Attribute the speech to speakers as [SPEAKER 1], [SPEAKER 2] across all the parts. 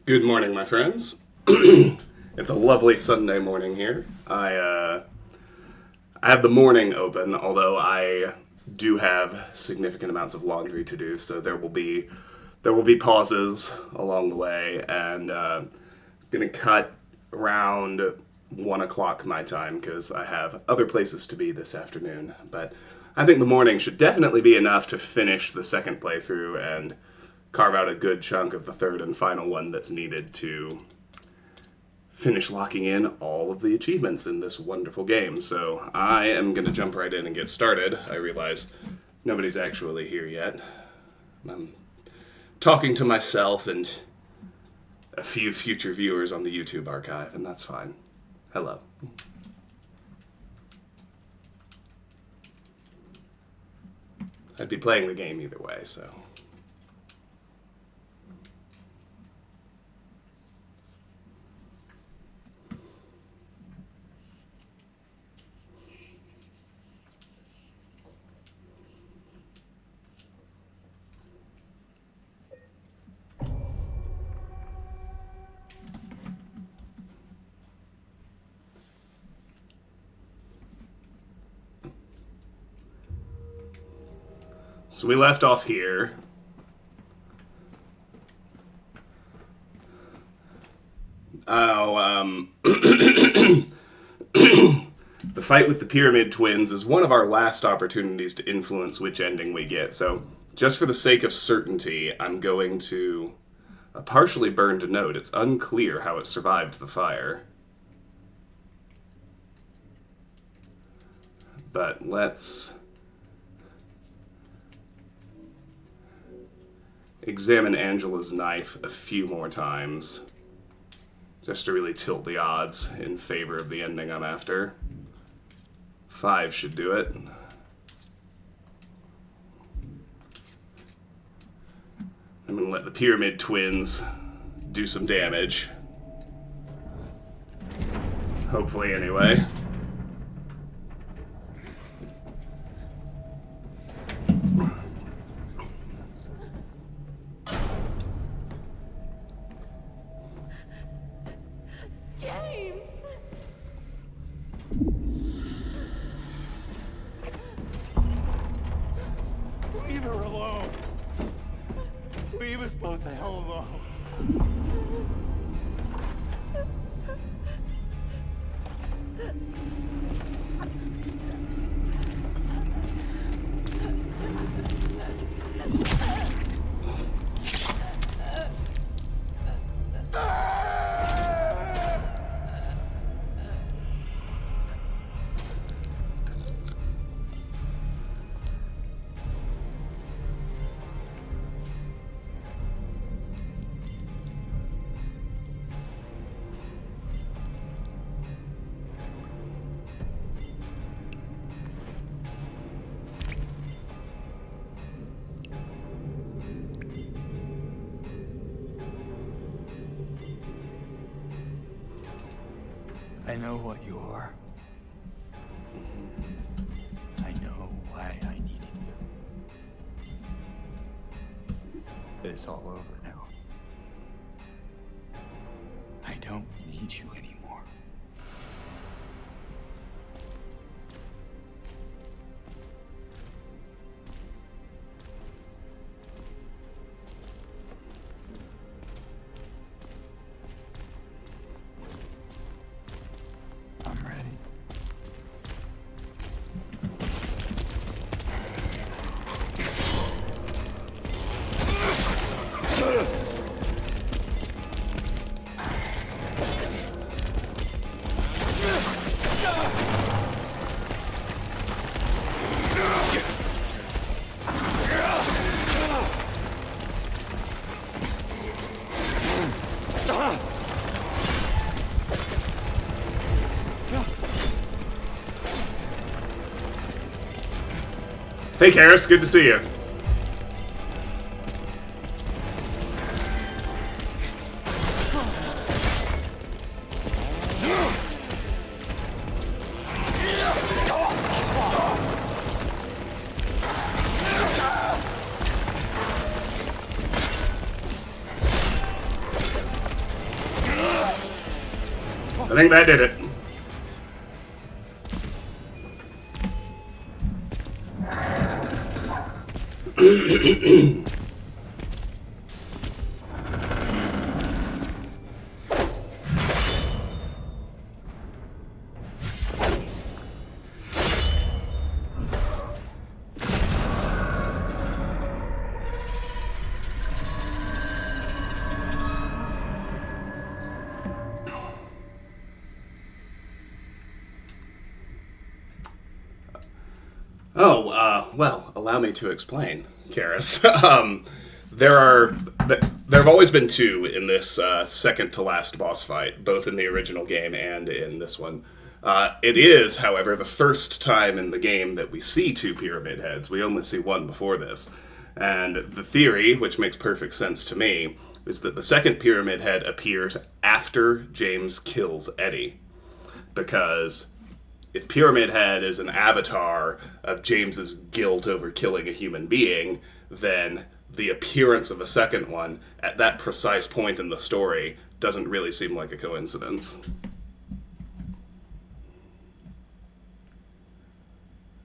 [SPEAKER 1] Good morning, my friends. It's a lovely Sunday morning here. I have the morning open, although I do have significant amounts of laundry to do, so there will be pauses along the way, and gonna cut around 1 o'clock my time because I have other places to be this afternoon. But I think the morning should definitely be enough to finish the second playthrough and carve out a good chunk of the third and final one that's needed to finish locking in all of the achievements in this wonderful game. So I am going to jump right in and get started. I realize nobody's actually here yet. I'm talking to myself and a few future viewers on the YouTube archive, and that's fine. Hello. I'd be playing the game either way, so... So we left off here. The fight with the Pyramid Twins is one of our last opportunities to influence which ending we get. So just for the sake of certainty, I'm going to a partially burned note. It's unclear how it survived the fire. But let's examine Angela's knife a few more times, just to really tilt the odds in favor of the ending I'm after. 5 should do it. I'm going to let the Pyramid Twins do some damage. Hopefully, anyway.
[SPEAKER 2] James!
[SPEAKER 3] Leave her alone. Leave us both the hell alone. I know what you are. I know why I needed you. But it's all over now. I don't need you anymore. I'm ready.
[SPEAKER 1] Hey, Karis, good to see you. I think that did it. Oh, well, allow me to explain, Karis. There have always been two in this second to last boss fight, both in the original game and in this one. It is, however, the first time in the game that we see two Pyramid Heads. We only see one before this. And the theory, which makes perfect sense to me, is that the second Pyramid Head appears after James kills Eddie. Because if Pyramid Head is an avatar of James's guilt over killing a human being, then the appearance of a second one at that precise point in the story doesn't really seem like a coincidence.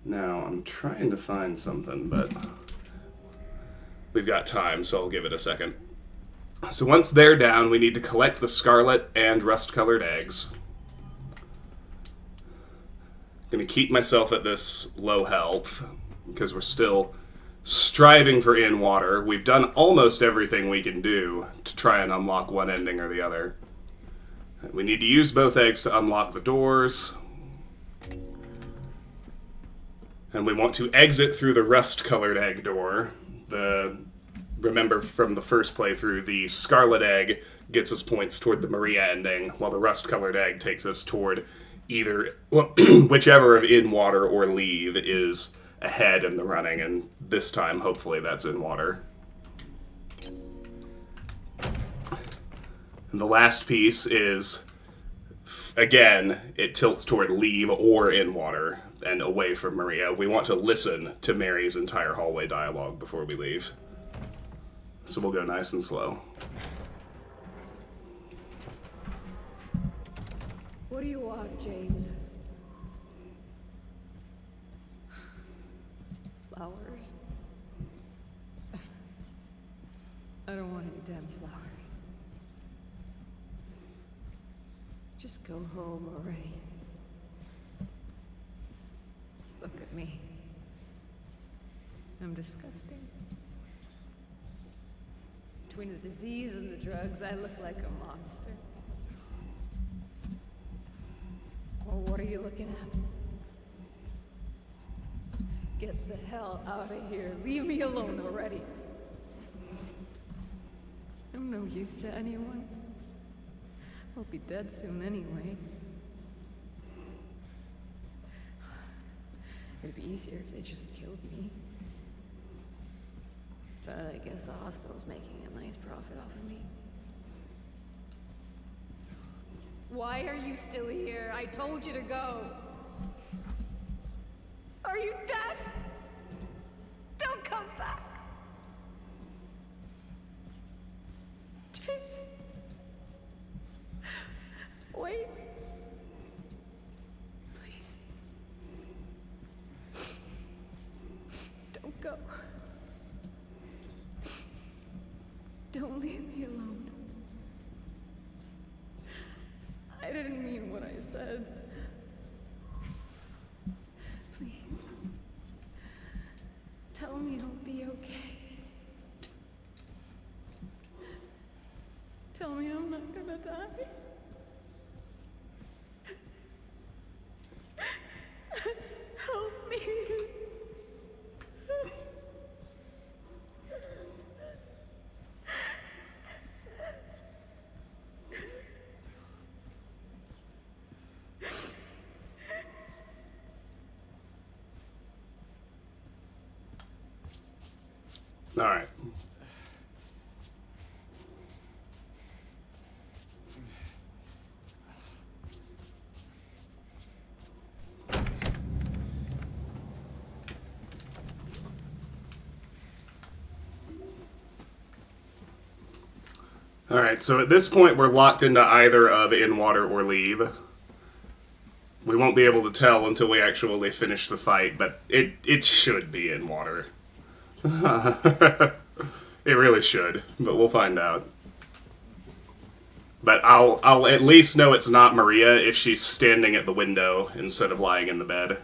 [SPEAKER 1] Now, I'm trying to find something, but we've got time, so I'll give it a second. So once they're down, we need to collect the scarlet and rust-colored eggs. Gonna keep myself at this low health because we're still striving for in water. We've done almost everything we can do to try and unlock one ending or the other. We need to use both eggs to unlock the doors. And we want to exit through the rust-colored egg door. Remember from the first playthrough, the scarlet egg gets us points toward the Maria ending, while the rust-colored egg takes us toward whichever of in water or leave is ahead in the running, and this time, hopefully, that's in water. And the last piece is, again, it tilts toward leave or in water and away from Maria. We want to listen to Mary's entire hallway dialogue before we leave. So we'll go nice and slow.
[SPEAKER 2] What do you want, James? Flowers? I don't want any damn flowers. Just go home already. Look at me. I'm disgusting. Between the disease and the drugs, I look like a monster. Well, what are you looking at? Get the hell out of here. Leave me alone already. I'm no use to anyone. I'll be dead soon anyway. It'd be easier if they just killed me. But I guess the hospital's making a nice profit off of me. Why are you still here? I told you to go. Are you deaf? Don't come back. James. Wait. Please. Don't go. Don't leave me alone. I didn't mean what I said. Please. Tell me I'll be okay. Tell me I'm not gonna die. Help me.
[SPEAKER 1] All right. Alright, so at this point we're locked into either of in water or leave. We won't be able to tell until we actually finish the fight, but it should be in water. It really should, but we'll find out. But I'll at least know it's not Maria if she's standing at the window instead of lying in the bed.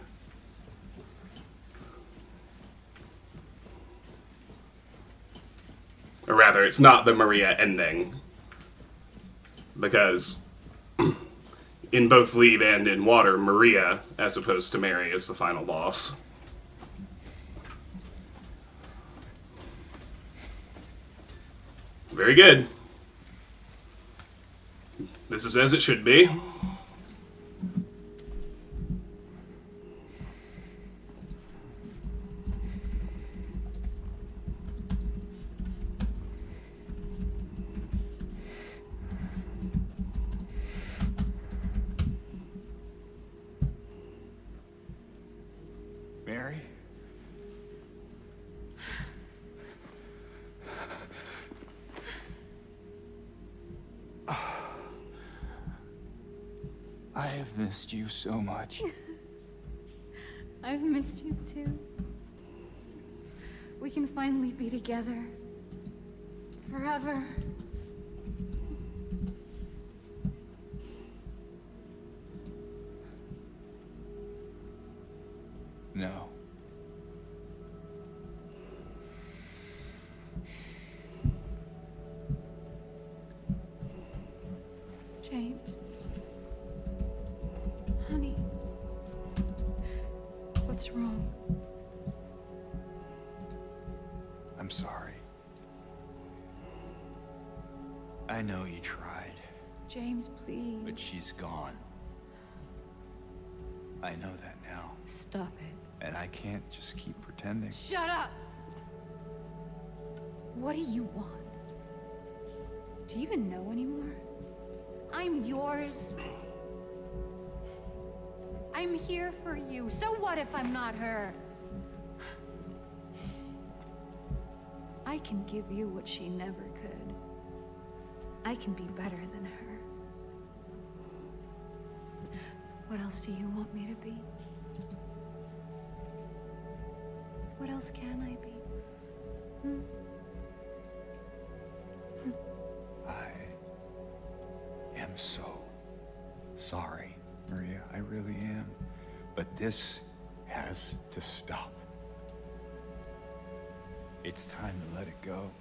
[SPEAKER 1] Or rather, it's not the Maria ending. Because in both Leave and in Water, Maria, as opposed to Mary, is the final boss. Very good. This is as it should be.
[SPEAKER 3] Mary? I have missed you so much.
[SPEAKER 2] I've missed you too. We can finally be together. Forever.
[SPEAKER 3] No.
[SPEAKER 2] James. Honey. What's wrong?
[SPEAKER 3] I'm sorry. I know you tried,
[SPEAKER 2] James, please.
[SPEAKER 3] but she's gone. I know that now,
[SPEAKER 2] Stop it.
[SPEAKER 3] and I can't just keep pretending.
[SPEAKER 2] Shut up! What do you want? Do you even know anymore? I'm yours. I'm here for you. So what if I'm not her? I can give you what she never could. I can be better than her. What else do you want me to be? What else can I be? Hmm?
[SPEAKER 3] I am so sorry, Maria. I really am. But this has to stop. It's time to let it go.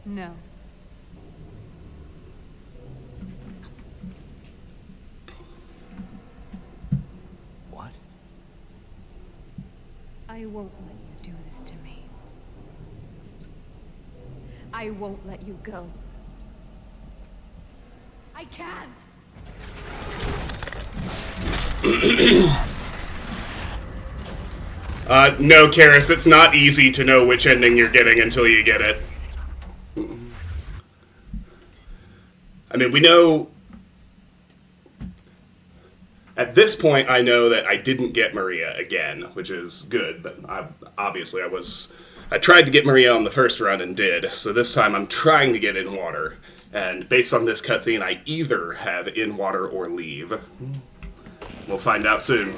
[SPEAKER 2] No.
[SPEAKER 3] What?
[SPEAKER 2] I won't let you do this to me. I won't let you go. I can't!
[SPEAKER 1] No, Karis, it's not easy to know which ending you're getting until you get it. I mean, we know... At this point, I know that I didn't get Maria again, which is good, but obviously I tried to get Maria on the first run and did, so this time I'm trying to get in water. And based on this cutscene, I either have in water or leave. We'll find out soon.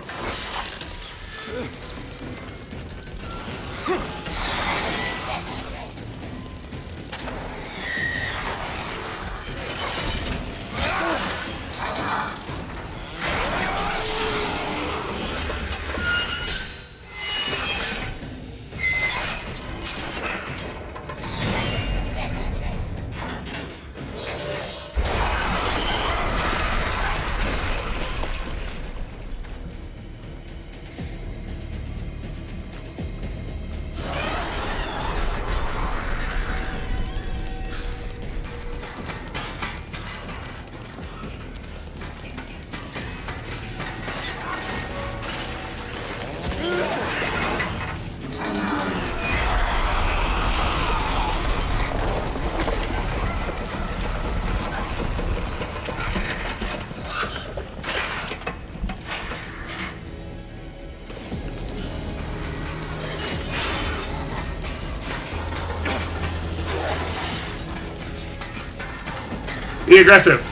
[SPEAKER 1] Be aggressive.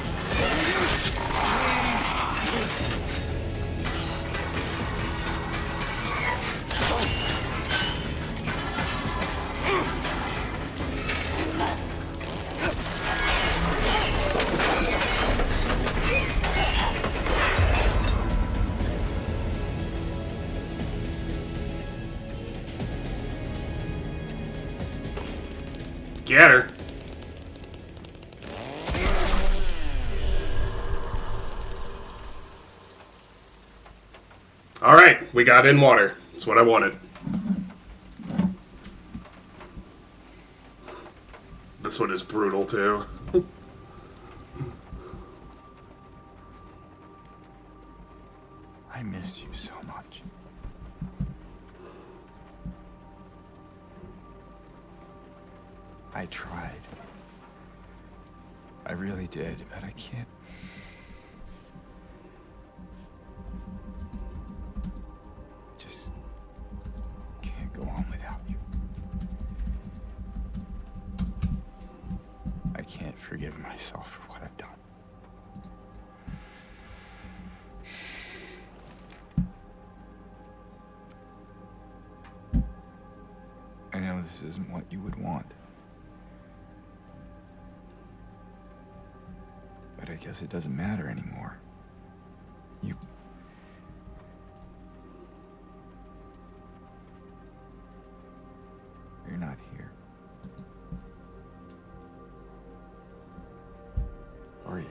[SPEAKER 1] Get her. All right, we got in water. That's what I wanted. This one is brutal too.
[SPEAKER 3] I miss you so much. I tried. I really did, but I can't. Just can't go on without you. I can't forgive myself for what I've done. I know this isn't what you would want. But I guess it doesn't matter anymore. You're not here. Are you?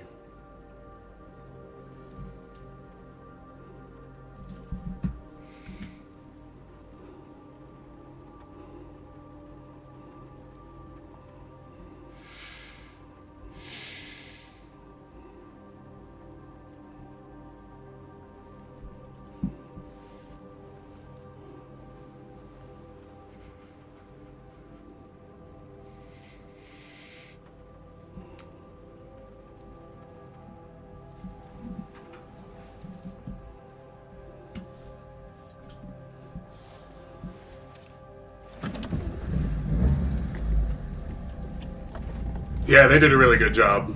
[SPEAKER 1] Yeah, they did a really good job.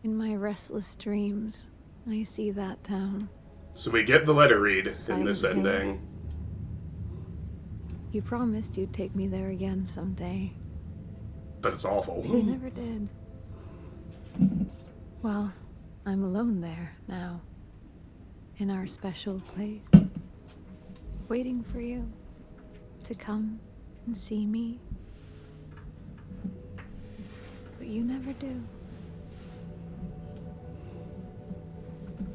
[SPEAKER 2] In my restless dreams, I see that town.
[SPEAKER 1] So we get the letter read in
[SPEAKER 2] Silent
[SPEAKER 1] this
[SPEAKER 2] Hill.
[SPEAKER 1] ending.
[SPEAKER 2] You promised you'd take me there again someday.
[SPEAKER 1] But it's awful.
[SPEAKER 2] You never did. Well, I'm alone there now. In our special place. Waiting for you to come and see me. But you never do.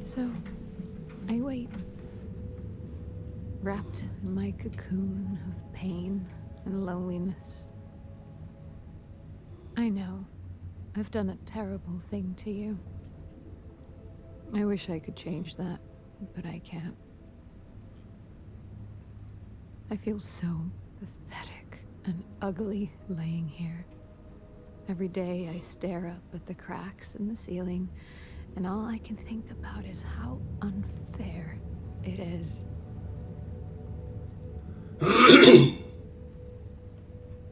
[SPEAKER 2] So, I wait. Wrapped in my cocoon of pain and loneliness. I know I've done a terrible thing to you. I wish I could change that, but I can't. I feel so pathetic and ugly laying here. Every day I stare up at the cracks in the ceiling, and all I can think about is how unfair it is.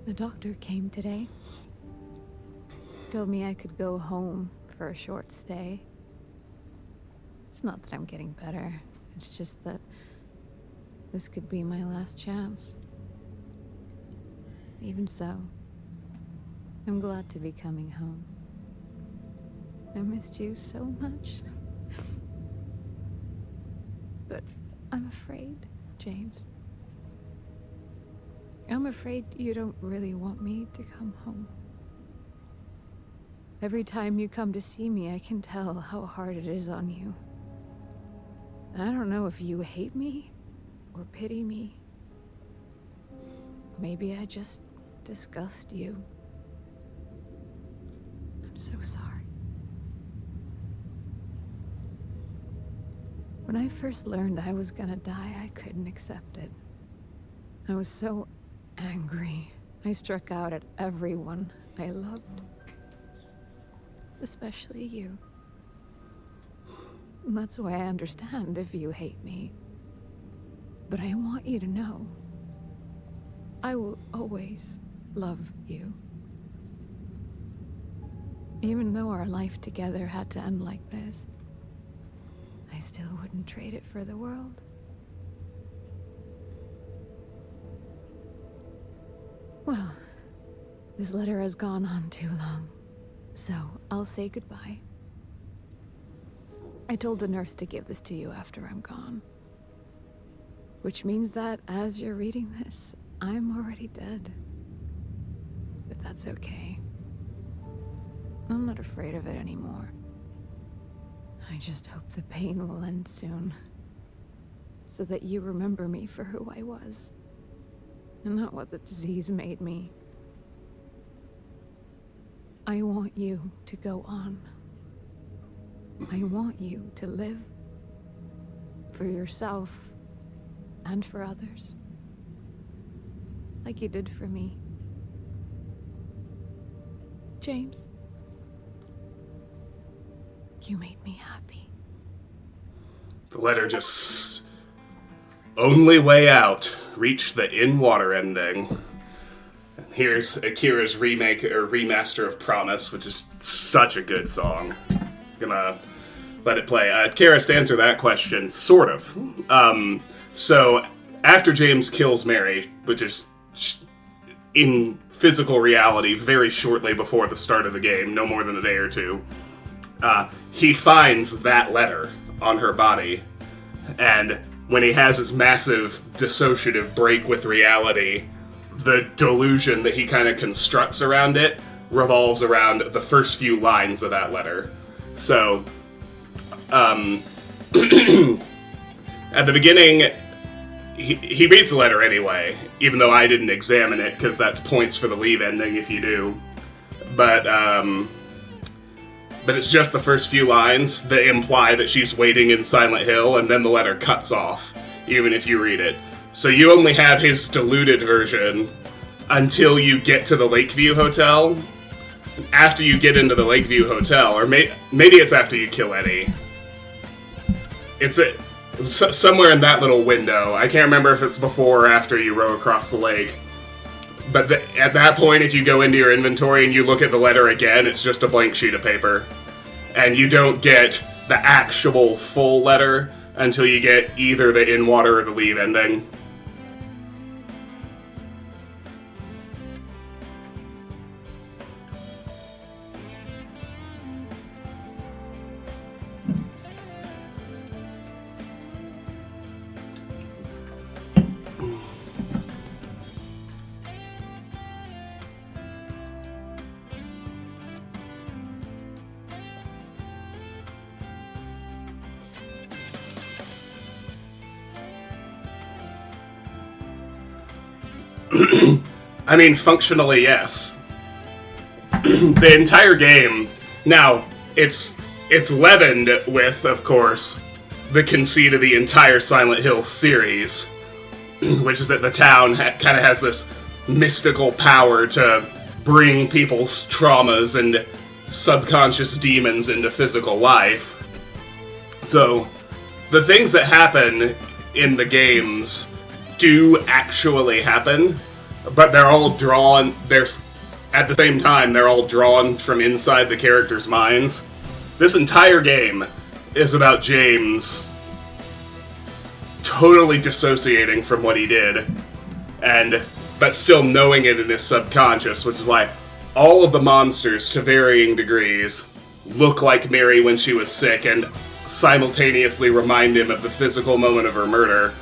[SPEAKER 2] The doctor came today. Told me I could go home for a short stay. It's not that I'm getting better. It's just that this could be my last chance. Even so, I'm glad to be coming home. I missed you so much. But I'm afraid, James. I'm afraid you don't really want me to come home. Every time you come to see me, I can tell how hard it is on you. I don't know if you hate me or pity me. Maybe I just disgust you. I'm so sorry. When I first learned I was gonna die, I couldn't accept it. I was so angry. I struck out at everyone I loved. Especially you. And that's why I understand if you hate me. But I want you to know, I will always love you. Even though our life together had to end like this, I still wouldn't trade it for the world. Well, this letter has gone on too long, so I'll say goodbye. I told the nurse to give this to you after I'm gone. Which means that as you're reading this, I'm already dead. But that's okay. I'm not afraid of it anymore. I just hope the pain will end soon. So that you remember me for who I was. And not what the disease made me. I want you to go on. I want you to live. For yourself. And for others. Like you did for me. James. You made me happy.
[SPEAKER 1] The letter just... Only way out. Reached the in-water ending. And here's Akira's remake or remaster of Promise, which is such a good song. Gonna let it play. Karis, to answer that question, sort of. So, after James kills Mary, which is in physical reality very shortly before the start of the game, no more than a day or two, he finds that letter on her body, and when he has his massive dissociative break with reality, the delusion that he kind of constructs around it revolves around the first few lines of that letter. So, at the beginning, he reads the letter anyway, even though I didn't examine it, because that's points for the leave ending if you do. But it's just the first few lines that imply that she's waiting in Silent Hill, and then the letter cuts off, even if you read it. So you only have his diluted version until you get to the Lakeview Hotel. After you get into the Lakeview Hotel, or maybe it's after you kill Eddie. It's somewhere in that little window. I can't remember if it's before or after you row across the lake. But at that point, if you go into your inventory and you look at the letter again, it's just a blank sheet of paper. And you don't get the actual full letter until you get either the in-water or the leave ending. I mean, functionally, yes. The entire game, now, it's leavened with, of course, the conceit of the entire Silent Hill series, which is that the town kind of has this mystical power to bring people's traumas and subconscious demons into physical life. So, the things that happen in the games do actually happen, but they're all drawn, at the same time, they're all drawn from inside the characters' minds. This entire game is about James totally dissociating from what he did, but still knowing it in his subconscious, which is why all of the monsters, to varying degrees, look like Mary when she was sick and simultaneously remind him of the physical moment of her murder.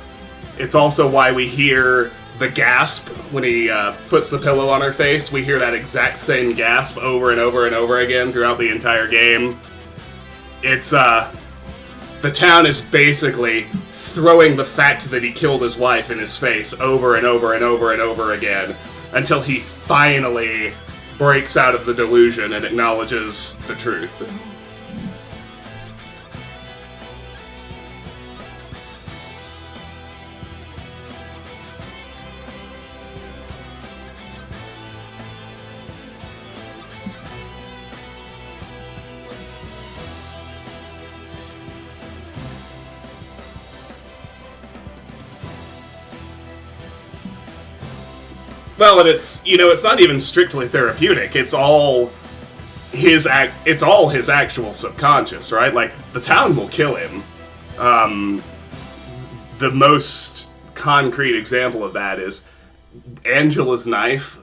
[SPEAKER 1] It's also why we hear the gasp when he puts the pillow on her face. We hear that exact same gasp over and over and over again throughout the entire game. It's, the town is basically throwing the fact that he killed his wife in his face over and over and over and over again until he finally breaks out of the delusion and acknowledges the truth. Well, and it's, you know, it's not even strictly therapeutic. It's all his actual subconscious, right? Like, the town will kill him. The most concrete example of that is Angela's knife,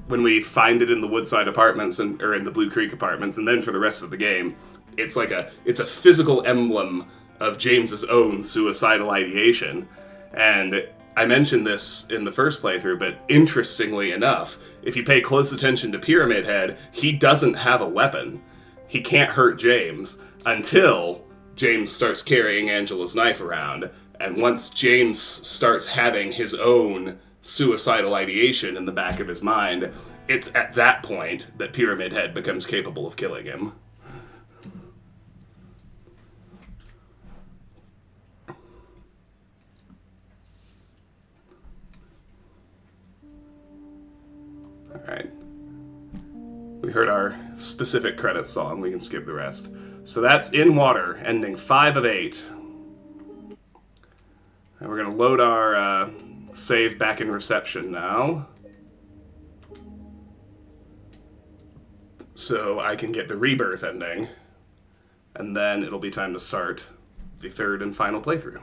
[SPEAKER 1] when we find it in the Woodside apartments or in the Blue Creek apartments, and then for the rest of the game, it's a physical emblem of James's own suicidal ideation. And I mentioned this in the first playthrough, but interestingly enough, if you pay close attention to Pyramid Head, he doesn't have a weapon. He can't hurt James until James starts carrying Angela's knife around. And once James starts having his own suicidal ideation in the back of his mind, it's at that point that Pyramid Head becomes capable of killing him. Alright. We heard our specific credits song, we can skip the rest. So that's In Water, ending 5 of 8. And we're going to load our save back in reception now. So I can get the Rebirth ending. And then it'll be time to start the third and final playthrough.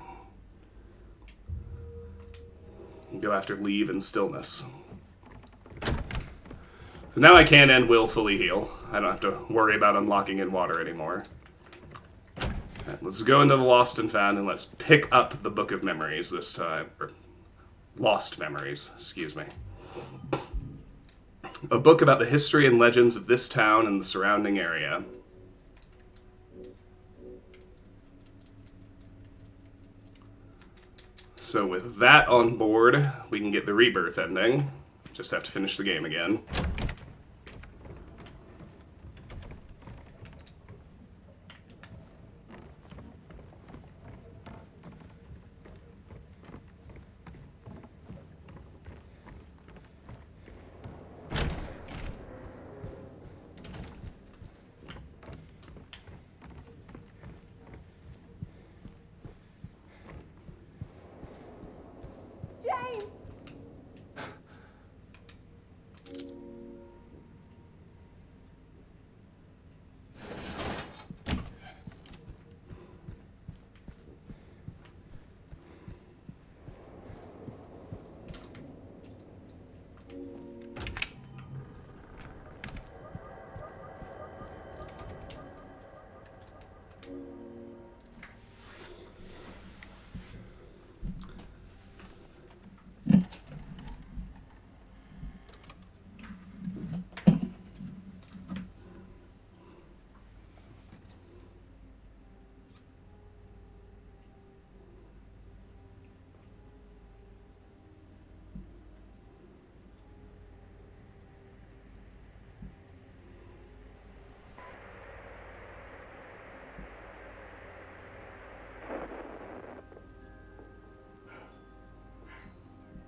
[SPEAKER 1] Go after Leave and Stillness. So now I can and will fully heal. I don't have to worry about unlocking In Water anymore. Right, let's go into the Lost and Found and let's pick up the Book of Memories this time. Or Lost Memories, excuse me. A book about the history and legends of this town and the surrounding area. So with that on board, we can get the Rebirth ending. Just have to finish the game again.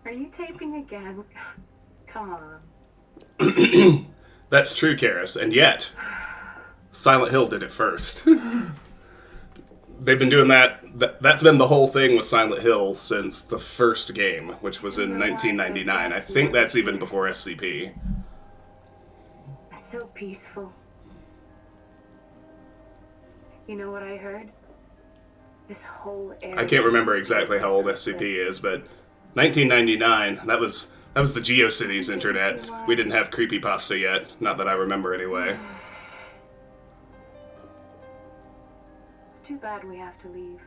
[SPEAKER 4] Are you taping again? Come on.
[SPEAKER 1] That's true, Karis, and yet, Silent Hill did it first. They've been doing that. That's been the whole thing with Silent Hill since the first game, which was in 1999. I think that's even before SCP.
[SPEAKER 4] It's so peaceful. You know what I heard? This whole area.
[SPEAKER 1] I can't remember exactly how old SCP is, but 1999, that was the GeoCities internet. We didn't have creepypasta yet, not that I remember anyway.
[SPEAKER 4] It's too bad we have to leave.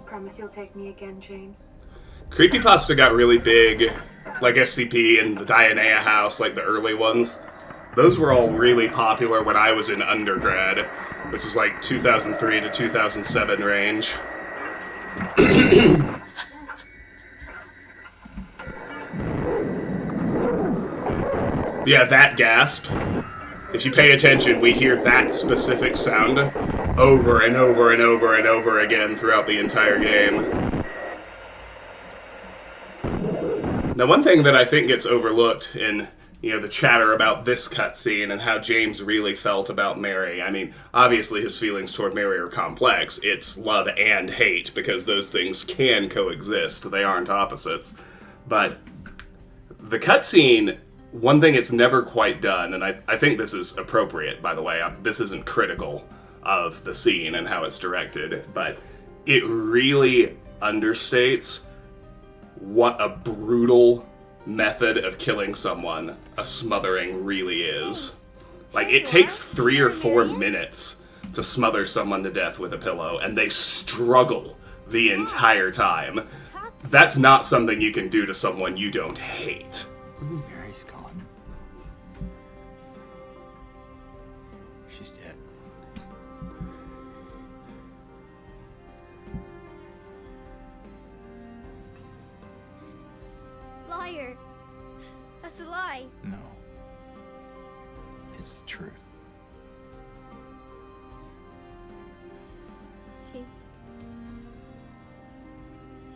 [SPEAKER 4] Promise you'll take me again, James?
[SPEAKER 1] Creepypasta got really big, like SCP and the Dianea House, like the early ones. Those were all really popular when I was in undergrad, which was like 2003 to 2007 range. Yeah, that gasp. If you pay attention, we hear that specific sound over and over and over and over again throughout the entire game. Now, one thing that I think gets overlooked in, the chatter about this cutscene and how James really felt about Mary. I mean, obviously his feelings toward Mary are complex. It's love and hate, because those things can coexist. They aren't opposites. But the cutscene, one thing it's never quite done, and I think this is appropriate, by the way, this isn't critical of the scene and how it's directed, but it really understates what a brutal method of killing someone a smothering really is. Like, it takes 3 or 4 minutes to smother someone to death with a pillow, and they struggle the entire time. That's not something you can do to someone you don't hate.
[SPEAKER 3] Mary's gone. She's dead.
[SPEAKER 5] Liar. That's a lie.
[SPEAKER 3] No. It's the truth.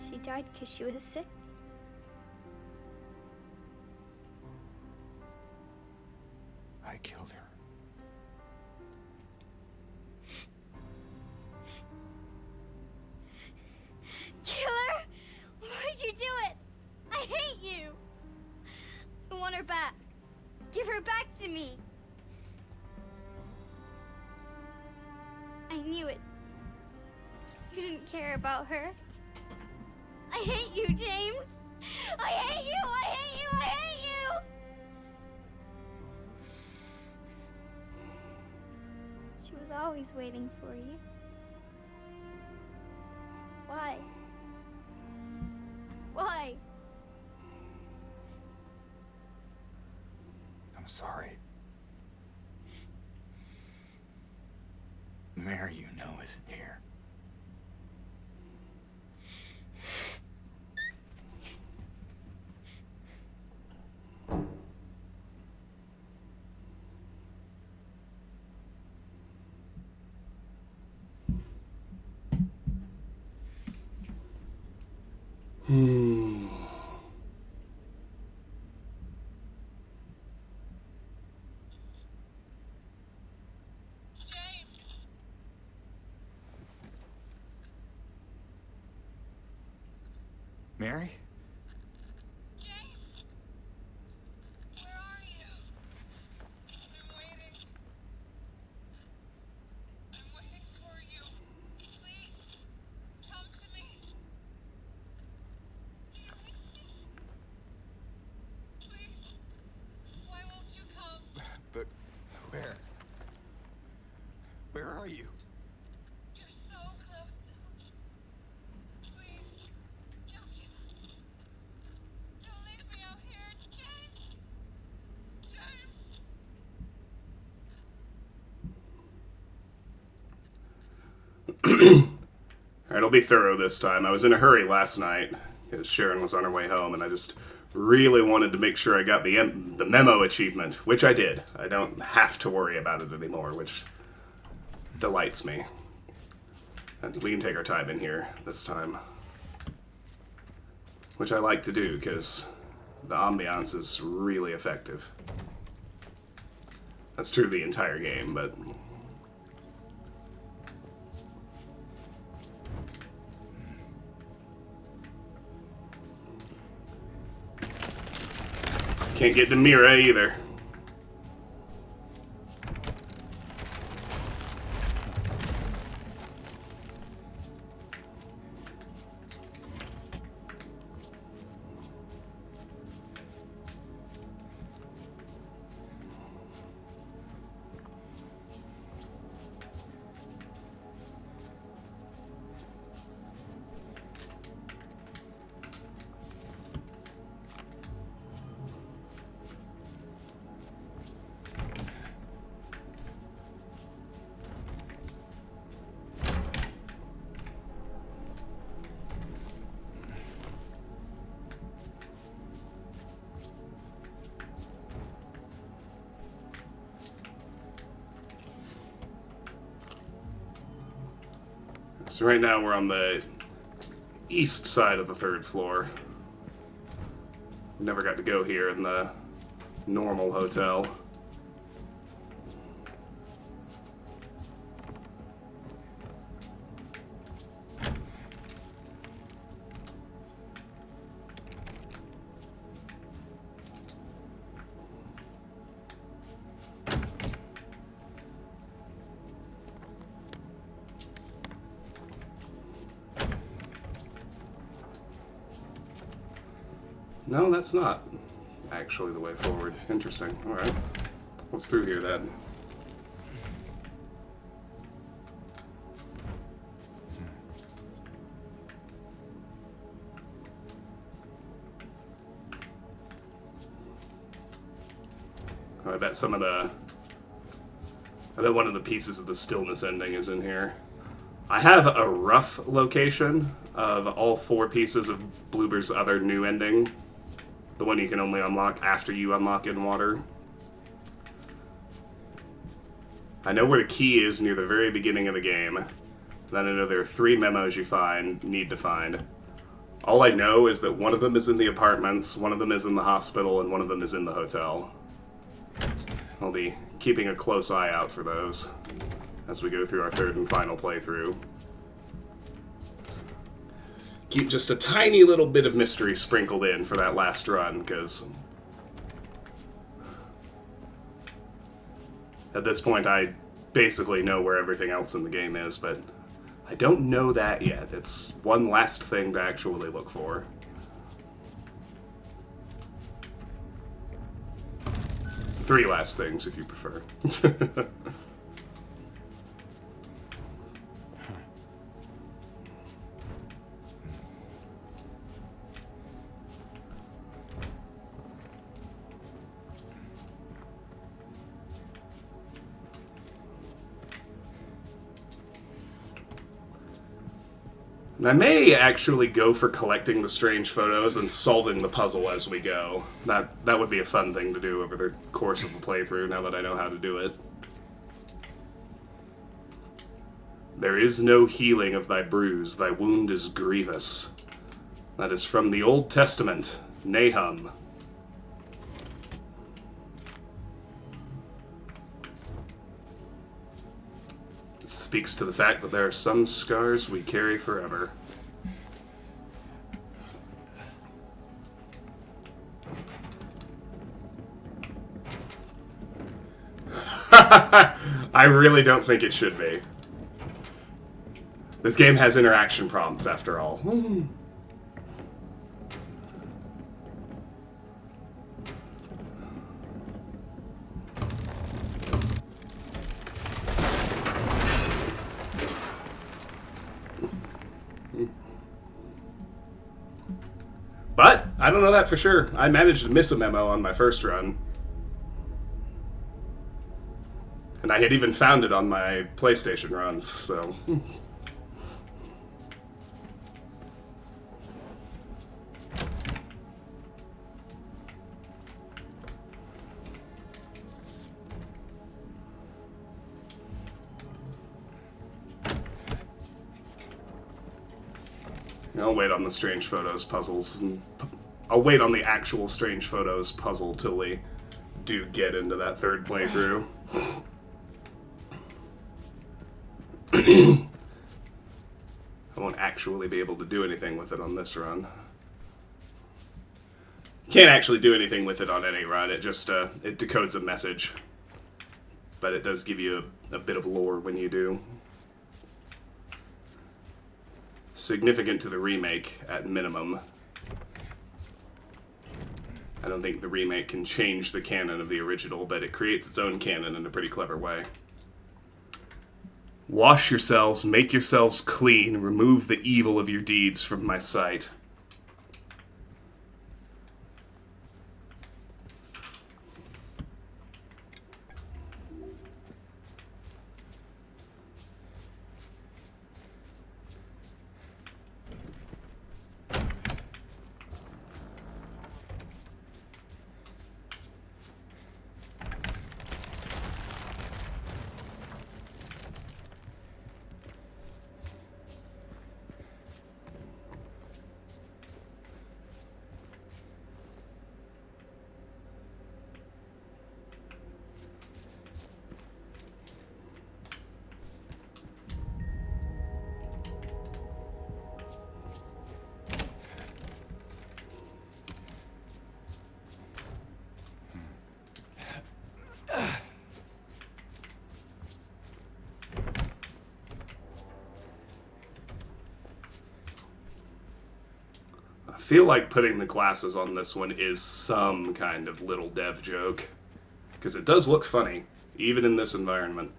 [SPEAKER 5] She died because she was sick.
[SPEAKER 3] I killed her.
[SPEAKER 5] Killer! Why'd you do it? I hate you! I want her back. Give her back to me. I knew it. You didn't care about her. I hate you, James! I hate you! I hate you! I hate you! She was always waiting for you. Why? Why?
[SPEAKER 3] I'm sorry. Mary, you know, isn't here. Mary?
[SPEAKER 6] James! Where are you? I'm waiting. I'm waiting for you. Please, come to me. Do you hear me? Please, why won't you come?
[SPEAKER 3] But where? Where are you?
[SPEAKER 6] You're so close now. Please, don't give up. Don't leave me out here, James. James.
[SPEAKER 1] Alright, I'll be thorough this time. I was in a hurry last night, because Sharon was on her way home, and I just really wanted to make sure I got the memo achievement, which I did. I don't have to worry about it anymore, which delights me. And we can take our time in here this time. Which I like to do, because the ambiance is really effective. That's true of the entire game, but... Can't get to Mira either. So right now we're on the east side of the 3rd floor. Never got to go here in the normal hotel. No, that's not actually the way forward. Interesting. Alright. What's through here then? Oh, I bet some of the... I bet one of the pieces of the stillness ending is in here. I have a rough location of all 4 pieces of Bloober's other new ending. The one you can only unlock after you unlock in water. I know where the key is near the very beginning of the game. Then I know there are 3 memos you need to find. All I know is that one of them is in the apartments, one of them is in the hospital, and one of them is in the hotel. I'll be keeping a close eye out for those as we go through our 3rd and final playthrough. Keep just a tiny little bit of mystery sprinkled in for that last run, because at this point I basically know where everything else in the game is, but I don't know that yet. It's one last thing to actually look for. Three last things, if you prefer. And I may actually go for collecting the strange photos and solving the puzzle as we go. That would be a fun thing to do over the course of the playthrough, now that I know how to do it. There is no healing of thy bruise, thy wound is grievous. That is from the Old Testament, Nahum. Speaks to the fact that there are some scars we carry forever. I really don't think it should be. This game has interaction prompts, after all. But I don't know that for sure. I managed to miss a memo on my first run. And I had even found it on my PlayStation runs, so... I'll wait on the Strange Photos puzzles, and I'll wait on the actual Strange Photos puzzle till we do get into that 3rd playthrough. I won't actually be able to do anything with it on this run. Can't actually do anything with it on any run, it just, it decodes a message. But it does give you a bit of lore when you do. Significant to the remake, at minimum. I don't think the remake can change the canon of the original, but it creates its own canon in a pretty clever way. Wash yourselves, make yourselves clean, remove the evil of your deeds from my sight. I feel like putting the glasses on this one is some kind of little dev joke. Because it does look funny, even in this environment.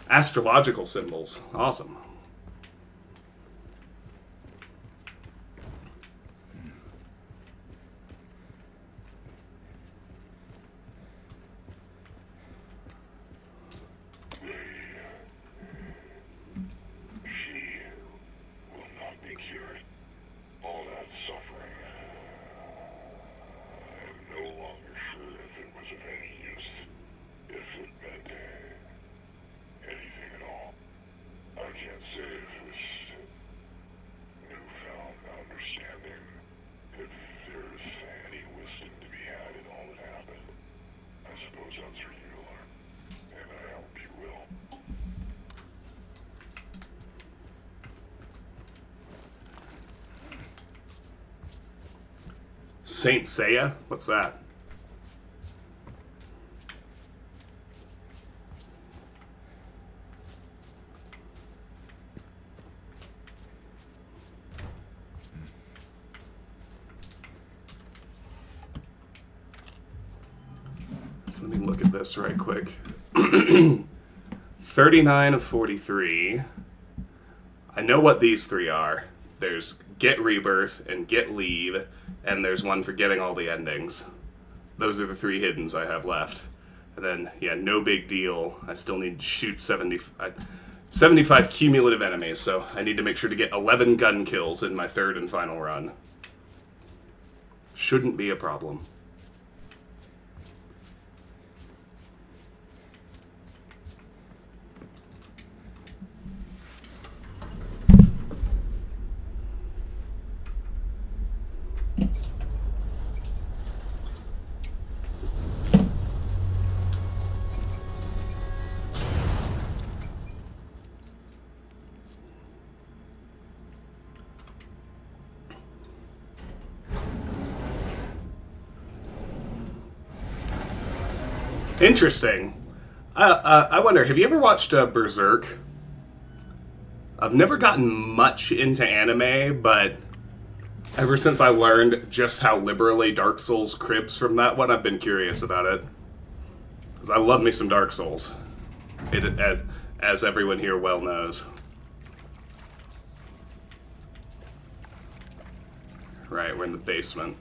[SPEAKER 1] Astrological symbols. Awesome.
[SPEAKER 7] Will not be cured. All that suffering. I am no longer sure if it was of any use. If it meant anything at all. I can't say if it was newfound understanding. If there's any wisdom to be had in all that happened. I suppose that's for you to learn. And I hope you will.
[SPEAKER 1] Saint Seiya? What's that? So let me look at this right quick. 39 of 43. I know what these three are. There's Get Rebirth and Get Leave, and there's one for getting all the endings. Those are the three hiddens I have left. And then, yeah, no big deal. I still need to shoot 75 cumulative enemies, so I need to make sure to get 11 gun kills in my third and final run. Shouldn't be a problem. Interesting. I wonder, have you ever watched Berserk? I've never gotten much into anime, but ever since I learned just how liberally Dark Souls cribs from that one, I've been curious about it. Because I love me some Dark Souls. As everyone here well knows. Right, we're in the basement.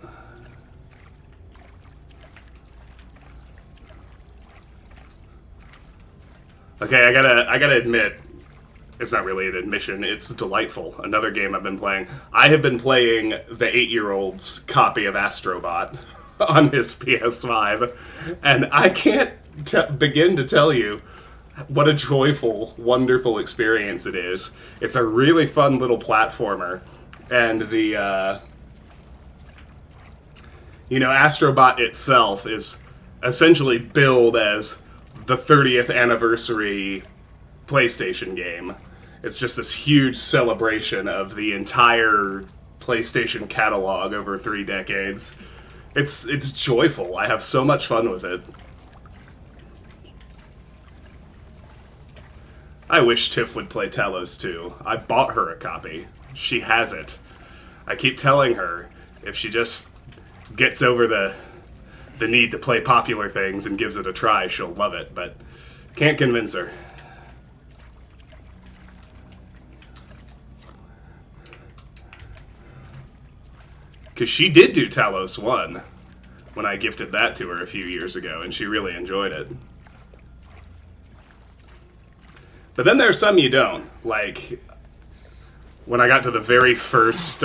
[SPEAKER 1] Okay, I gotta admit, it's not really an admission, it's delightful. Another game I've been playing. I have been playing the 8-year-old's copy of Astrobot on his PS5, and I can't begin to tell you what a joyful, wonderful experience it is. It's a really fun little platformer, and the, Astrobot itself is essentially billed as the 30th anniversary PlayStation game. It's just this huge celebration of the entire PlayStation catalog over 3 decades. It's joyful. I have so much fun with it. I wish Tiff would play Talos too. I bought her a copy. She has it. I keep telling her, if she just gets over the need to play popular things and gives it a try, she'll love it, but can't convince her. Because she did do Talos 1 when I gifted that to her a few years ago, and she really enjoyed it. But then there's some you don't. Like, when I got to the very first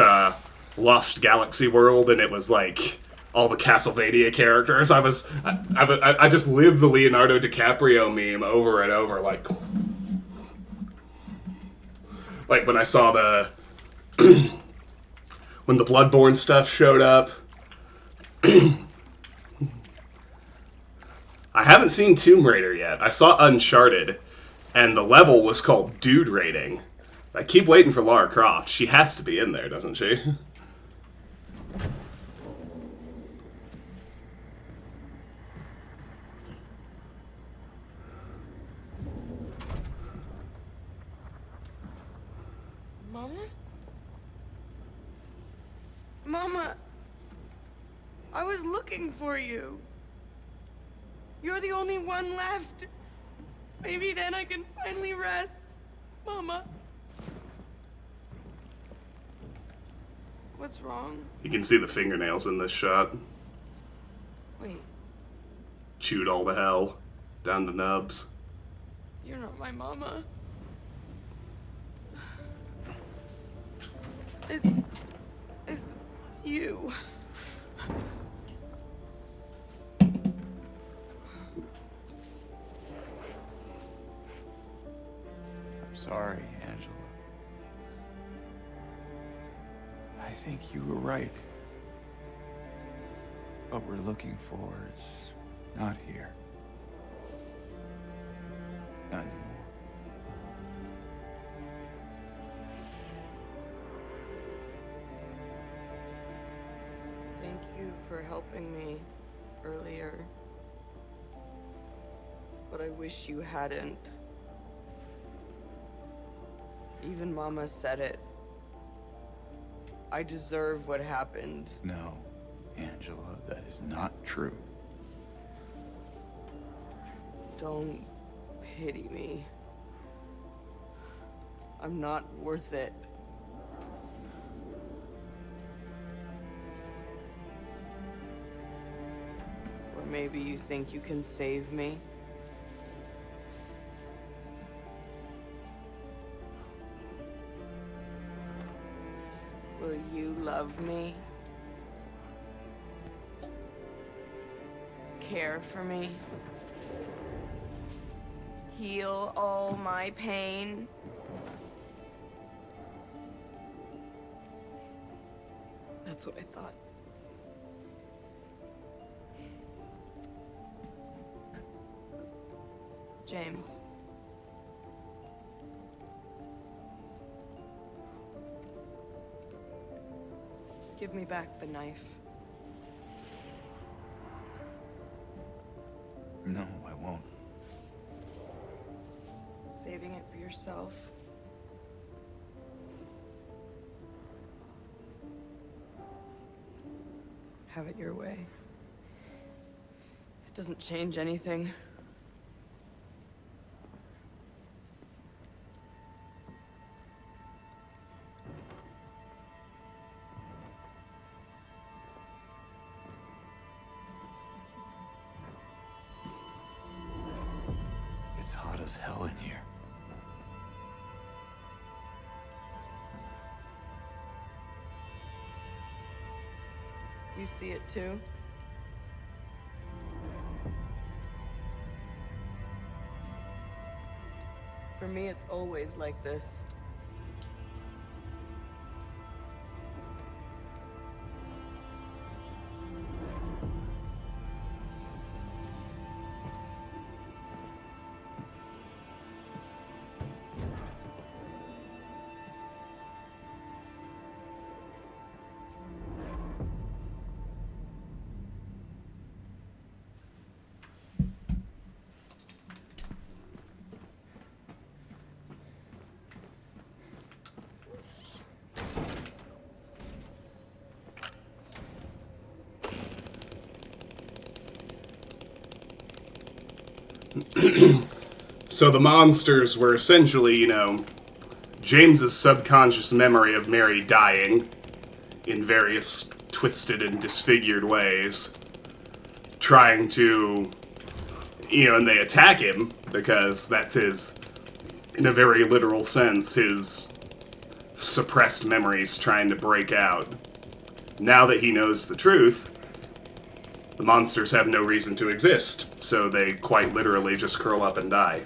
[SPEAKER 1] Lost Galaxy world, and it was like all the Castlevania characters, I just lived the Leonardo DiCaprio meme over and over, like when I saw when the Bloodborne stuff showed up. I haven't seen Tomb Raider yet. I saw Uncharted, and the level was called Dude Rating. I keep waiting for Lara Croft. She has to be in there, doesn't she?
[SPEAKER 8] Mama, I was looking for you. You're the only one left. Maybe then I can finally rest. Mama. What's wrong?
[SPEAKER 1] You can see the fingernails in this shot.
[SPEAKER 8] Wait,
[SPEAKER 1] Chewed all to hell. Down to nubs.
[SPEAKER 8] you're not my mama. It's you.
[SPEAKER 3] I'm sorry, Angela. I think you were right. What we're looking for is not here. Not anymore.
[SPEAKER 8] Thank you for helping me earlier. But I wish you hadn't. Even Mama said it. I deserve what happened.
[SPEAKER 3] No, Angela, that is not true.
[SPEAKER 8] Don't pity me. I'm not worth it. Or maybe you think you can save me? Will you love me? Care for me? Heal all my pain? That's what I thought. James. Give me back the knife.
[SPEAKER 3] No, I won't.
[SPEAKER 8] Saving it for yourself. Have it your way. It doesn't change anything.
[SPEAKER 3] It's hot as hell in here.
[SPEAKER 8] You see it too? For me, it's always like this.
[SPEAKER 1] So the monsters were essentially, James's subconscious memory of Mary dying in various twisted and disfigured ways, trying to, and they attack him because that's his, in a very literal sense, his suppressed memories trying to break out. Now that he knows the truth, the monsters have no reason to exist, so they quite literally just curl up and die.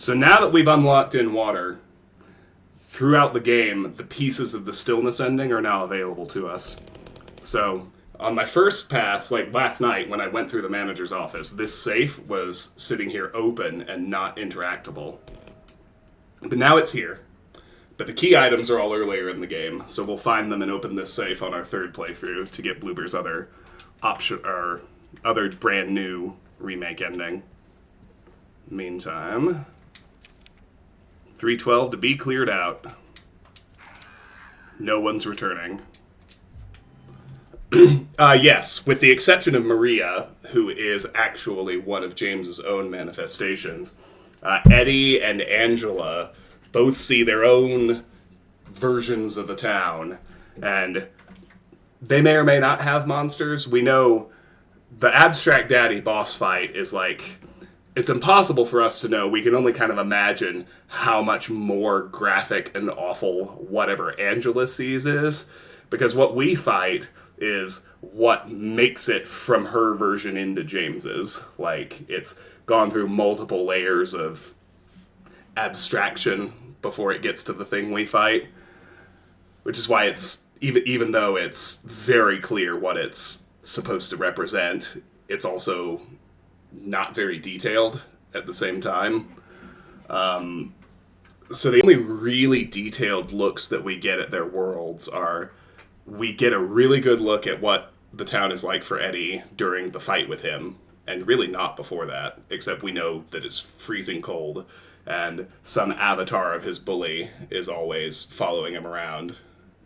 [SPEAKER 1] So now that we've unlocked in water, throughout the game, the pieces of the Stillness ending are now available to us. So, on my first pass, like last night when I went through the manager's office, this safe was sitting here open and not interactable. But now it's here. But the key items are all earlier in the game, so we'll find them and open this safe on our third playthrough to get Bloober's other option, or other brand new remake ending. Meantime, 312 to be cleared out. No one's returning. Yes, with the exception of Maria, who is actually one of James's own manifestations, Eddie and Angela both see their own versions of the town, and they may or may not have monsters. We know the Abstract Daddy boss fight is like, it's impossible for us to know. We can only kind of imagine how much more graphic and awful whatever Angela sees is, because what we fight is what makes it from her version into James's. Like, it's gone through multiple layers of abstraction before it gets to the thing we fight, which is why it's, even though it's very clear what it's supposed to represent, it's also not very detailed at the same time. So the only really detailed looks that we get at their worlds are, we get a really good look at what the town is like for Eddie during the fight with him, and really not before that, except we know that it's freezing cold, and some avatar of his bully is always following him around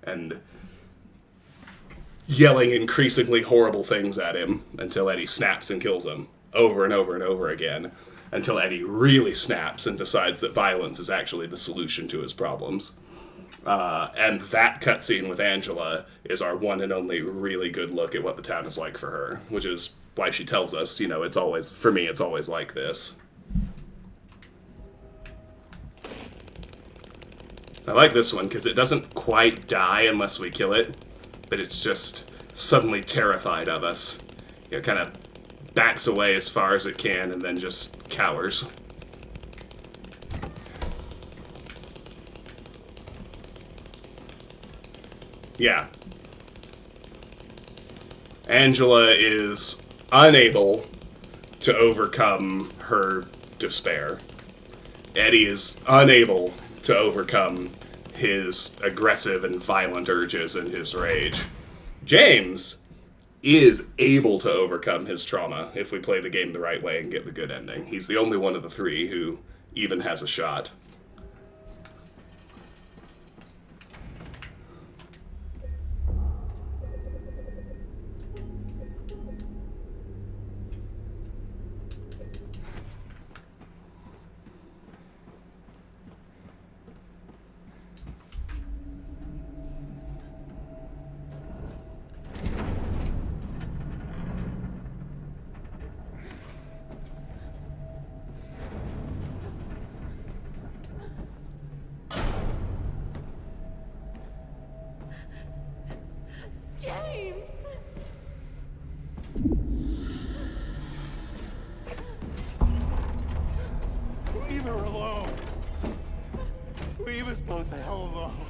[SPEAKER 1] and yelling increasingly horrible things at him until Eddie snaps and kills him over and over and over again, until Eddie really snaps and decides that violence is actually the solution to his problems. And that cutscene with Angela is our one and only really good look at what the town is like for her, which is why she tells us, you know, it's always, for me, it's always like this. I like this one because it doesn't quite die unless we kill it, but it's just suddenly terrified of us. You know, kind of backs away as far as it can and then just cowers. Yeah. Angela is unable to overcome her despair. Eddie is unable to overcome his aggressive and violent urges and his rage. James is able to overcome his trauma if we play the game the right way and get the good ending. He's the only one of the three who even has a shot.
[SPEAKER 8] James!
[SPEAKER 3] Leave her alone. Leave us both the hell alone.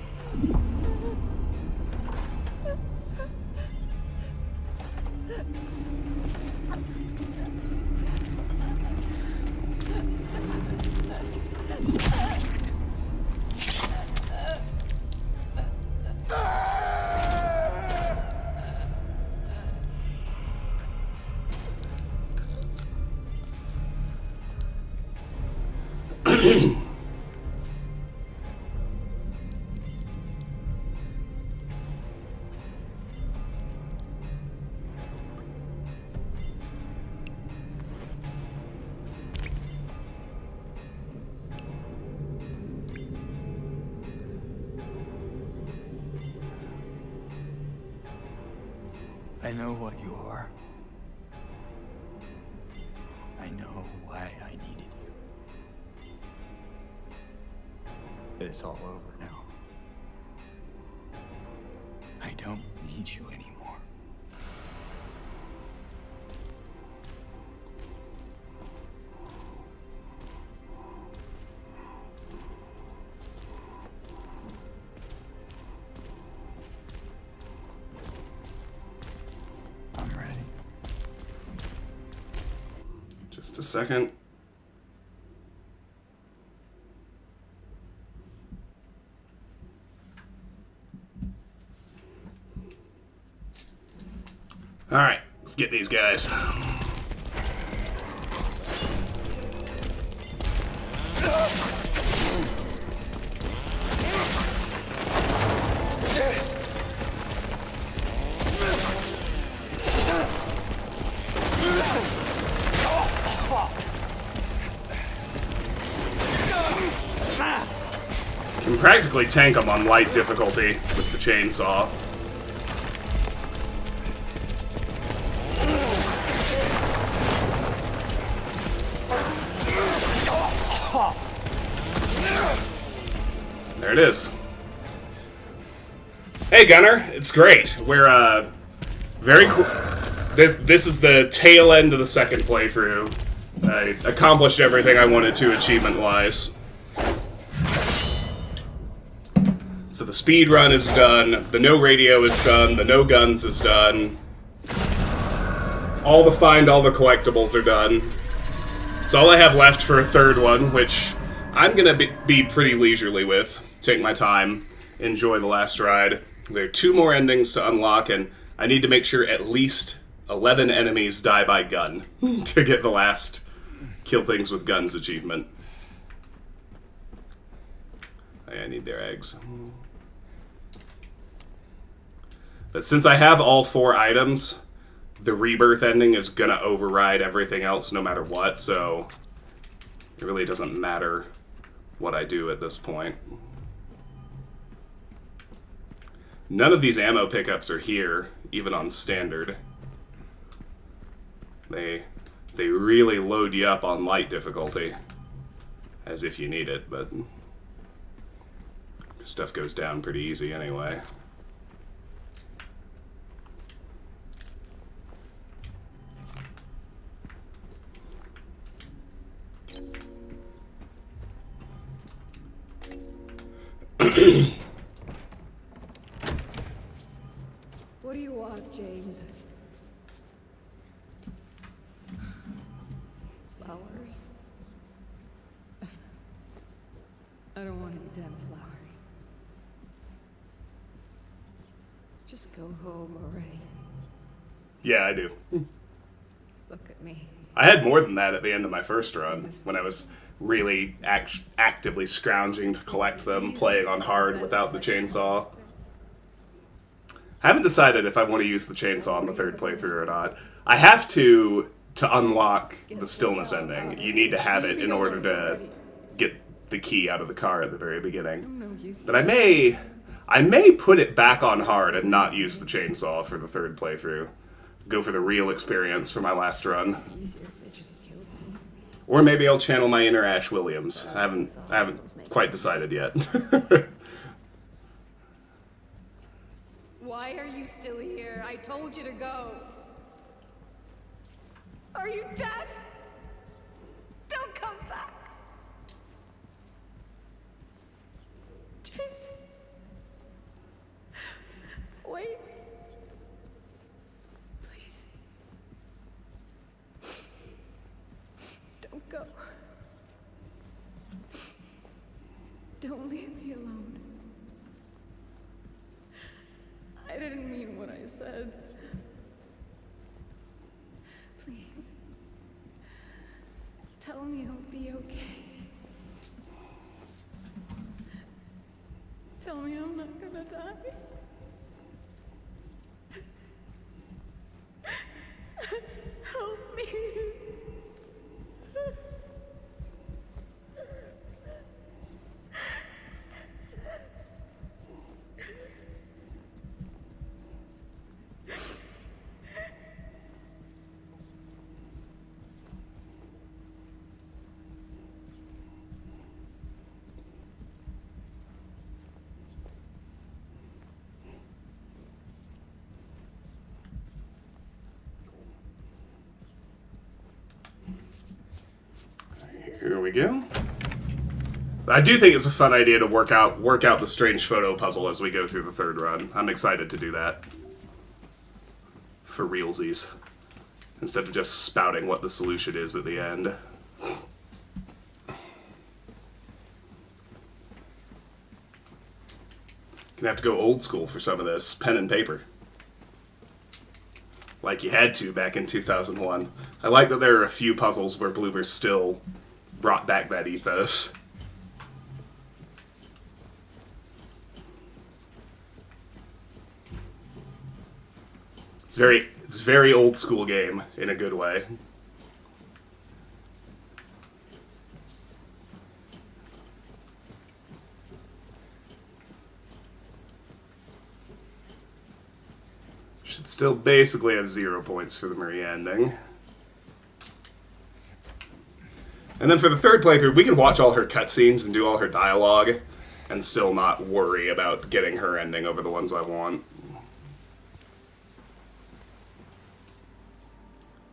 [SPEAKER 3] I know what you are. I know why I needed you. But it's all over now. I don't need you anymore.
[SPEAKER 1] Just a second. Alright, let's get these guys. Can practically tank them on light difficulty with the chainsaw. There it is. Hey Gunner, it's great. We're very cool. This is the tail end of the second playthrough. I accomplished everything I wanted to achievement-wise. So the speed run is done, the no radio is done, the no guns is done. All the find all the collectibles are done. So all I have left for a third one, which I'm gonna be pretty leisurely with. Take my time, enjoy the last ride. There are 2 more endings to unlock, and I need to make sure at least 11 enemies die by gun to get the last kill things with guns achievement. I need their eggs. But since I have all 4 items, the rebirth ending is gonna override everything else no matter what, so it really doesn't matter what I do at this point. None of these ammo pickups are here, even on standard. They really load you up on light difficulty, as if you need it, but stuff goes down pretty easy anyway.
[SPEAKER 9] What do you want, James? Flowers? I don't want any damn flowers. Just go home already.
[SPEAKER 1] Yeah, I do.
[SPEAKER 9] Look at me.
[SPEAKER 1] I had more than that at the end of my first run, when I was really actively scrounging to collect them, playing on hard without the chainsaw. I haven't decided if I want to use the chainsaw on the third playthrough or not. I have to unlock the stillness ending. You need to have it in order to get the key out of the car at the very beginning. But I may put it back on hard and not use the chainsaw for the third playthrough. Go for the real experience for my last run. Or maybe I'll channel my inner Ash Williams. I haven't quite decided yet.
[SPEAKER 9] Why are you still here? I told you to go. Are you deaf? Don't come back. James. Wait. Please. Don't go. Don't leave me alone. I didn't mean what I said. Please. Tell me I'll be okay. Tell me I'm not gonna die. Help me.
[SPEAKER 1] Here we go. I do think it's a fun idea to work out the strange photo puzzle as we go through the third run. I'm excited to do that. For realsies. instead of just spouting what the solution is at the end. Gonna have to go old school for some of this. Pen and paper. Like you had to back in 2001. I like that there are a few puzzles where Bloober still brought back that ethos. It's very old school game in a good way. Should still basically have 0 points for the Maria ending. And then for the third playthrough, we can watch all her cutscenes and do all her dialogue and still not worry about getting her ending over the ones I want.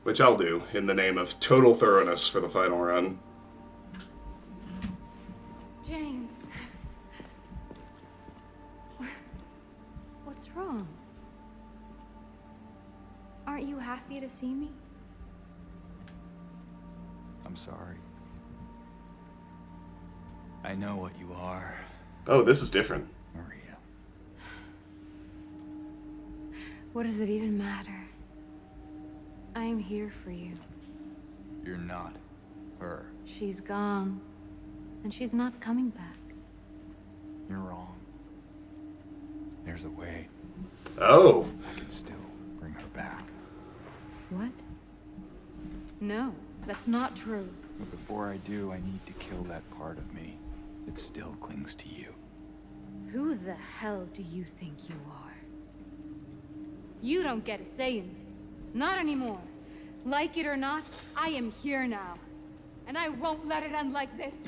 [SPEAKER 1] Which I'll do in the name of total thoroughness for the final run.
[SPEAKER 2] James. What's wrong? Aren't you happy to see me?
[SPEAKER 3] I'm sorry. I know what you are,
[SPEAKER 1] Oh, this is different.
[SPEAKER 3] Maria.
[SPEAKER 2] What does it even matter? I am here for you.
[SPEAKER 3] You're not her.
[SPEAKER 2] She's gone, and she's not coming back.
[SPEAKER 3] You're wrong. There's a way.
[SPEAKER 1] Oh.
[SPEAKER 3] I can still bring her back.
[SPEAKER 2] What? No, that's not true.
[SPEAKER 3] But before I do, I need to kill that part of me that still clings to you.
[SPEAKER 2] Who the hell do you think you are? You don't get a say in this. Not anymore. Like it or not, I am here now. And I won't let it end like this.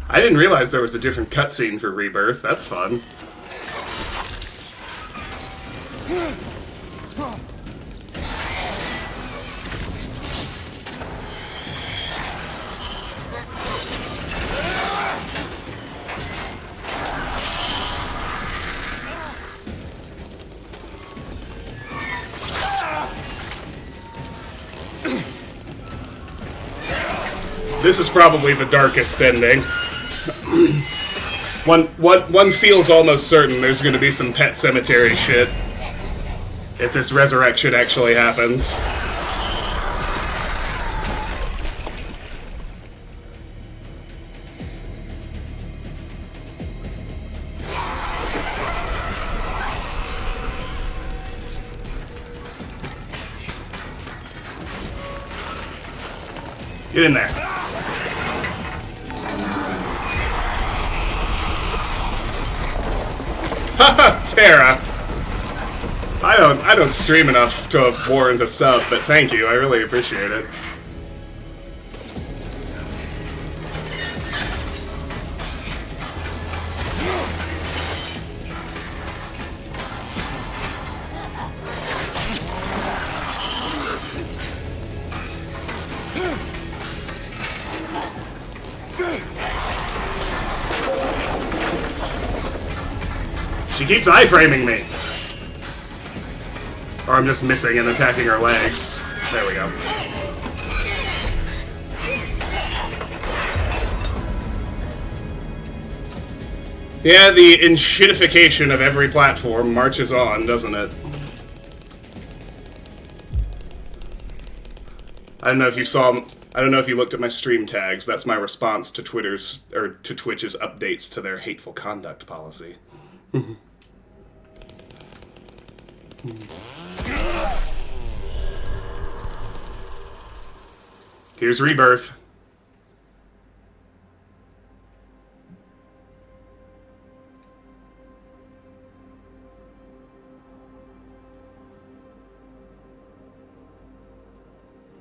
[SPEAKER 1] I didn't realize there was a different cutscene for Rebirth. That's fun. This is probably the darkest ending. One feels almost certain there's going to be some Pet Cemetery shit if this resurrection actually happens. Get in there. Haha, Tara. I don't stream enough to warrant a sub, but thank you. I really appreciate it. She keeps iframing me. Or I'm just missing and attacking her legs. There we go. Yeah, the enshittification of every platform marches on, doesn't it? I don't know if you saw... I don't know if you looked at my stream tags. That's my response to Twitter's... or to Twitch's updates to their hateful conduct policy. Here's Rebirth.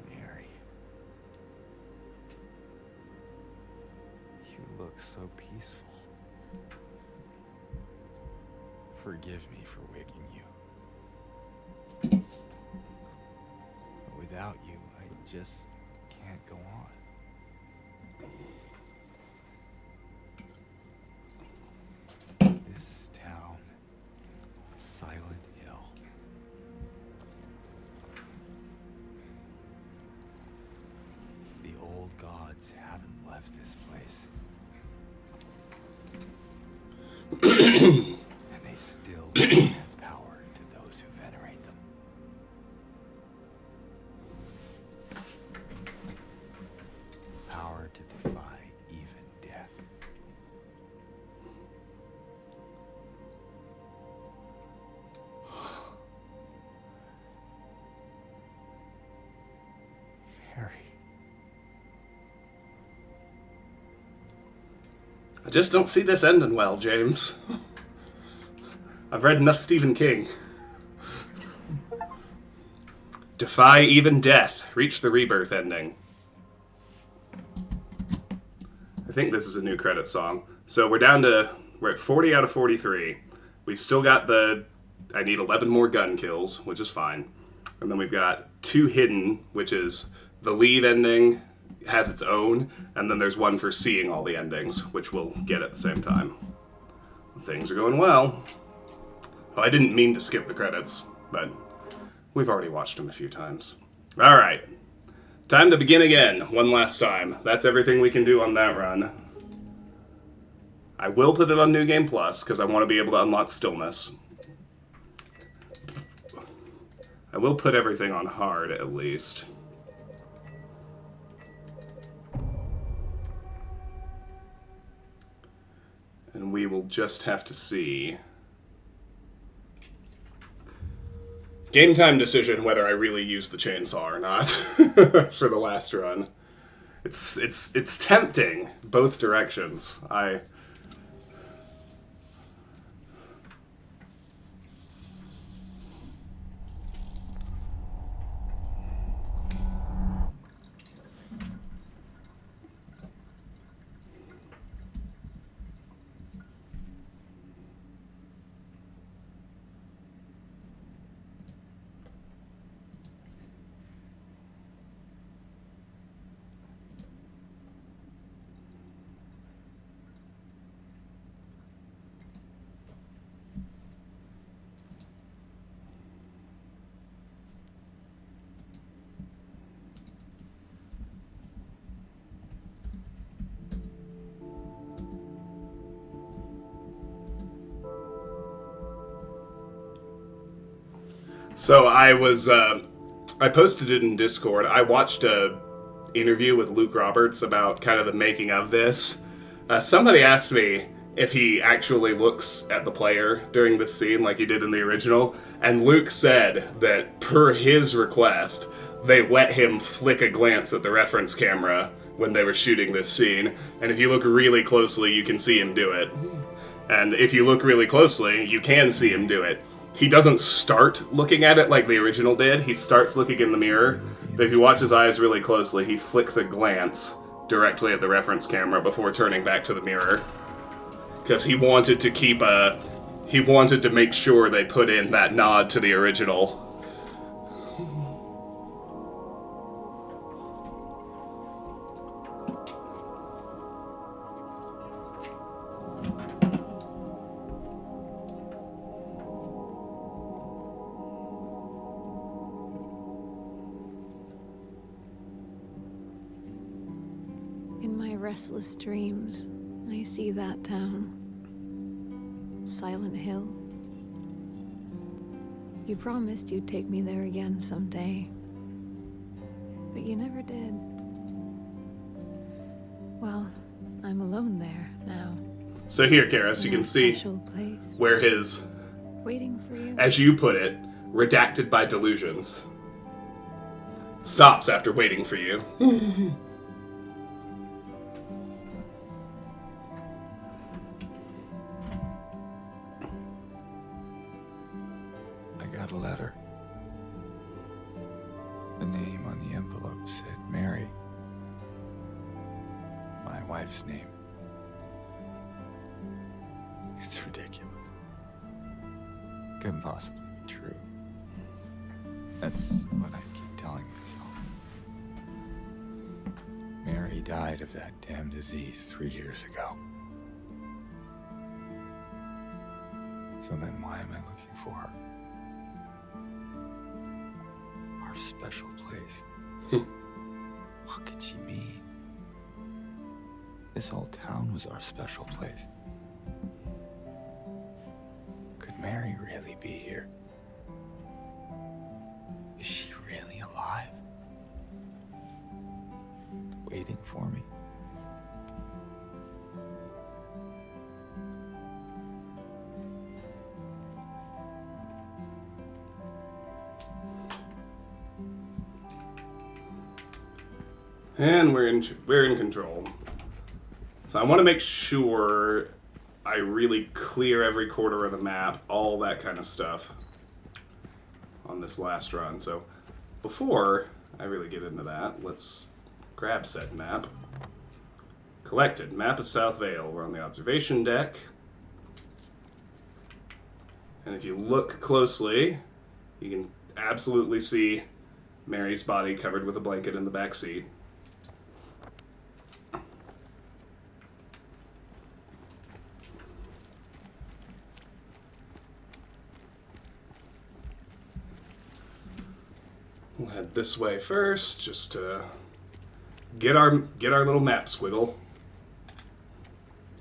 [SPEAKER 3] Mary. You look so peaceful. Forgive me for waking you. But without you, I just can't go on. gods haven't left this place. And they still have power to those who venerate them. Power to defy even death. Harry.
[SPEAKER 1] I just don't see this ending well, James. I've read enough Stephen King. Defy even death. Reach the rebirth ending. I think this is a new credit song. So we're at 40 out of 43. We've still got I need 11 more gun kills, which is fine. And then we've got 2 hidden, which is the leave ending has its own, and then there's one for seeing all the endings, which we'll get at the same time. Things are going well. Well, I didn't mean to skip the credits, but we've already watched them a few times. All right. Time to begin again, one last time. That's everything we can do on that run. I will put it on New Game Plus, because I want to be able to unlock Stillness. I will put everything on hard, at least. And we will just have to see. Game time decision whether I really use the chainsaw or not for the last run. It's tempting both directions. So I posted it in Discord. I watched a interview with Luke Roberts about kind of the making of this. Somebody asked me if he actually looks at the player during this scene like he did in the original, and Luke said that per his request, they let him flick a glance at the reference camera when they were shooting this scene, and if you look really closely, you can see him do it. And if you look really closely, you can see him do it. He doesn't start looking at it like the original did. He starts looking in the mirror, but if you watch his eyes really closely, he flicks a glance directly at the reference camera before turning back to the mirror. Because he wanted to make sure they put in that nod to the original.
[SPEAKER 2] In my restless dreams, I see that town. Silent Hill. You promised you'd take me there again someday. But you never did. Well, I'm alone there now.
[SPEAKER 1] So here, Karis, you can see where his,
[SPEAKER 2] waiting for you.
[SPEAKER 1] As you put it, redacted by delusions, stops after waiting for you.
[SPEAKER 3] I got a letter. The name on the envelope said Mary. My wife's name. It's ridiculous. Couldn't possibly be true. That's what I keep telling myself. Mary died of that damn disease 3 years ago. So then why am I looking for her? Our special place. What could she mean? This whole town was our special place. Could Mary really be here? Is she really alive? Waiting for me?
[SPEAKER 1] And we're in control. So I want to make sure I really clear every quarter of the map, all that kind of stuff on this last run. So before I really get into that, let's grab said map. Collected. Map of South Vale. We're on the observation deck. And if you look closely, you can absolutely see Mary's body covered with a blanket in the back seat. We'll head this way first, just to get our little map squiggle.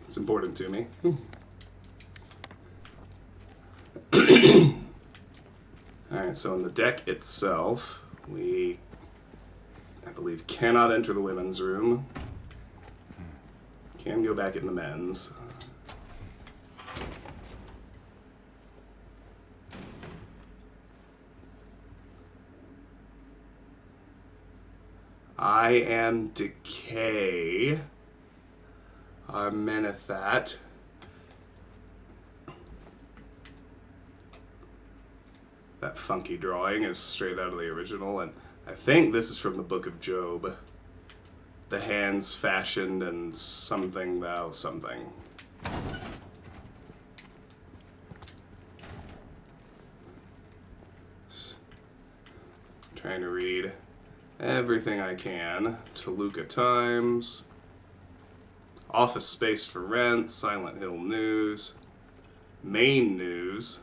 [SPEAKER 1] It's important to me. Alright, so in the deck itself, we, I believe, cannot enter the women's room. Can go back in the men's. I am Decay. Amenethat. That funky drawing is straight out of the original, and I think this is from the Book of Job. The hands fashioned and something thou something. Trying to read everything I can. Toluca Times, Office Space for Rent, Silent Hill News, Maine News.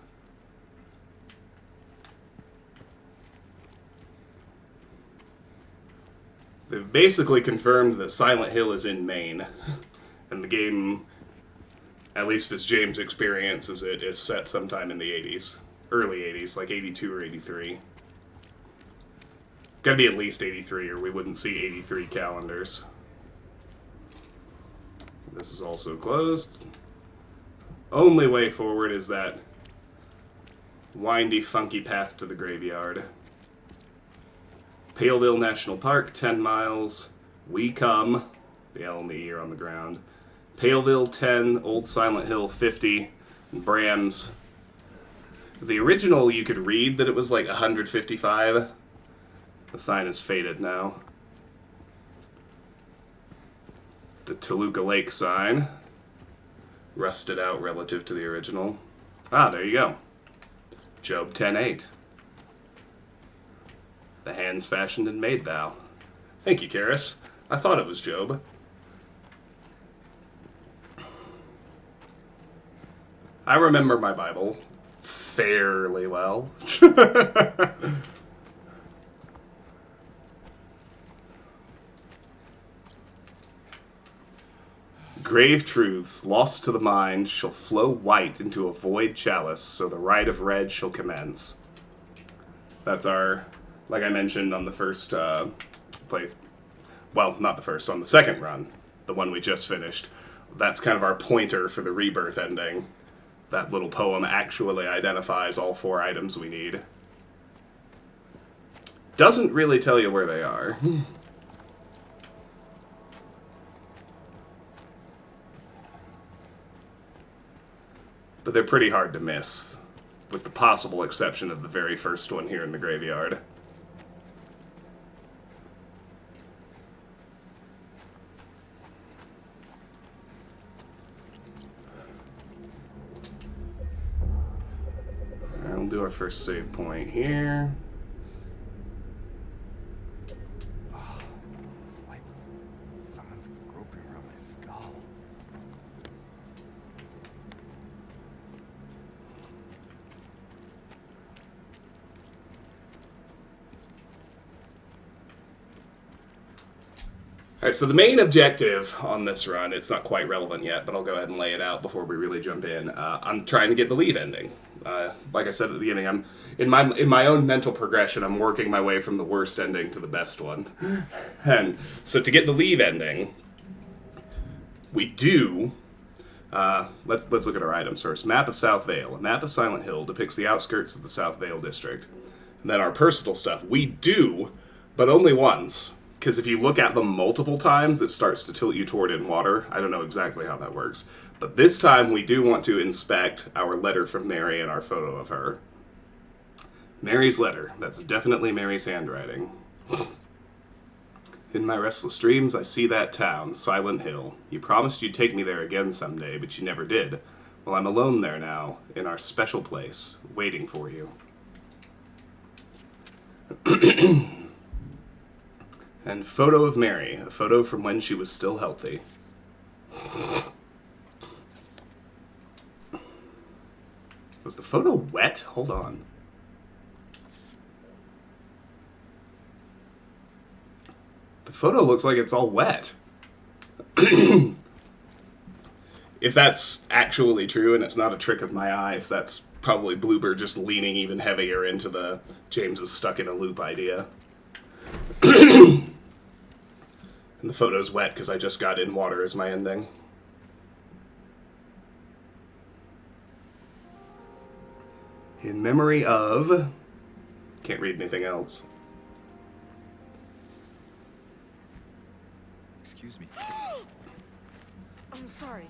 [SPEAKER 1] They've basically confirmed that Silent Hill is in Maine, and the game, at least as James experiences it, is set sometime in the 80s. Early 80s, like 82 or 83. It's gotta be at least 83, or we wouldn't see 83 calendars. This is also closed. Only way forward is that windy, funky path to the graveyard. Paleville National Park, 10 miles. We come. The L and the E are on the ground. Paleville, 10. Old Silent Hill, 50. Brams. The original, you could read that it was like 155. The sign is faded now. The Toluca Lake sign. Rusted out relative to the original. Ah, there you go. Job 10:8. The hands fashioned and made thou. Thank you, Karis. I thought it was Job. I remember my Bible fairly well. Grave truths, lost to the mind, shall flow white into a void chalice, so the rite of red shall commence. That's our, like I mentioned on the first play, well, not the first, on the second run, the one we just finished. That's kind of our pointer for the rebirth ending. That little poem actually identifies all 4 items we need. Doesn't really tell you where they are. But they're pretty hard to miss, with the possible exception of the very first one here in the graveyard. We'll do our first save point here.
[SPEAKER 3] It's like someone's groping around my skull.
[SPEAKER 1] Alright, so the main objective on this run, it's not quite relevant yet, but I'll go ahead and lay it out before we really jump in. I'm trying to get the leave ending. Like I said at the beginning, I'm in my own mental progression, I'm working my way from the worst ending to the best one. And so to get the leave ending, we do... let's look at our items first. Map of South Vale. A map of Silent Hill depicts the outskirts of the South Vale district. And then our personal stuff, we do, but only once. Because if you look at them multiple times, it starts to tilt you toward in water. I don't know exactly how that works. But this time, we do want to inspect our letter from Mary and our photo of her. Mary's letter. That's definitely Mary's handwriting. In my restless dreams, I see that town, Silent Hill. You promised you'd take me there again someday, but you never did. Well, I'm alone there now, in our special place, waiting for you. And photo of Mary, a photo from when she was still healthy. Was the photo wet? Hold on. The photo looks like it's all wet. If that's actually true and it's not a trick of my eyes, that's probably Bloober just leaning even heavier into the James is stuck in a loop idea. And the photo's wet because I just got in water as my ending. In memory of... Can't read anything else.
[SPEAKER 3] Excuse me.
[SPEAKER 8] I'm sorry.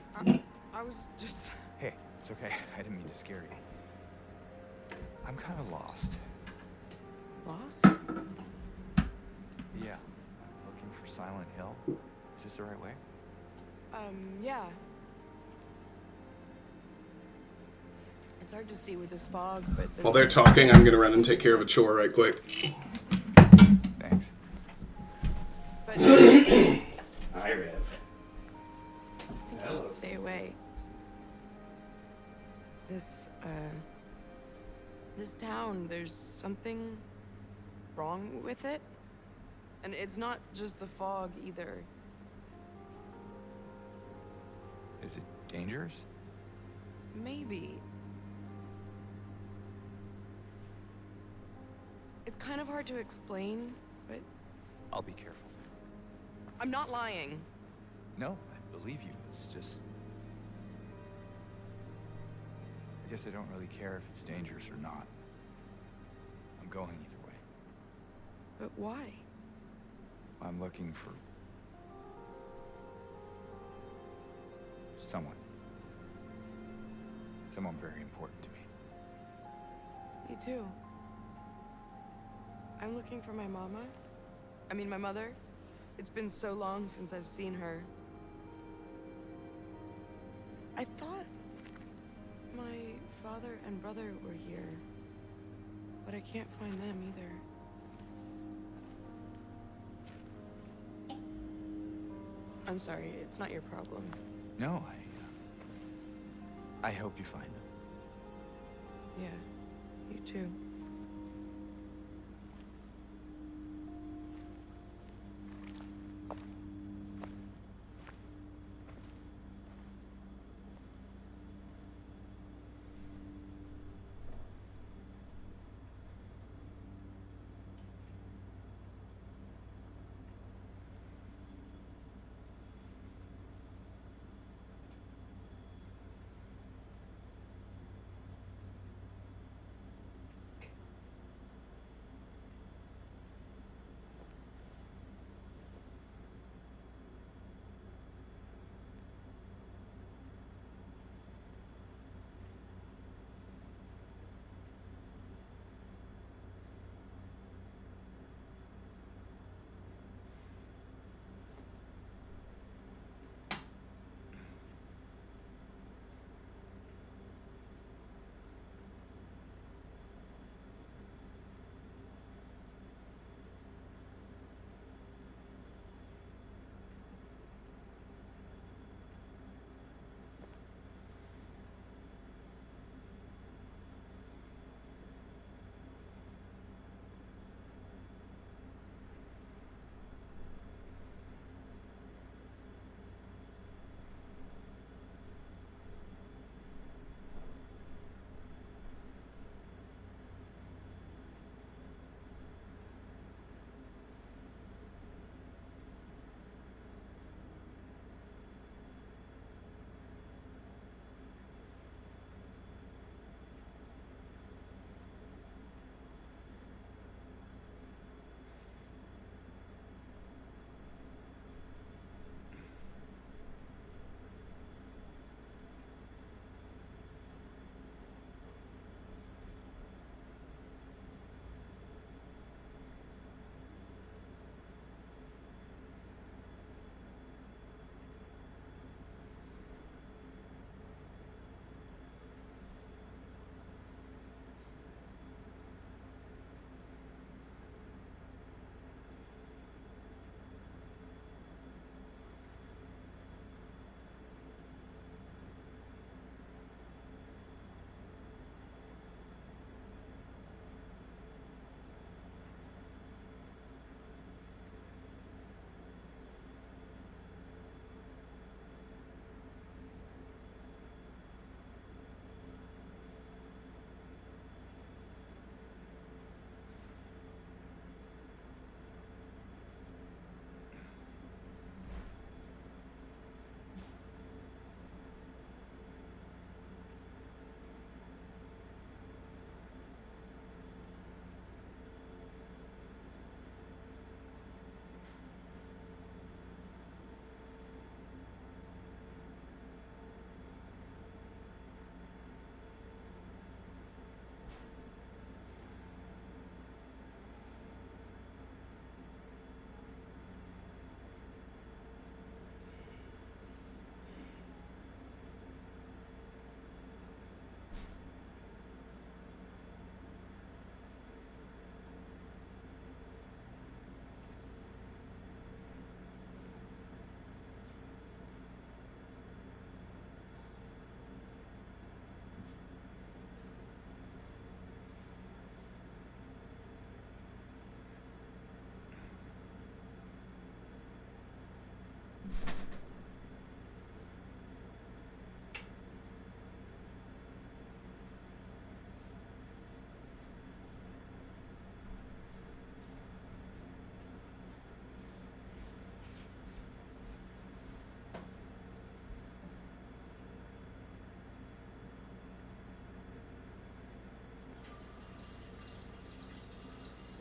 [SPEAKER 8] I was just...
[SPEAKER 3] Hey, it's okay. I didn't mean to scare you. I'm kind of lost.
[SPEAKER 8] Lost?
[SPEAKER 3] Yeah. I'm looking for Silent Hill. Is this the right way?
[SPEAKER 8] Yeah. It's hard to see with this fog, but...
[SPEAKER 1] While they're talking, I'm going to run and take care of a chore right quick.
[SPEAKER 3] Thanks.
[SPEAKER 8] But...
[SPEAKER 1] Hi, Red.
[SPEAKER 8] I think you should stay away. This town, there's something wrong with it. And it's not just the fog, either.
[SPEAKER 3] Is it dangerous?
[SPEAKER 8] Maybe. It's kind of hard to explain, but
[SPEAKER 3] I'll be careful.
[SPEAKER 8] I'm not lying.
[SPEAKER 3] No, I believe you. It's just... I guess I don't really care if it's dangerous or not. I'm going either way.
[SPEAKER 8] But why?
[SPEAKER 3] I'm looking for... someone. Someone very important to me.
[SPEAKER 8] Me too. I'm looking for my mama. I mean, my mother. It's been so long since I've seen her. I thought my father and brother were here, but I can't find them either. I'm sorry, it's not your problem.
[SPEAKER 3] No, I hope you find them.
[SPEAKER 8] Yeah, you too.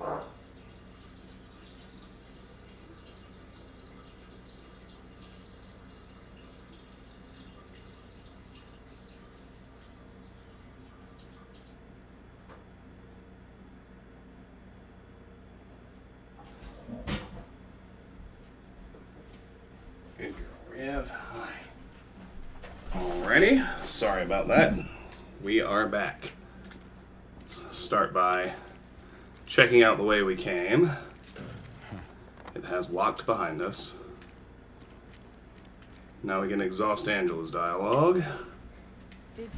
[SPEAKER 1] Good girl, Rev. Hi. Alrighty. Sorry about that. We are back. Let's start by checking out the way we came. It has locked behind us. Now we can exhaust Angela's dialogue.
[SPEAKER 8] Did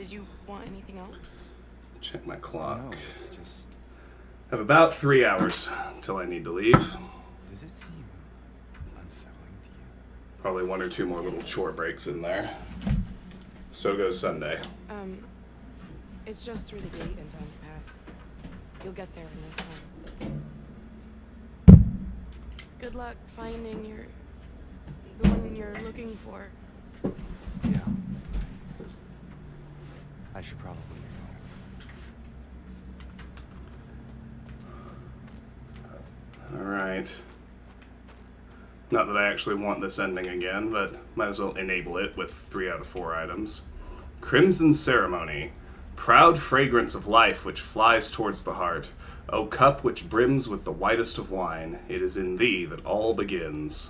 [SPEAKER 8] you want anything else?
[SPEAKER 1] Check my clock.
[SPEAKER 3] No, it's just.
[SPEAKER 1] Have about 3 hours till I need to leave.
[SPEAKER 3] Does it seem unsettling to you?
[SPEAKER 1] Probably 1 or 2 more little chore breaks in there. So goes Sunday.
[SPEAKER 8] It's just through the gate and down the path. You'll get there in no time. Good luck finding the one you're looking for.
[SPEAKER 3] Yeah. I should probably go.
[SPEAKER 1] Alright. Not that I actually want this ending again, but might as well enable it with 3 out of 4 items. Crimson Ceremony. Proud fragrance of life which flies towards the heart. O cup which brims with the whitest of wine, it is in thee that all begins.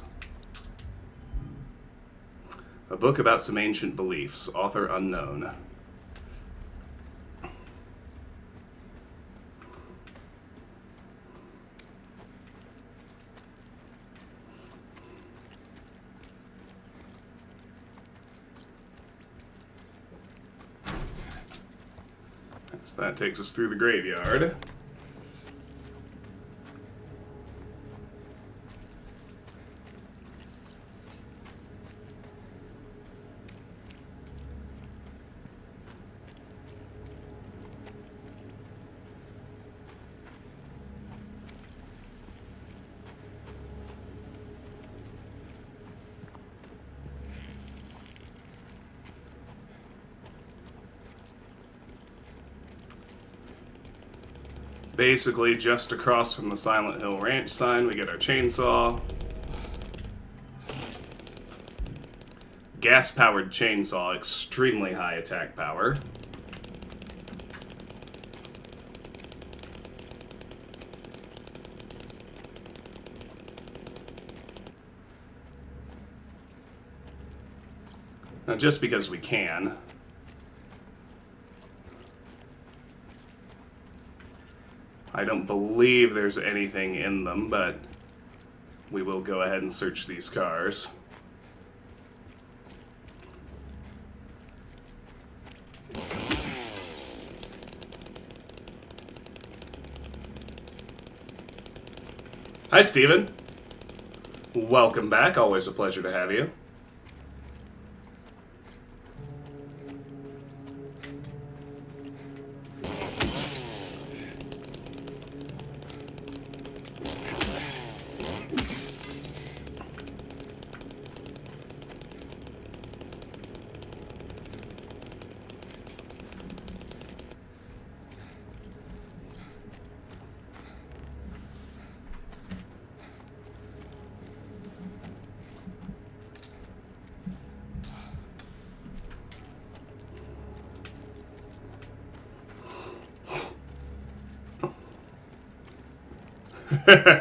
[SPEAKER 1] A book about some ancient beliefs, author unknown. So that takes us through the graveyard. Basically, just across from the Silent Hill Ranch sign, we get our chainsaw. Gas-powered chainsaw, extremely high attack power. Now, just because we can. I don't believe there's anything in them, but we will go ahead and search these cars. Hi, Steven. Welcome back. Always a pleasure to have you.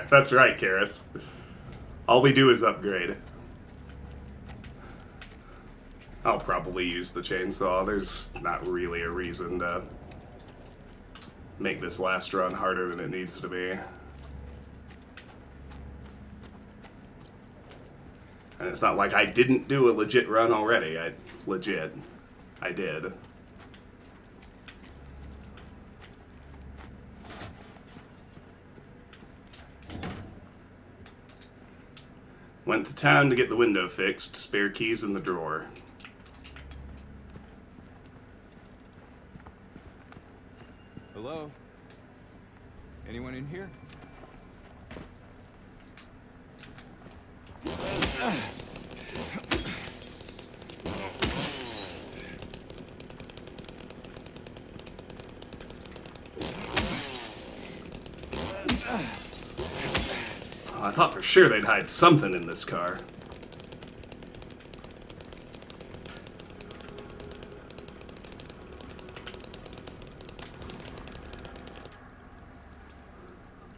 [SPEAKER 1] That's right, Karis. All we do is upgrade. I'll probably use the chainsaw. There's not really a reason to make this last run harder than it needs to be. And it's not like I didn't do a legit run already. I did. Went to town to get the window fixed. Spare keys in the drawer.
[SPEAKER 3] Hello? Anyone in here?
[SPEAKER 1] Oh, I thought for sure they'd hide something in this car.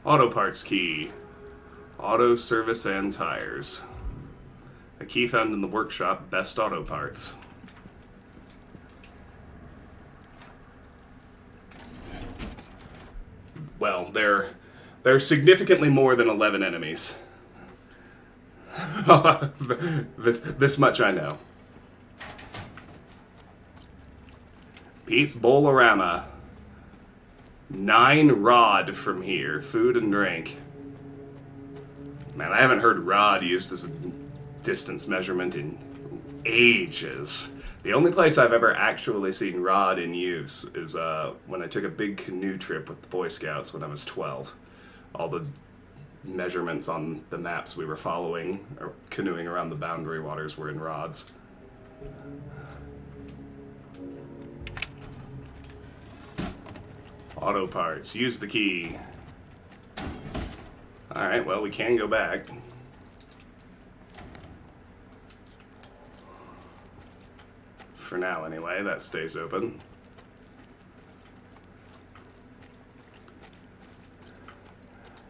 [SPEAKER 1] Auto parts key. Auto service and tires. A key found in the workshop, Best Auto Parts. Well, there are significantly more than 11 enemies. this much I know. Pete's Bowl-O-Rama. 9 rod from here. Food and drink. Man, I haven't heard rod used as a distance measurement in ages. The only place I've ever actually seen rod in use is when I took a big canoe trip with the Boy Scouts when I was 12. All the measurements on the maps we were following or canoeing around the boundary waters were in rods. Auto parts. Use the key. Alright, well, we can go back. For now, anyway, that stays open.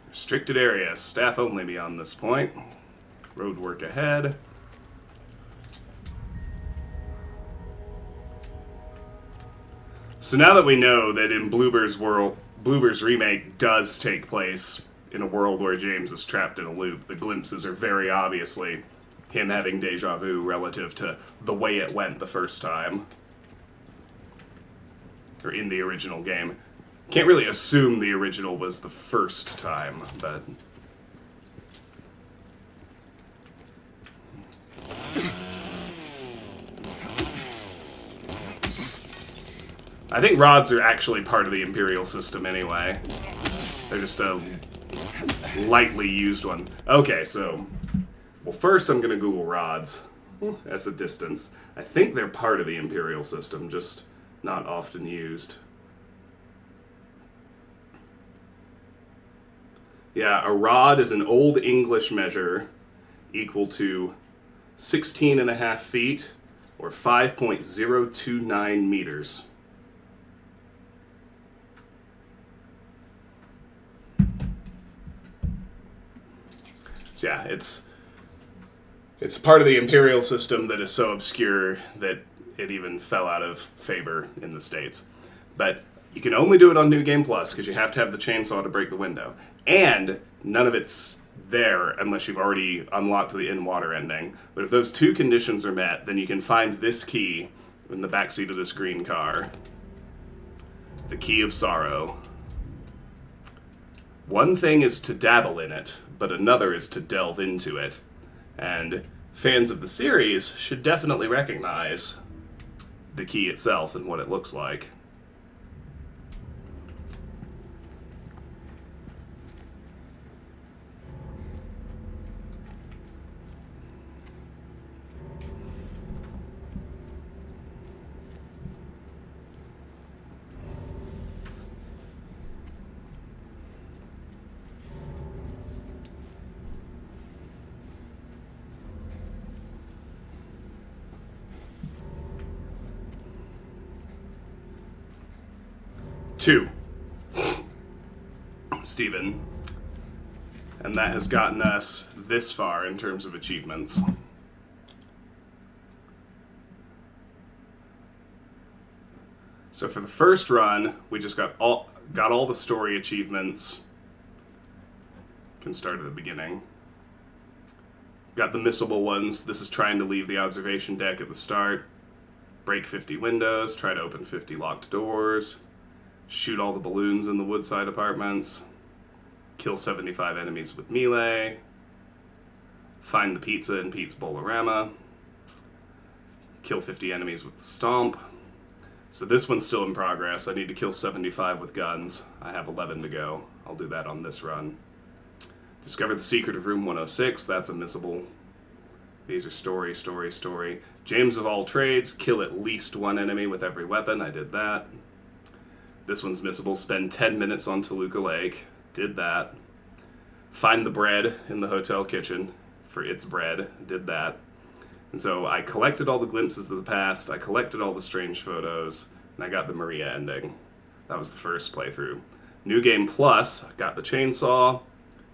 [SPEAKER 1] Restricted area. Staff only beyond this point. Road work ahead. So now that we know that in Bloober's remake does take place in a world where James is trapped in a loop, the glimpses are very obviously him having deja vu relative to the way it went the first time. Or in the original game. Can't really assume the original was the first time, but... I think rods are actually part of the Imperial system anyway. They're just a lightly used one. Okay, so... Well, first I'm going to Google rods as a distance. I think they're part of the Imperial system, just not often used. Yeah, a rod is an Old English measure equal to 16.5 feet or 5.029 meters. So yeah, it's part of the Imperial system that is so obscure that it even fell out of favor in the States. But you can only do it on New Game Plus because you have to have the chainsaw to break the window. And none of it's there unless you've already unlocked the in-water ending. But if those two conditions are met, then you can find this key in the backseat of this green car. The Key of Sorrow. One thing is to dabble in it, but another is to delve into it. And fans of the series should definitely recognize the key itself and what it looks like. Two. Steven. And that has gotten us this far in terms of achievements. So for the first run, we just got all the story achievements. Can start at the beginning. Got the missable ones. This is trying to leave the observation deck at the start. Break 50 windows, try to open 50 locked doors. Shoot all the balloons in the Woodside apartments. Kill 75 enemies with melee. Find the pizza in Pete's Bowl-O-Rama. Kill 50 enemies with the Stomp. So this one's still in progress. I need to kill 75 with guns. I have 11 to go. I'll do that on this run. Discover the secret of Room 106. That's a missable. These are story, story, story. James of all trades. Kill at least one enemy with every weapon. I did that. This one's missable. Spend 10 minutes on Toluca Lake. Did that. find the bread in the hotel kitchen for its bread. Did that. And so I collected all the glimpses of the past, I collected all the strange photos, and I got the Maria ending. That was the first playthrough. New Game Plus, got the chainsaw,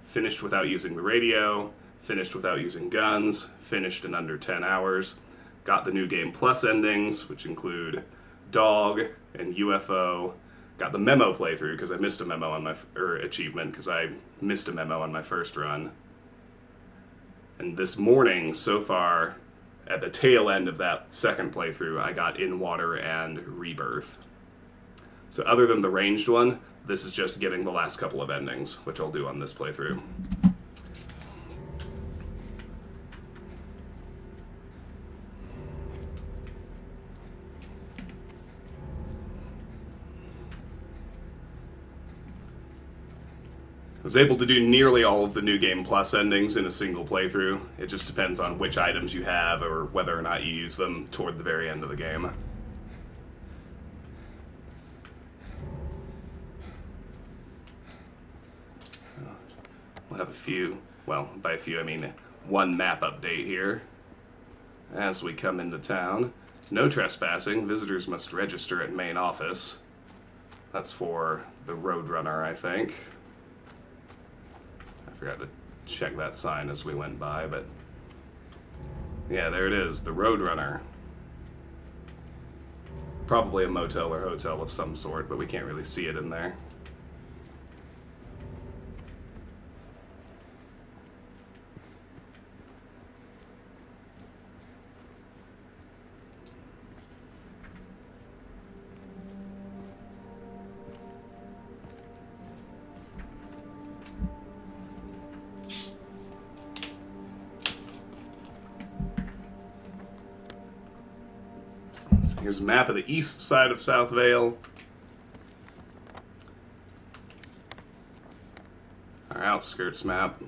[SPEAKER 1] finished without using the radio, finished without using guns, finished in under 10 hours. Got the New Game Plus endings, which include Dog and UFO. Got the memo playthrough because I missed a memo on my achievement because I missed a memo on my first run. And this morning, so far, at the tail end of that second playthrough, I got In Water and Rebirth. So other than the ranged one, this is just getting the last couple of endings, which I'll do on this playthrough. I was able to do nearly all of the New Game Plus endings in a single playthrough. It just depends on which items you have or whether or not you use them toward the very end of the game. We'll have a few, well, by a few I mean one map update here. As we come into town, no trespassing, visitors must register at main office. That's for the Roadrunner, I think. I forgot to check that sign as we went by, but yeah, there it is, the Roadrunner. Probably a motel or hotel of some sort, but we can't really see it in there. Here's a map of the east side of South Vale. Our outskirts map.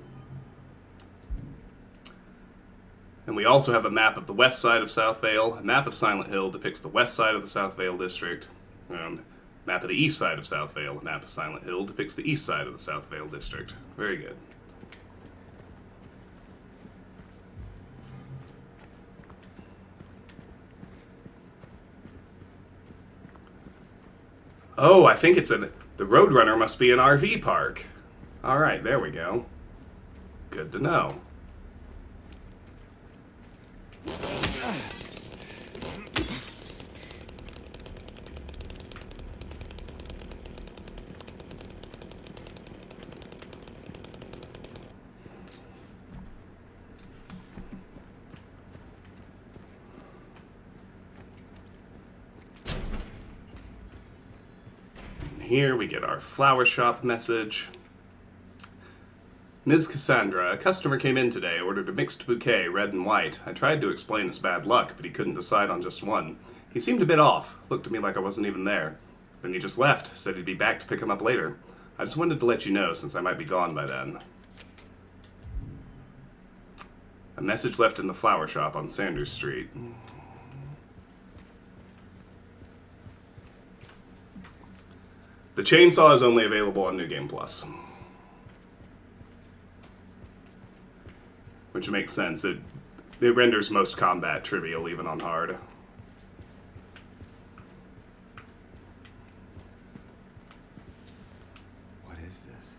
[SPEAKER 1] And we also have a map of the west side of South Vale. A map of Silent Hill depicts the west side of the South Vale district. And map of the east side of South Vale. A map of Silent Hill depicts the east side of the South Vale district. Very good. Oh, I think it's the Roadrunner must be an RV park. Alright, there we go. Good to know. Here we get our flower shop message. Ms. Cassandra, a customer came in today, ordered a mixed bouquet, red and white. I tried to explain it's bad luck, but he couldn't decide on just one. He seemed a bit off, looked at me like I wasn't even there. Then he just left, said he'd be back to pick him up later. I just wanted to let you know, since I might be gone by then. A message left in the flower shop on Sanders Street. The chainsaw is only available on New Game Plus. Which makes sense. It renders most combat trivial, even on hard.
[SPEAKER 3] What is this?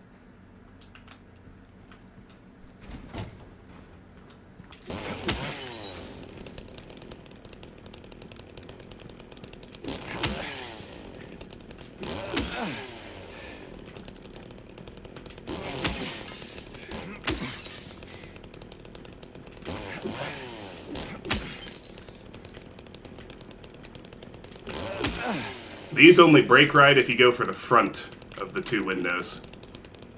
[SPEAKER 1] These only break right if you go for the front of the two windows.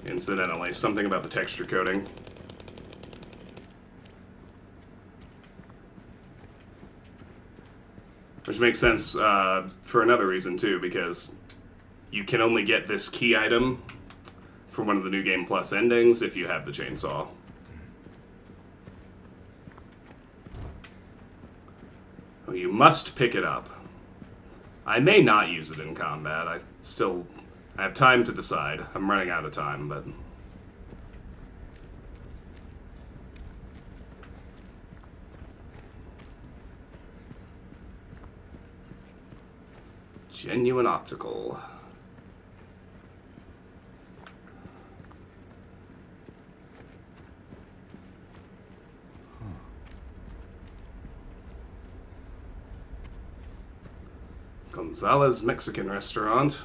[SPEAKER 1] Incidentally, something about the texture coding. Which makes sense for another reason too, because you can only get this key item for one of the New Game Plus endings if you have the chainsaw. Well, you must pick it up. I may not use it in combat. I have time to decide. I'm running out of time, but Genuine optical. Gonzalez Mexican Restaurant.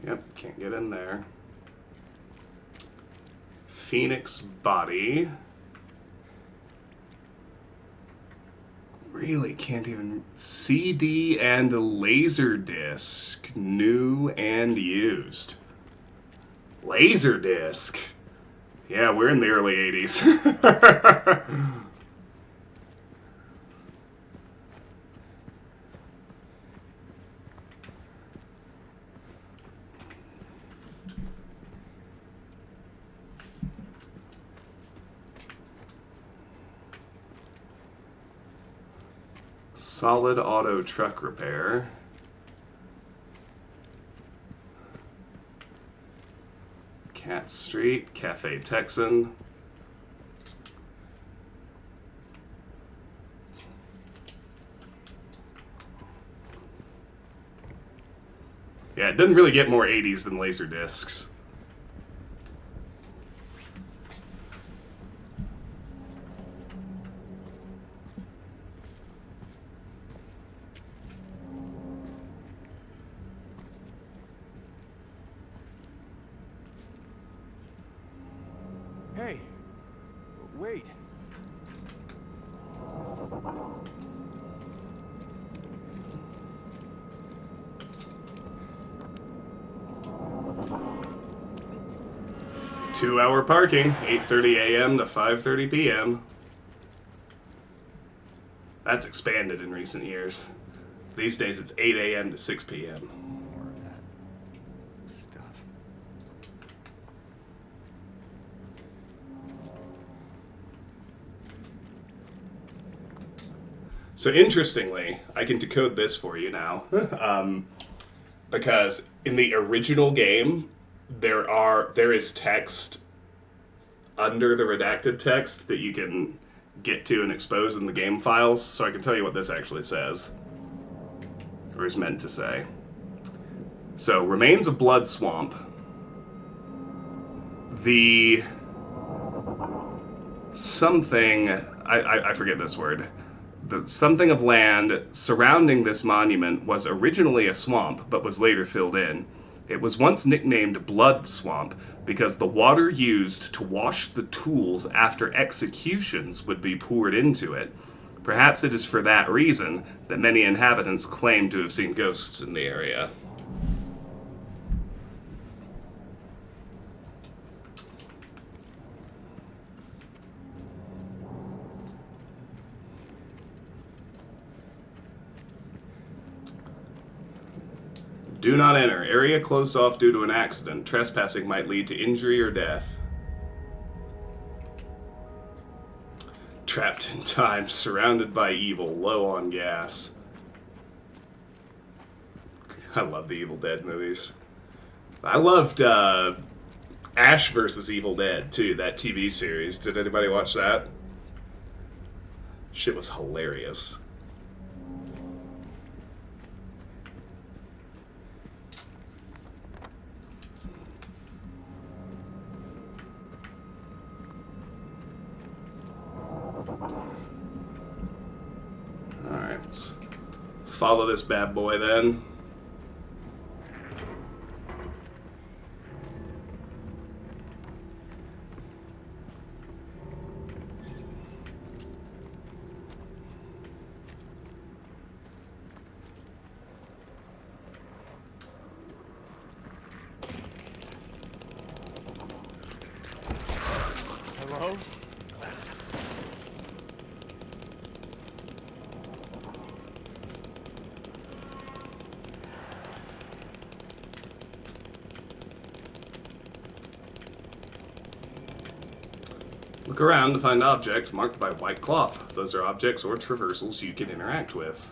[SPEAKER 1] Yep, can't get in there. Phoenix Body. Really can't even. CD and Laserdisc, new and used. Laserdisc. Yeah, we're in the early 80s. Solid Auto Truck Repair. Cat Street, Cafe Texan. Yeah, it doesn't really get more 80s than Laserdiscs.
[SPEAKER 3] Hey, wait.
[SPEAKER 1] Two-hour parking, 8:30 a.m. to 5:30 p.m. That's expanded in recent years. These days it's 8 a.m. to 6 p.m.
[SPEAKER 3] More of that stuff.
[SPEAKER 1] So interestingly, I can decode this for you now, because in the original game, there is text under the redacted text that you can get to and expose in the game files. So I can tell you what this actually says, or is meant to say. So, remains of Blood Swamp. The something I forget this word. The something of land surrounding this monument was originally a swamp, but was later filled in. It was once nicknamed Blood Swamp because the water used to wash the tools after executions would be poured into it. Perhaps it is for that reason that many inhabitants claim to have seen ghosts in the area. Do not enter. Area closed off due to an accident. Trespassing might lead to injury or death. Trapped in time, surrounded by evil, low on gas. I love the Evil Dead movies. I loved Ash vs. Evil Dead, too, that TV series. Did anybody watch that? Shit was hilarious. Alright, let's follow this bad boy then.
[SPEAKER 3] Hello?
[SPEAKER 1] Look around to find objects marked by white cloth. Those are objects or traversals you can interact with.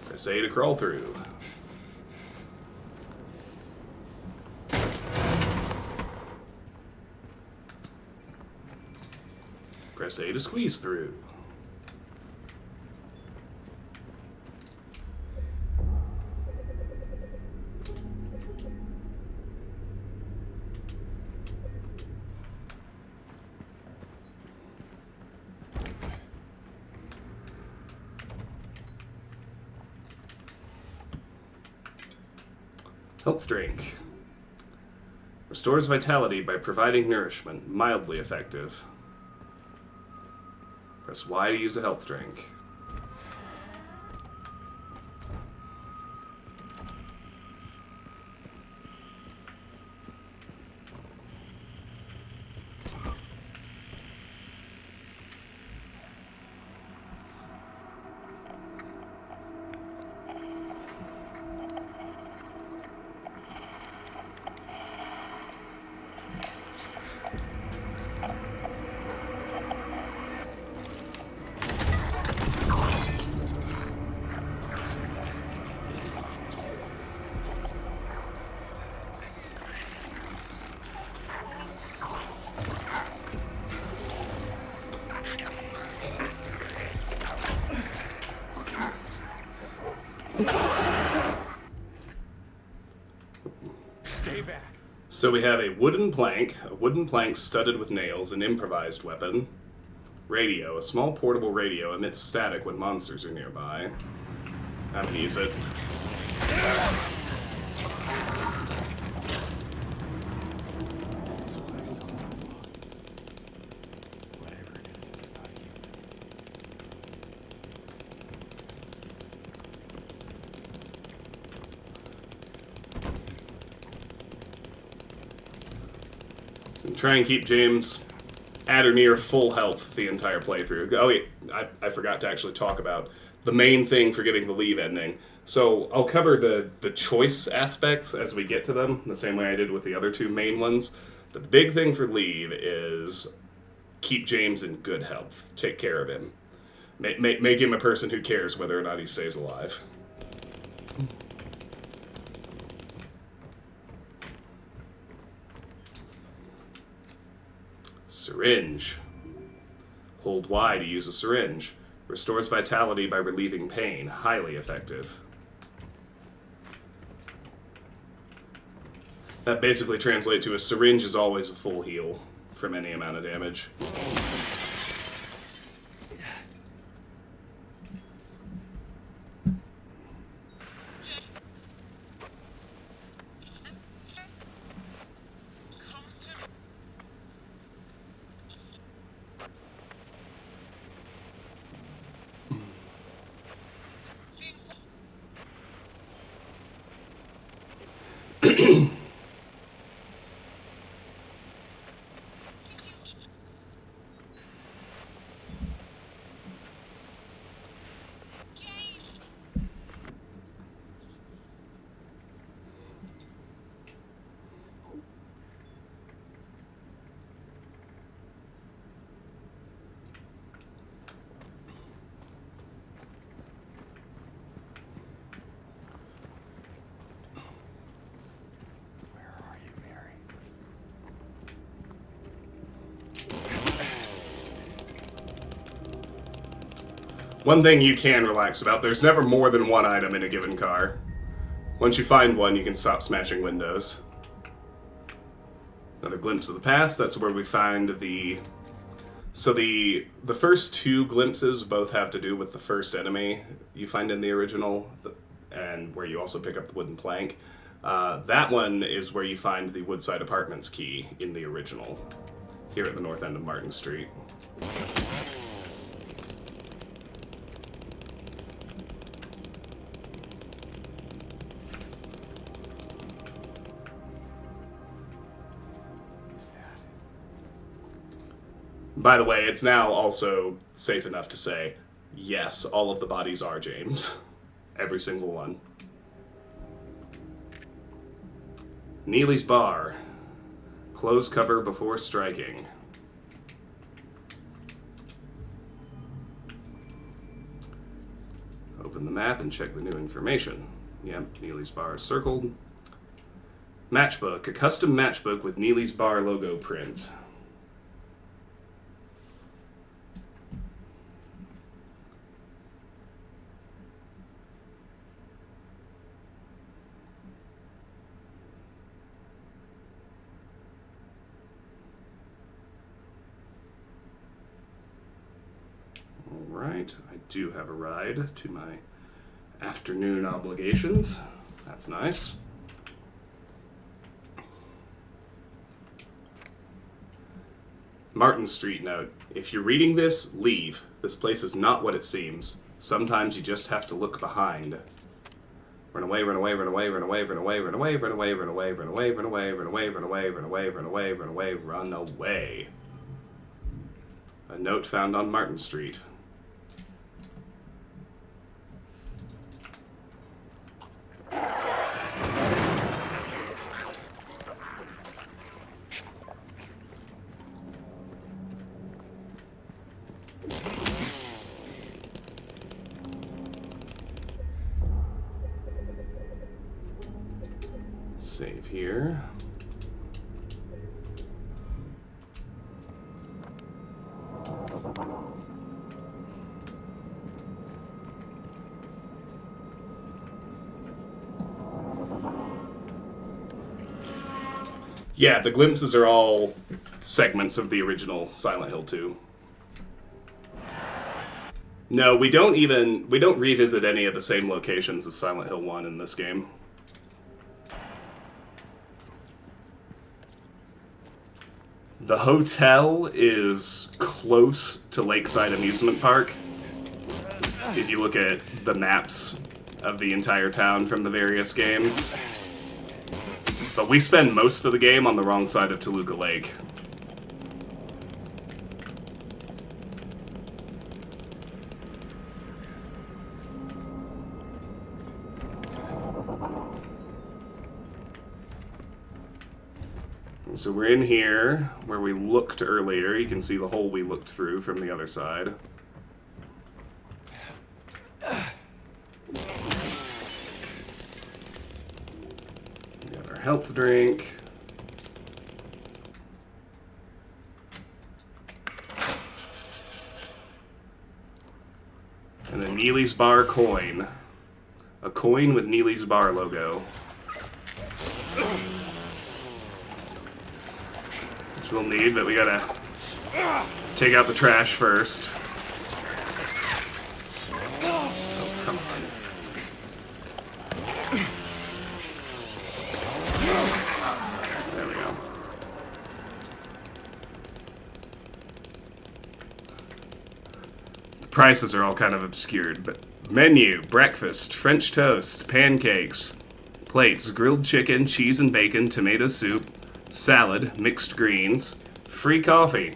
[SPEAKER 1] Press A to crawl through. Press A to squeeze through. Health drink. Restores vitality by providing nourishment. Mildly effective. Press Y to use a health drink.
[SPEAKER 3] Stay back.
[SPEAKER 1] So we have a wooden plank studded with nails, an improvised weapon. Radio, a small portable radio emits static when monsters are nearby. I'm gonna use it.
[SPEAKER 3] Whatever it is, it's not human.
[SPEAKER 1] So try and keep James at or near full health the entire playthrough. Oh wait, I forgot to actually talk about the main thing for getting the leave ending. So I'll cover the choice aspects as we get to them, the same way I did with the other two main ones. The big thing for leave is keep James in good health. Take care of him. Make him a person who cares whether or not he stays alive. Syringe. Hold Y to use a syringe. Restores vitality by relieving pain. Highly effective. That basically translates to a syringe is always a full heal from any amount of damage.
[SPEAKER 6] Come to me.
[SPEAKER 3] Where are you, Mary?
[SPEAKER 1] One thing you can relax about, there's never more than one item in a given car. Once you find one, you can stop smashing windows. Another glimpse of the past, that's where we find the... So the first two glimpses both have to do with the first enemy you find in the original, and where you also pick up the wooden plank. That one is where you find the Woodside Apartments key in the original, here at the north end of Martin Street.
[SPEAKER 3] Who's that?
[SPEAKER 1] By the way, it's now also safe enough to say, yes, all of the bodies are James. Every single one. Neely's Bar. Close cover before striking. Open the map and check the new information. Yep, Neely's Bar is circled. Matchbook. A custom matchbook with Neely's Bar logo print. Alright, I do have a ride to my afternoon obligations. That's nice. Martin Street note. If you're reading this, leave. This place is not what it seems. Sometimes you just have to look behind. Run away, run away, run away, run away, run away, run away, run away, run away, run away, run away, run away, run away, run away, run away, run away, run away. A note found on Martin Street. Save here. Yeah, the glimpses are all segments of the original Silent Hill 2. No, we don't revisit any of the same locations as Silent Hill 1 in this game. The hotel is close to Lakeside Amusement Park. If you look at the maps of the entire town from the various games. But we spend most of the game on the wrong side of Toluca Lake. So we're in here, where we looked earlier. You can see the hole we looked through from the other side. We got our health drink. And a Neely's Bar coin. A coin with Neely's Bar logo. We'll need, but we gotta take out the trash first. Oh, come on. There we go. The prices are all kind of obscured, but menu, breakfast, French toast, pancakes, plates, grilled chicken, cheese and bacon, tomato soup, salad, mixed greens, free coffee.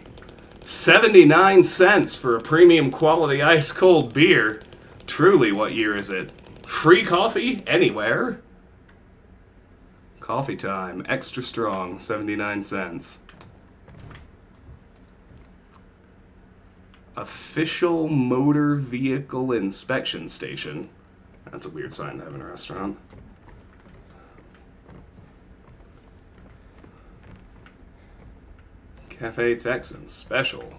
[SPEAKER 1] 79 cents for a premium quality ice cold beer. Truly, what year is it? Free coffee anywhere? Coffee time, extra strong, 79 cents. Official motor vehicle inspection station. That's a weird sign to have in a restaurant. Cafe Texans special,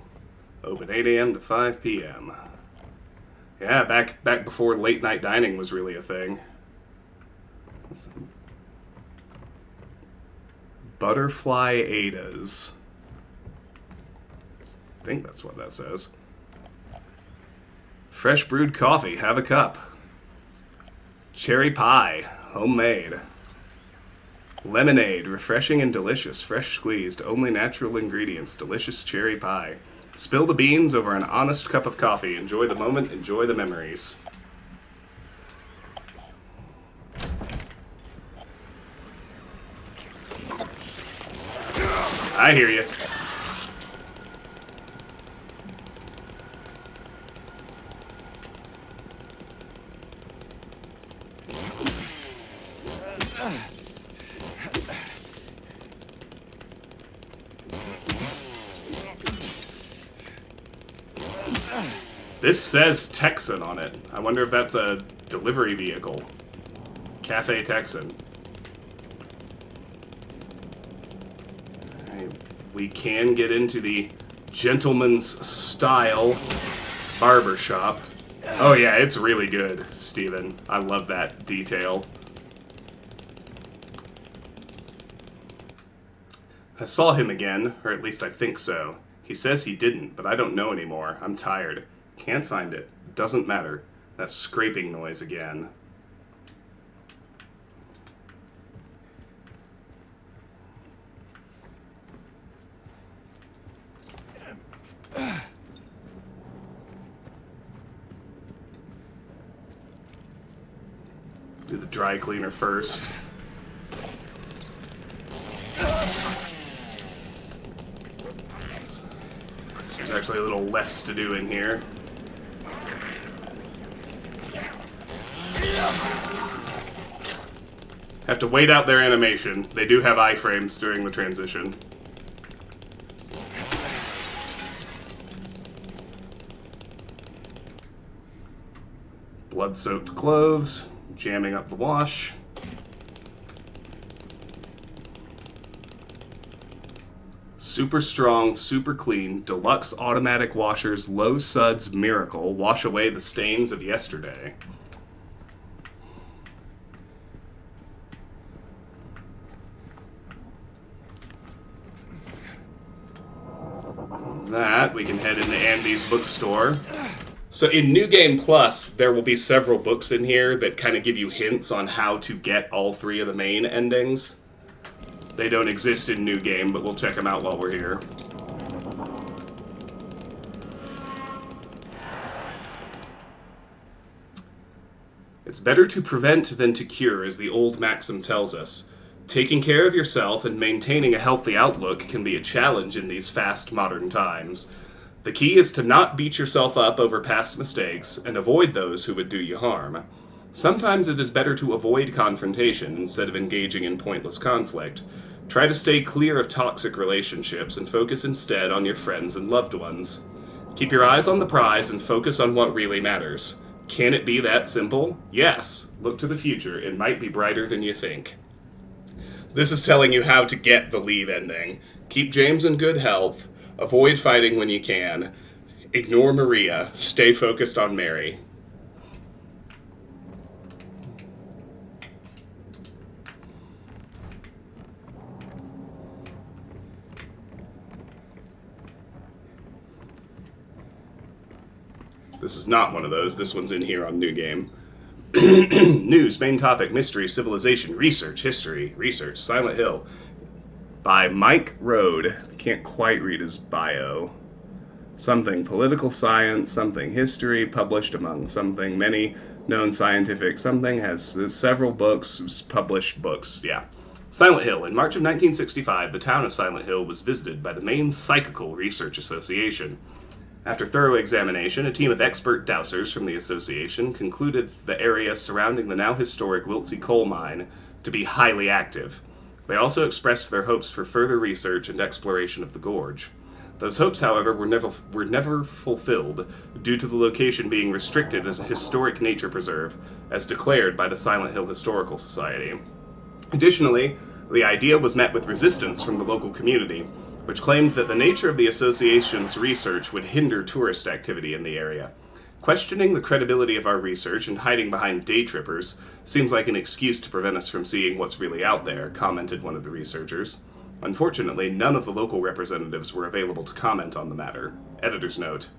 [SPEAKER 1] open 8 a.m. to 5 p.m. Yeah, back before late night dining was really a thing. Butterfly Ada's. I think that's what that says. Fresh brewed coffee, have a cup. Cherry pie, homemade. Lemonade, refreshing and delicious, fresh squeezed, only natural ingredients, delicious cherry pie. Spill the beans over an honest cup of coffee. Enjoy the moment, enjoy the memories. I hear you. This says Texan on it. I wonder if that's a delivery vehicle. Cafe Texan. Alright, we can get into the gentleman's style barber shop. Oh yeah, it's really good, Steven. I love that detail. I saw him again, or at least I think so. He says he didn't, but I don't know anymore. I'm tired. Can't find it. Doesn't matter. That scraping noise again. Do the dry cleaner first. There's actually a little less to do in here. Have to wait out their animation. They do have iframes during the transition. Blood-soaked clothes, jamming up the wash. Super strong, super clean, deluxe automatic washers, low suds miracle, wash away the stains of yesterday. That, we can head into Andy's bookstore. So in New Game Plus, there will be several books in here that kind of give you hints on how to get all three of the main endings. They don't exist in New Game, but we'll check them out while we're here. It's better to prevent than to cure, as the old maxim tells us. Taking care of yourself and maintaining a healthy outlook can be a challenge in these fast modern times. The key is to not beat yourself up over past mistakes and avoid those who would do you harm. Sometimes it is better to avoid confrontation instead of engaging in pointless conflict. Try to stay clear of toxic relationships and focus instead on your friends and loved ones. Keep your eyes on the prize and focus on what really matters. Can it be that simple? Yes. Look to the future. It might be brighter than you think. This is telling you how to get the lead ending. Keep James in good health. Avoid fighting when you can. Ignore Maria. Stay focused on Mary. This is not one of those. This one's in here on New Game. News, main topic, mystery, civilization, research, history, research, Silent Hill. By Mike Road. Can't quite read his bio. Something political science, something history, published among something many known scientific, something has several books, published books, yeah. Silent Hill. In March of 1965, the town of Silent Hill was visited by the Maine Psychical Research Association. After thorough examination, a team of expert dowsers from the association concluded the area surrounding the now historic Wiltsey coal mine to be highly active. They also expressed their hopes for further research and exploration of the gorge. Those hopes, however, were never fulfilled due to the location being restricted as a historic nature preserve, as declared by the Silent Hill Historical Society. Additionally, the idea was met with resistance from the local community, which claimed that the nature of the association's research would hinder tourist activity in the area. Questioning the credibility of our research and hiding behind day trippers seems like an excuse to prevent us from seeing what's really out there, commented one of the researchers. Unfortunately, none of the local representatives were available to comment on the matter. Editor's note.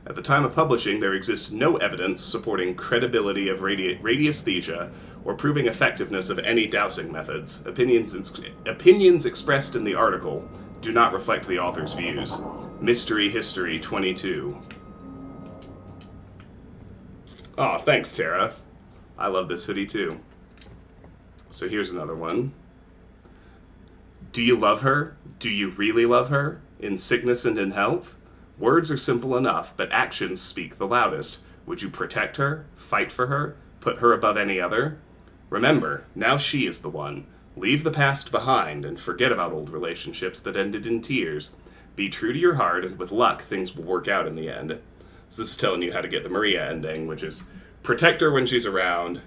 [SPEAKER 1] At the time of publishing, there exists no evidence supporting credibility of radiesthesia or proving effectiveness of any dowsing methods. Opinions expressed in the article do not reflect the author's views. Mystery History 22. Aw, thanks, Tara. I love this hoodie, too. So here's another one. Do you love her? Do you really love her? In sickness and in health? Words are simple enough, but actions speak the loudest. Would you protect her? Fight for her? Put her above any other? Remember, now she is the one. Leave the past behind and forget about old relationships that ended in tears. Be true to your heart, and with luck, things will work out in the end. So this is telling you how to get the Maria ending, which is protect her when she's around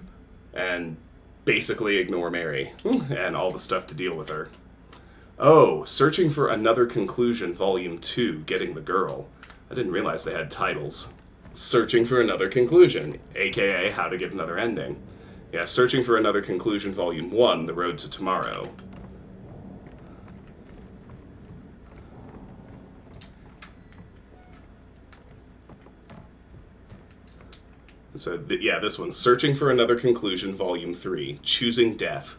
[SPEAKER 1] and basically ignore Mary and all the stuff to deal with her. Oh, Searching for Another Conclusion, Volume 2, Getting the Girl. I didn't realize they had titles. Searching for Another Conclusion, aka How to Get Another Ending. Yeah, Searching for Another Conclusion, Volume 1, The Road to Tomorrow. So, yeah, this one. Searching for Another Conclusion, Volume 3, Choosing Death.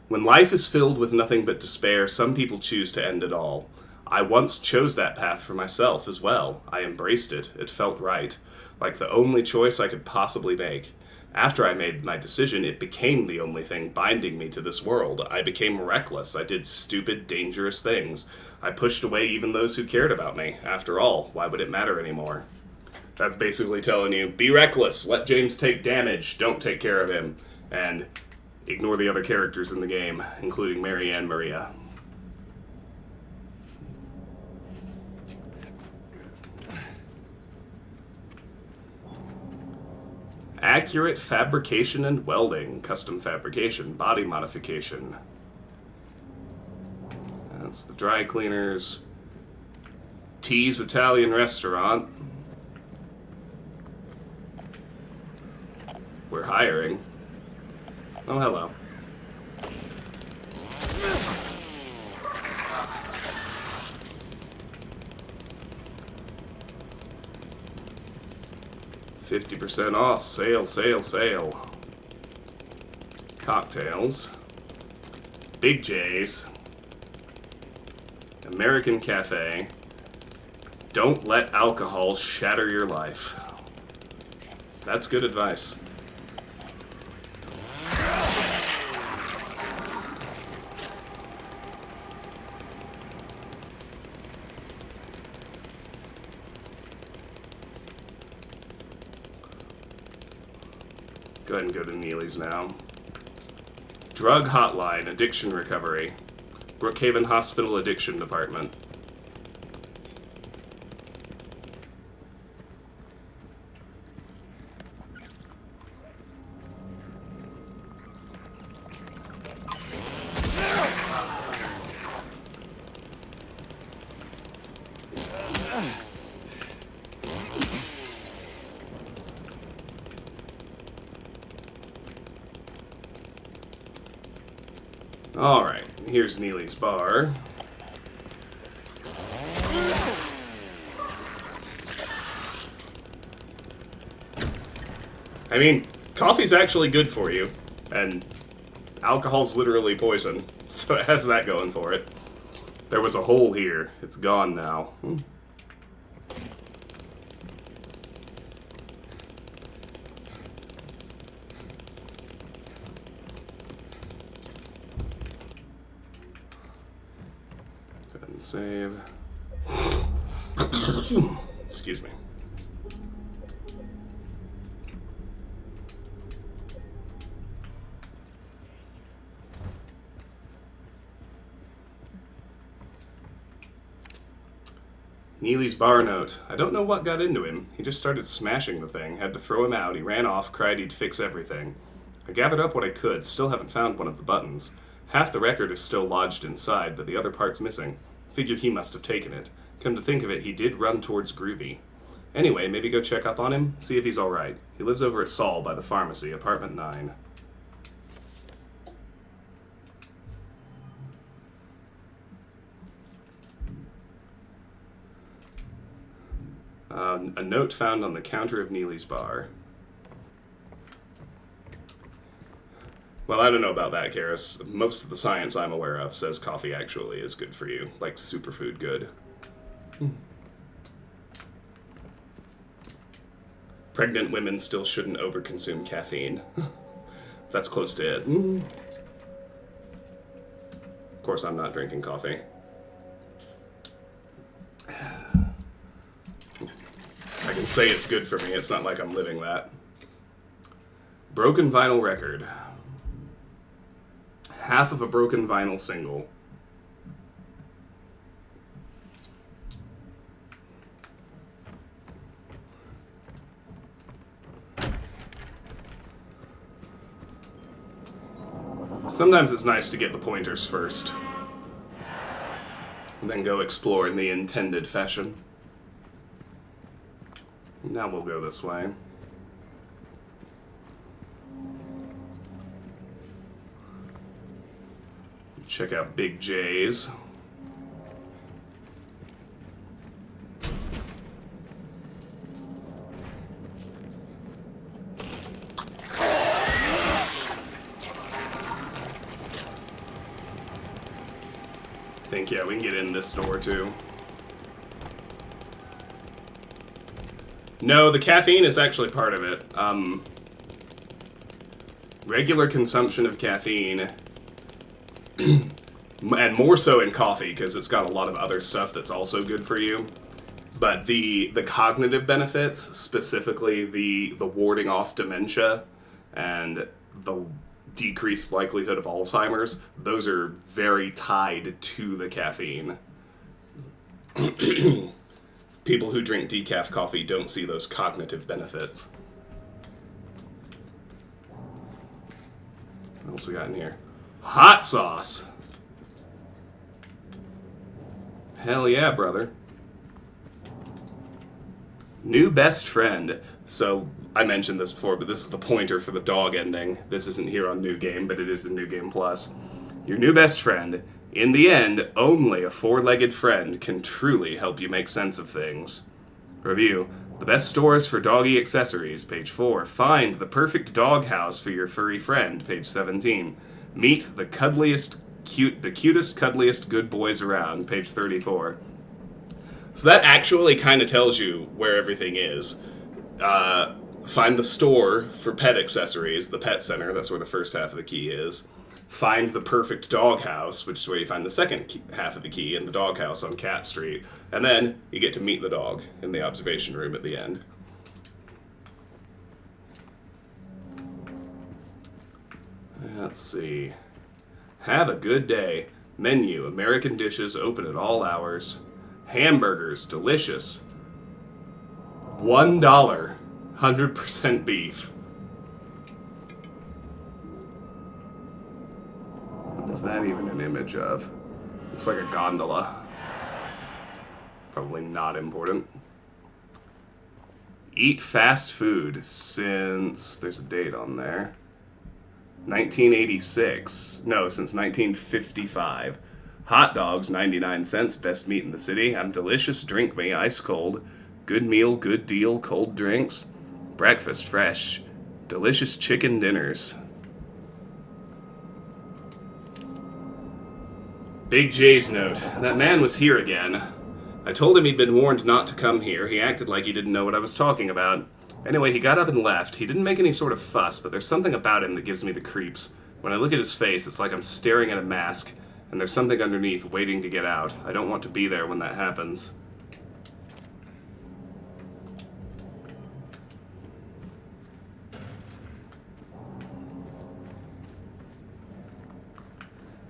[SPEAKER 1] When life is filled with nothing but despair, some people choose to end it all. I once chose that path for myself as well. I embraced it. It felt right. Like the only choice I could possibly make. After I made my decision, it became the only thing binding me to this world. I became reckless. I did stupid, dangerous things. I pushed away even those who cared about me. After all, why would it matter anymore? That's basically telling you, be reckless. Let James take damage. Don't take care of him. And ignore the other characters in the game, including Mary and Maria. Accurate fabrication and welding, custom fabrication, body modification. That's the dry cleaners. T's Italian restaurant. We're hiring. Oh, hello. $50% off. Sale, sale, sale. Cocktails. Big J's. American Cafe. Don't let alcohol shatter your life. That's good advice. Go ahead and go to Neely's now. Drug Hotline, Addiction Recovery. Brookhaven Hospital Addiction Department. Alright, here's Neely's bar. I mean, coffee's actually good for you, and alcohol's literally poison, so it has that going for it. There was a hole here. It's gone now. Save. Excuse me. Neely's bar note. I don't know what got into him. He just started smashing the thing. Had to throw him out. He ran off, cried he'd fix everything. I gathered up what I could. Still haven't found one of the buttons. Half the record is still lodged inside, but the other part's missing. Figure he must have taken it. Come to think of it, he did run towards Groovy. Anyway, maybe go check up on him, see if he's alright. He lives over at Saul by the pharmacy, apartment 9. A note found on the counter of Neely's bar. Well, I don't know about that, Karis. Most of the science I'm aware of says coffee actually is good for you. Like, superfood good. Pregnant women still shouldn't overconsume caffeine. That's close to it. Of course, I'm not drinking coffee. I can say it's good for me. It's not like I'm living that. Broken vinyl record. Half of a broken vinyl single. Sometimes it's nice to get the pointers first, and then go explore in the intended fashion. Now we'll go this way. Check out Big J's. I think, yeah, we can get in this door too. No, the caffeine is actually part of it. Regular consumption of caffeine, and more so in coffee, because it's got a lot of other stuff that's also good for you. But the cognitive benefits, specifically the warding off dementia and the decreased likelihood of Alzheimer's, those are very tied to the caffeine. People who drink decaf coffee don't see those cognitive benefits. What else we got in here? Hot sauce! Hell yeah, brother. New best friend. So, I mentioned this before, but this is the pointer for the dog ending. This isn't here on New Game, but it is in New Game Plus. Your new best friend. In the end, only a four-legged friend can truly help you make sense of things. Review. The best stores for doggy accessories, page 4. Find the perfect dog house for your furry friend, page 17. Meet the cutest, cuddliest good boys around, page 34. So that actually kind of tells you where everything is. Find the store for pet accessories, the pet center, that's where the first half of the key is. Find the perfect dog house, which is where you find the second half of the key in the dog house on Cat Street. And then you get to meet the dog in the observation room at the end. Let's see. Have a good day. Menu, American dishes, open at all hours. Hamburgers, delicious. $1, 100% beef. What is that even an image of? Looks like a gondola. Probably not important. Eat fast food since... there's a date on there. 1986. No, since 1955. Hot dogs, 99 cents, best meat in the city. I'm delicious, drink me, ice cold. Good meal, good deal, cold drinks. Breakfast, fresh. Delicious chicken dinners. Big J's note. That man was here again. I told him he'd been warned not to come here. He acted like he didn't know what I was talking about. Anyway, he got up and left. He didn't make any sort of fuss, but there's something about him that gives me the creeps. When I look at his face, it's like I'm staring at a mask, and there's something underneath waiting to get out. I don't want to be there when that happens.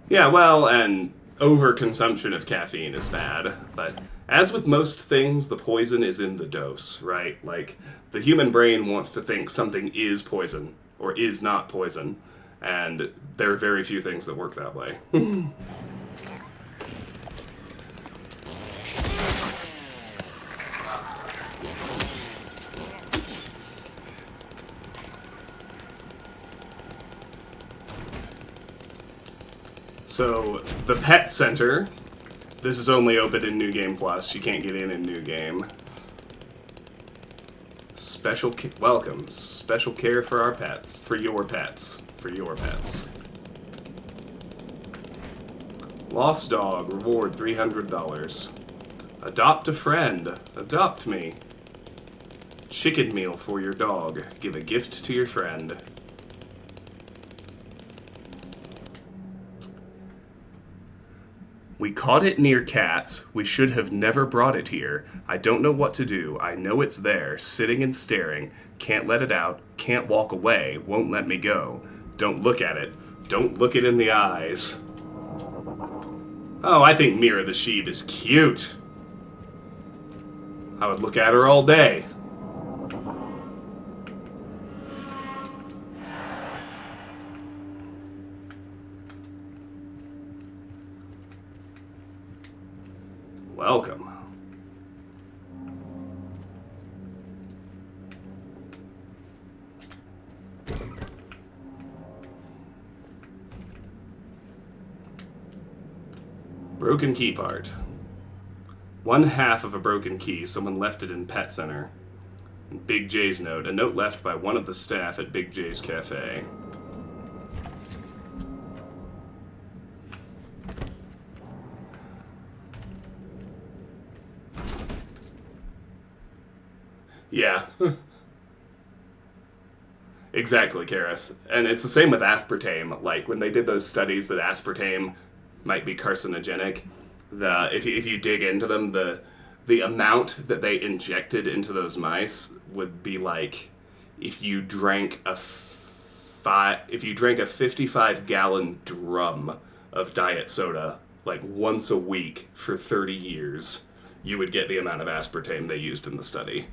[SPEAKER 1] Yeah, well, and overconsumption of caffeine is bad, but as with most things, the poison is in the dose, right? Like, the human brain wants to think something is poison, or is not poison, and there are very few things that work that way. So, the Pet Center, this is only open in New Game Plus. You can't get in New Game. Welcome. Special care for our pets. For your pets. For your pets. Lost dog. Reward $300. Adopt a friend. Adopt me. Chicken meal for your dog. Give a gift to your friend. We caught it near Cats. We should have never brought it here. I don't know what to do. I know it's there, sitting and staring. Can't let it out. Can't walk away. Won't let me go. Don't look at it. Don't look it in the eyes. Oh, I think Mira the sheep is cute. I would look at her all day. Broken key part. 1/2 of a broken key. Someone left it in Pet Center. Big J's note. A note left by one of the staff at Big J's Cafe. Yeah. Exactly, Karis. And it's the same with aspartame. Like, when they did those studies that aspartame might be carcinogenic, if you dig into them, the amount that they injected into those mice would be like if you drank a 55-gallon drum of diet soda like once a week for 30 years, you would get the amount of aspartame they used in the study.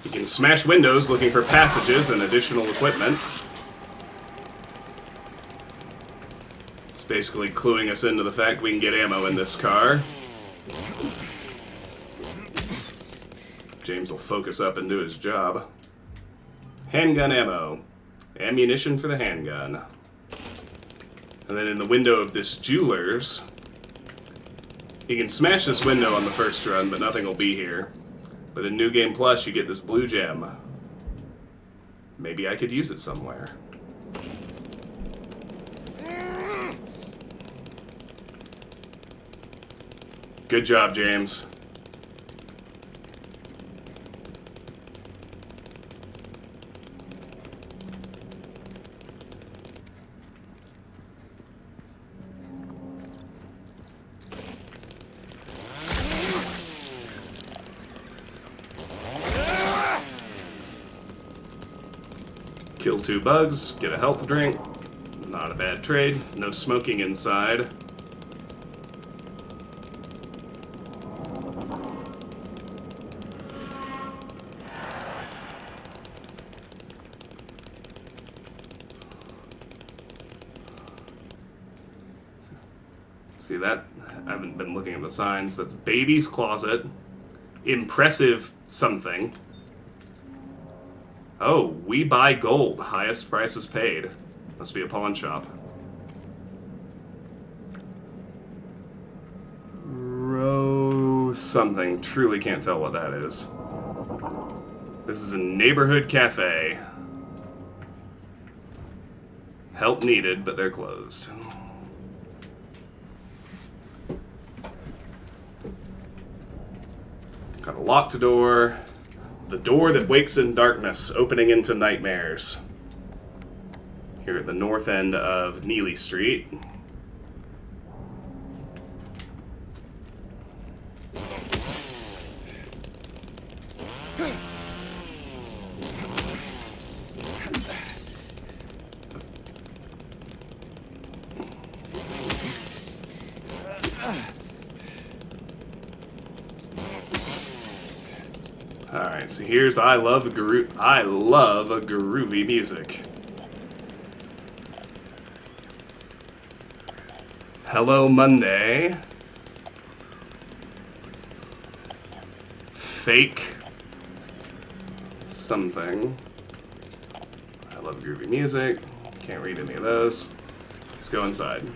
[SPEAKER 1] You can smash windows looking for passages and additional equipment. It's basically cluing us into the fact we can get ammo in this car. James will focus up and do his job. Handgun ammo. Ammunition for the handgun. And then in the window of this jeweler's, you can smash this window on the first run, but nothing will be here. But in New Game Plus, you get this blue gem. Maybe I could use it somewhere. Good job, James. Kill 2 bugs, get a health drink. Not a bad trade. No smoking inside. See that? I haven't been looking at the signs. That's Baby's Closet. Impressive something. Oh, we buy gold. Highest prices paid. Must be a pawn shop. Row something. Truly can't tell what that is. This is a neighborhood cafe. Help needed, but they're closed. Got a locked door. The door that wakes in darkness, opening into nightmares. Here at the north end of Neely Street. Alright, so here's I love a groovy music. Hello Monday. Fake something. I love groovy music. Can't read any of those. Let's go inside.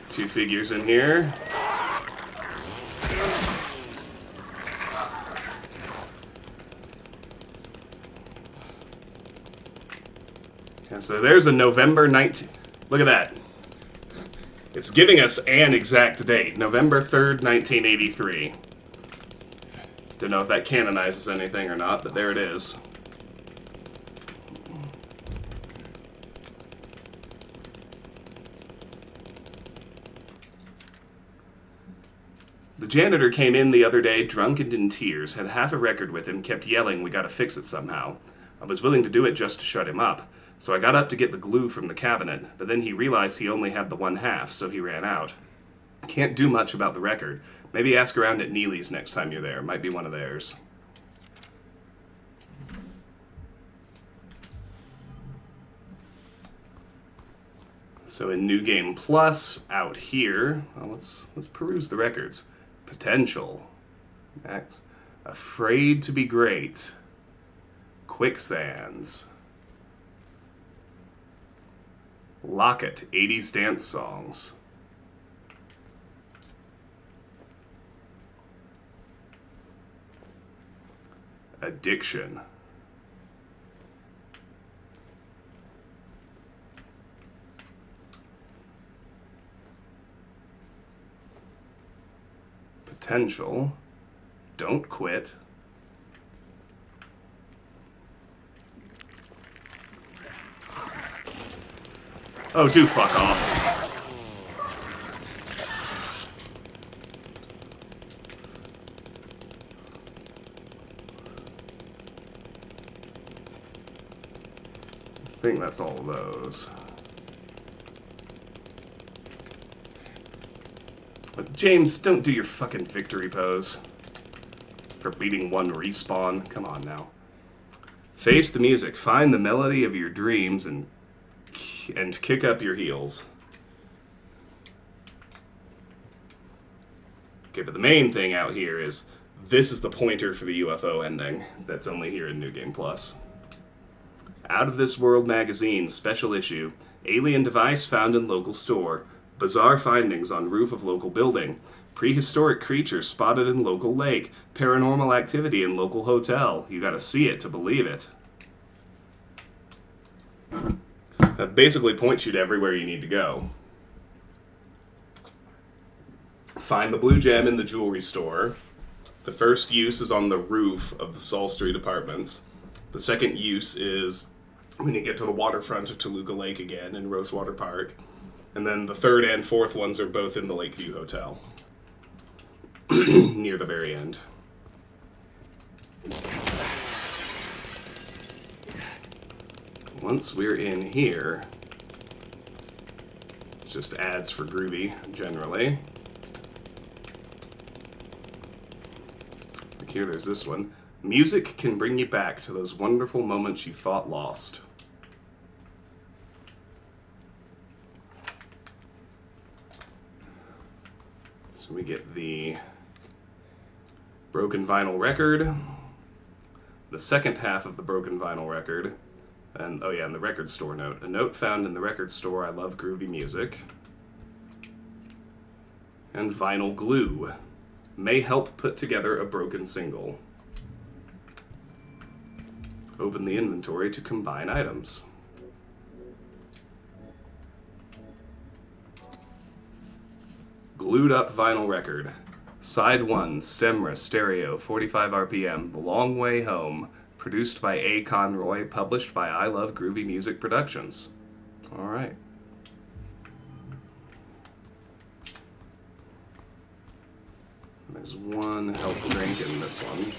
[SPEAKER 1] Two figures in here. And so there's a November 19th. Look at that. It's giving us an exact date. November 3rd, 1983. Don't know if that canonizes anything or not, but there it is. The janitor came in the other day, drunk and in tears, had half a record with him, kept yelling, "We gotta fix it somehow." I was willing to do it just to shut him up, so I got up to get the glue from the cabinet, but then he realized he only had the 1/2, so he ran out. Can't do much about the record. Maybe ask around at Neely's next time you're there. Might be one of theirs. So in New Game Plus, out here, well, let's peruse the records. Potential. Next. Afraid to be Great. Quicksands. Locket, 80s dance songs. Addiction. Potential. Don't Quit. Oh, do fuck off. I think that's all of those. But James, don't do your fucking victory pose. For beating one respawn. Come on now. Face the music. Find the melody of your dreams and kick up your heels. Okay, but the main thing out here is this is the pointer for the UFO ending that's only here in New Game Plus. Out of This World magazine, special issue, alien device found in local store, bizarre findings on roof of local building, prehistoric creature spotted in local lake, paranormal activity in local hotel. You gotta see it to believe it. That basically points you to everywhere you need to go. Find the blue gem in the jewelry store. The first use is on the roof of the Saul Street Apartments. The second use is when you get to the waterfront of Toluca Lake again in Rosewater Park. And then the third and fourth ones are both in the Lakeview Hotel. Near the very end. Once we're in here, it's just ads for Groovy, generally. Like here, there's this one. Music can bring you back to those wonderful moments you thought lost. So we get the broken vinyl record, the second half of the broken vinyl record, and oh yeah, and the record store note. A note found in the record store, I love groovy music. And vinyl glue. May help put together a broken single. Open the inventory to combine items. Glued up vinyl record. Side 1, Stemra, stereo, 45 RPM, The Long Way Home, produced by A. Conroy, published by I Love Groovy Music Productions. Alright. There's one health drink in this one.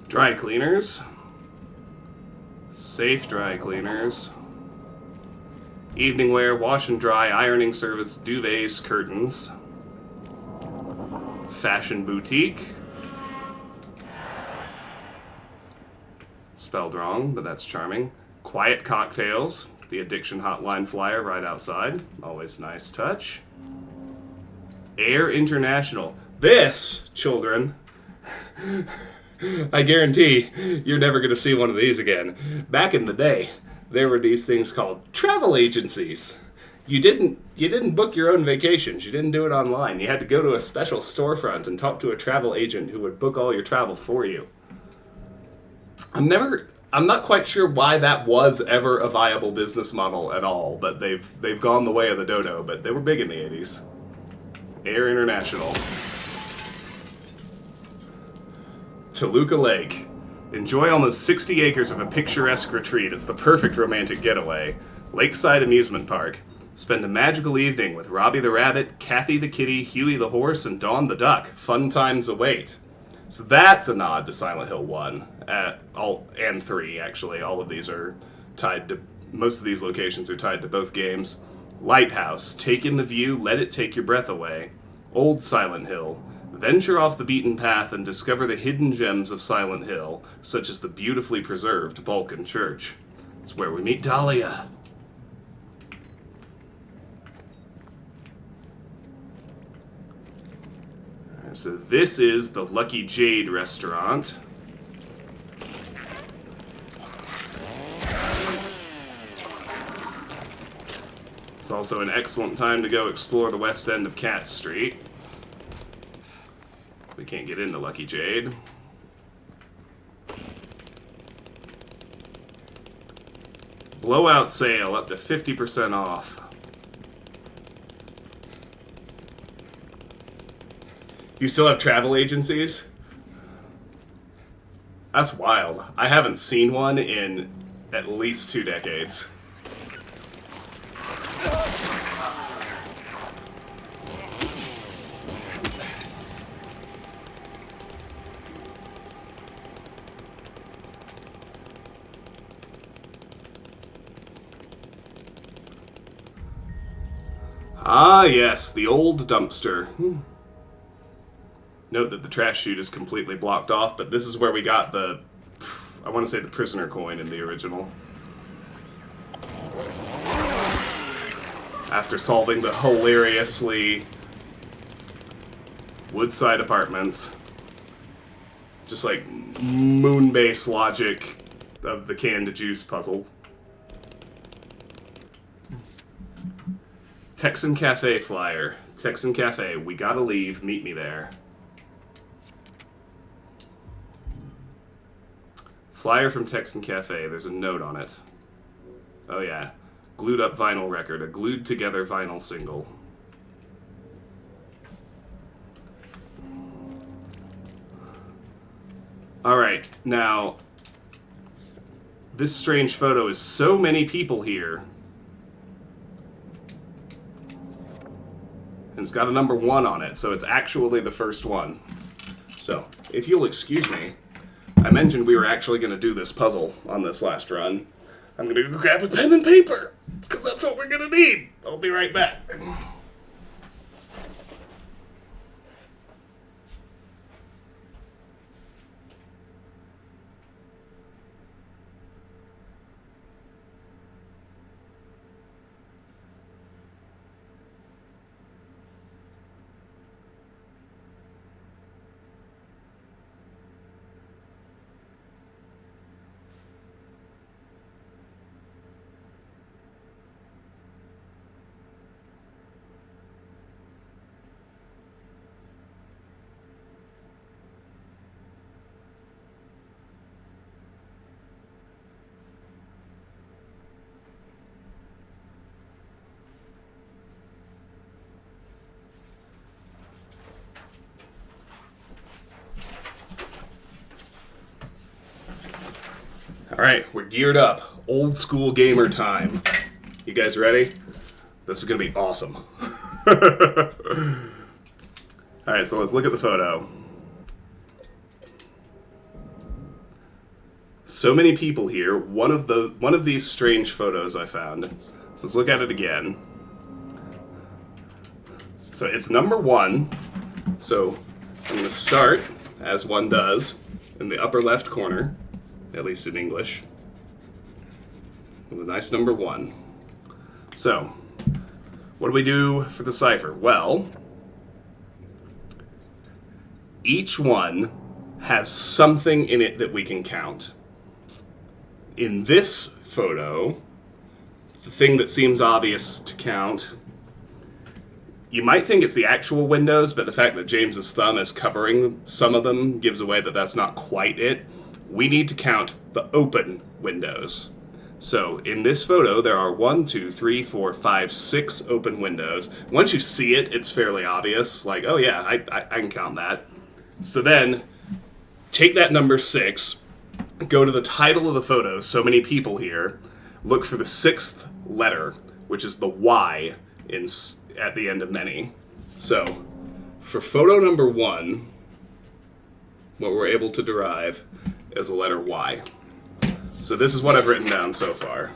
[SPEAKER 1] Dry cleaners. Safe dry cleaners. Evening wear, wash and dry, ironing service, duvets, curtains. Fashion boutique. Spelled wrong, but that's charming. Quiet cocktails. The addiction hotline flyer right outside. Always nice touch. Air International. This, children, I guarantee you're never going to see one of these again. Back in the day, there were these things called travel agencies. You didn't book your own vacations. You didn't do it online. You had to go to a special storefront and talk to a travel agent who would book all your travel for you. I'm not quite sure why that was ever a viable business model at all, but they've gone the way of the dodo, but they were big in the 80s. Air International. Toluca Lake. Enjoy almost 60 acres of a picturesque retreat. It's the perfect romantic getaway. Lakeside Amusement Park. Spend a magical evening with Robbie the Rabbit, Kathy the Kitty, Huey the Horse, and Dawn the Duck. Fun times await. So that's a nod to Silent Hill 1. And 3, actually. All of these are tied to... Most of these locations are tied to both games. Lighthouse, take in the view, let it take your breath away. Old Silent Hill, venture off the beaten path and discover the hidden gems of Silent Hill, such as the beautifully preserved Balkan Church. It's where we meet Dahlia. So this is the Lucky Jade restaurant. It's also an excellent time to go explore the west end of Cat Street. We can't get into Lucky Jade. Blowout sale up to 50% off. You still have travel agencies? That's wild. I haven't seen one in at least 2 decades. Ah, yes, the old dumpster. Note that the trash chute is completely blocked off, but this is where we got the, I want to say the prisoner coin in the original. After solving the hilariously Woodside Apartments, just like moon-based logic of the canned juice puzzle. Texan Cafe flyer. Texan Cafe, we gotta leave, meet me there. Flyer from Texan Cafe, there's a note on it. Oh yeah. Glued up vinyl record, a glued together vinyl single. Alright, now, this strange photo is so many people here. And it's got a number 1 on it, so it's actually the first one. So, if you'll excuse me, I mentioned we were actually going to do this puzzle on this last run. I'm going to go grab a pen and paper, because that's what we're going to need. I'll be right back. Alright, we're geared up. Old school gamer time. You guys ready? This is gonna be awesome. Alright, so let's look at the photo. So many people here. One of these strange photos I found. So let's look at it again. So it's number 1. So I'm gonna start, as one does, in the upper left corner. At least in English, with a nice number 1. So, what do we do for the cipher? Well, each one has something in it that we can count. In this photo, the thing that seems obvious to count, you might think it's the actual windows, but the fact that James's thumb is covering some of them gives away that that's not quite it. We need to count the open windows. So in this photo, there are 1, 2, 3, 4, 5, 6 open windows. Once you see it, it's fairly obvious. Like, oh yeah, I can count that. So then, take that number 6, go to the title of the photo, so many people here, look for the 6th letter, which is the Y at the end of many. So, for photo number 1, what we're able to derive is the letter Y. So this is what I've written down so far.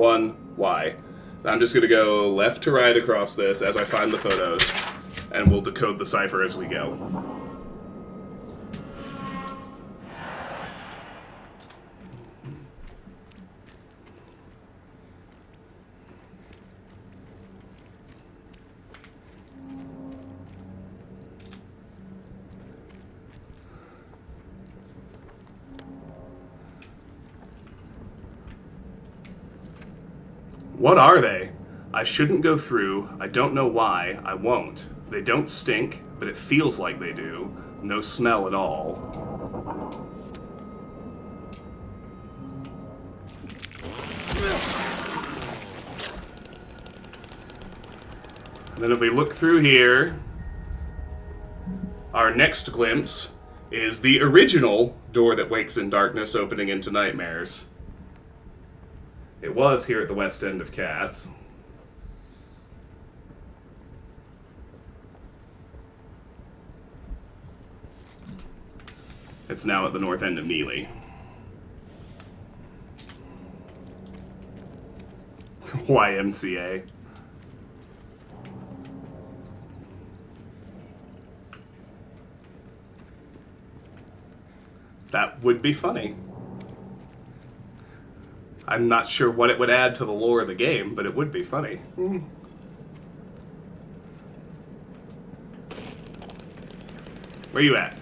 [SPEAKER 1] 1, Y. I'm just going to go left to right across this as I find the photos, and we'll decode the cipher as we go. What are they? I shouldn't go through. I don't know why. I won't. They don't stink, but it feels like they do. No smell at all. And then if we look through here, our next glimpse is the original door that wakes in darkness opening into nightmares. It was here at the west end of Cats. It's now at the north end of Neely. YMCA. That would be funny. I'm not sure what it would add to the lore of the game, but it would be funny. Where you at?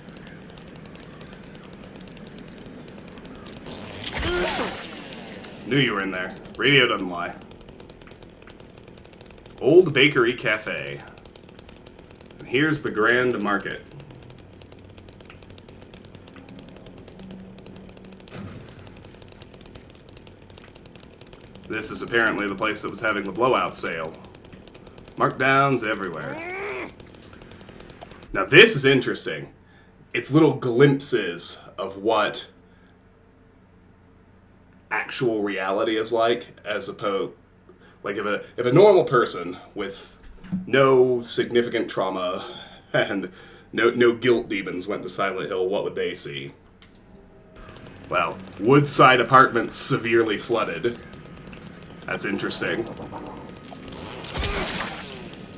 [SPEAKER 1] Knew you were in there. Radio doesn't lie. Old Bakery Cafe. And here's the Grand Market. This is apparently the place that was having the blowout sale. Markdowns everywhere. Now this is interesting. It's little glimpses of what actual reality is like, as opposed, like if a normal person with no significant trauma and no guilt demons went to Silent Hill, what would they see? Well, Woodside Apartments severely flooded. That's interesting.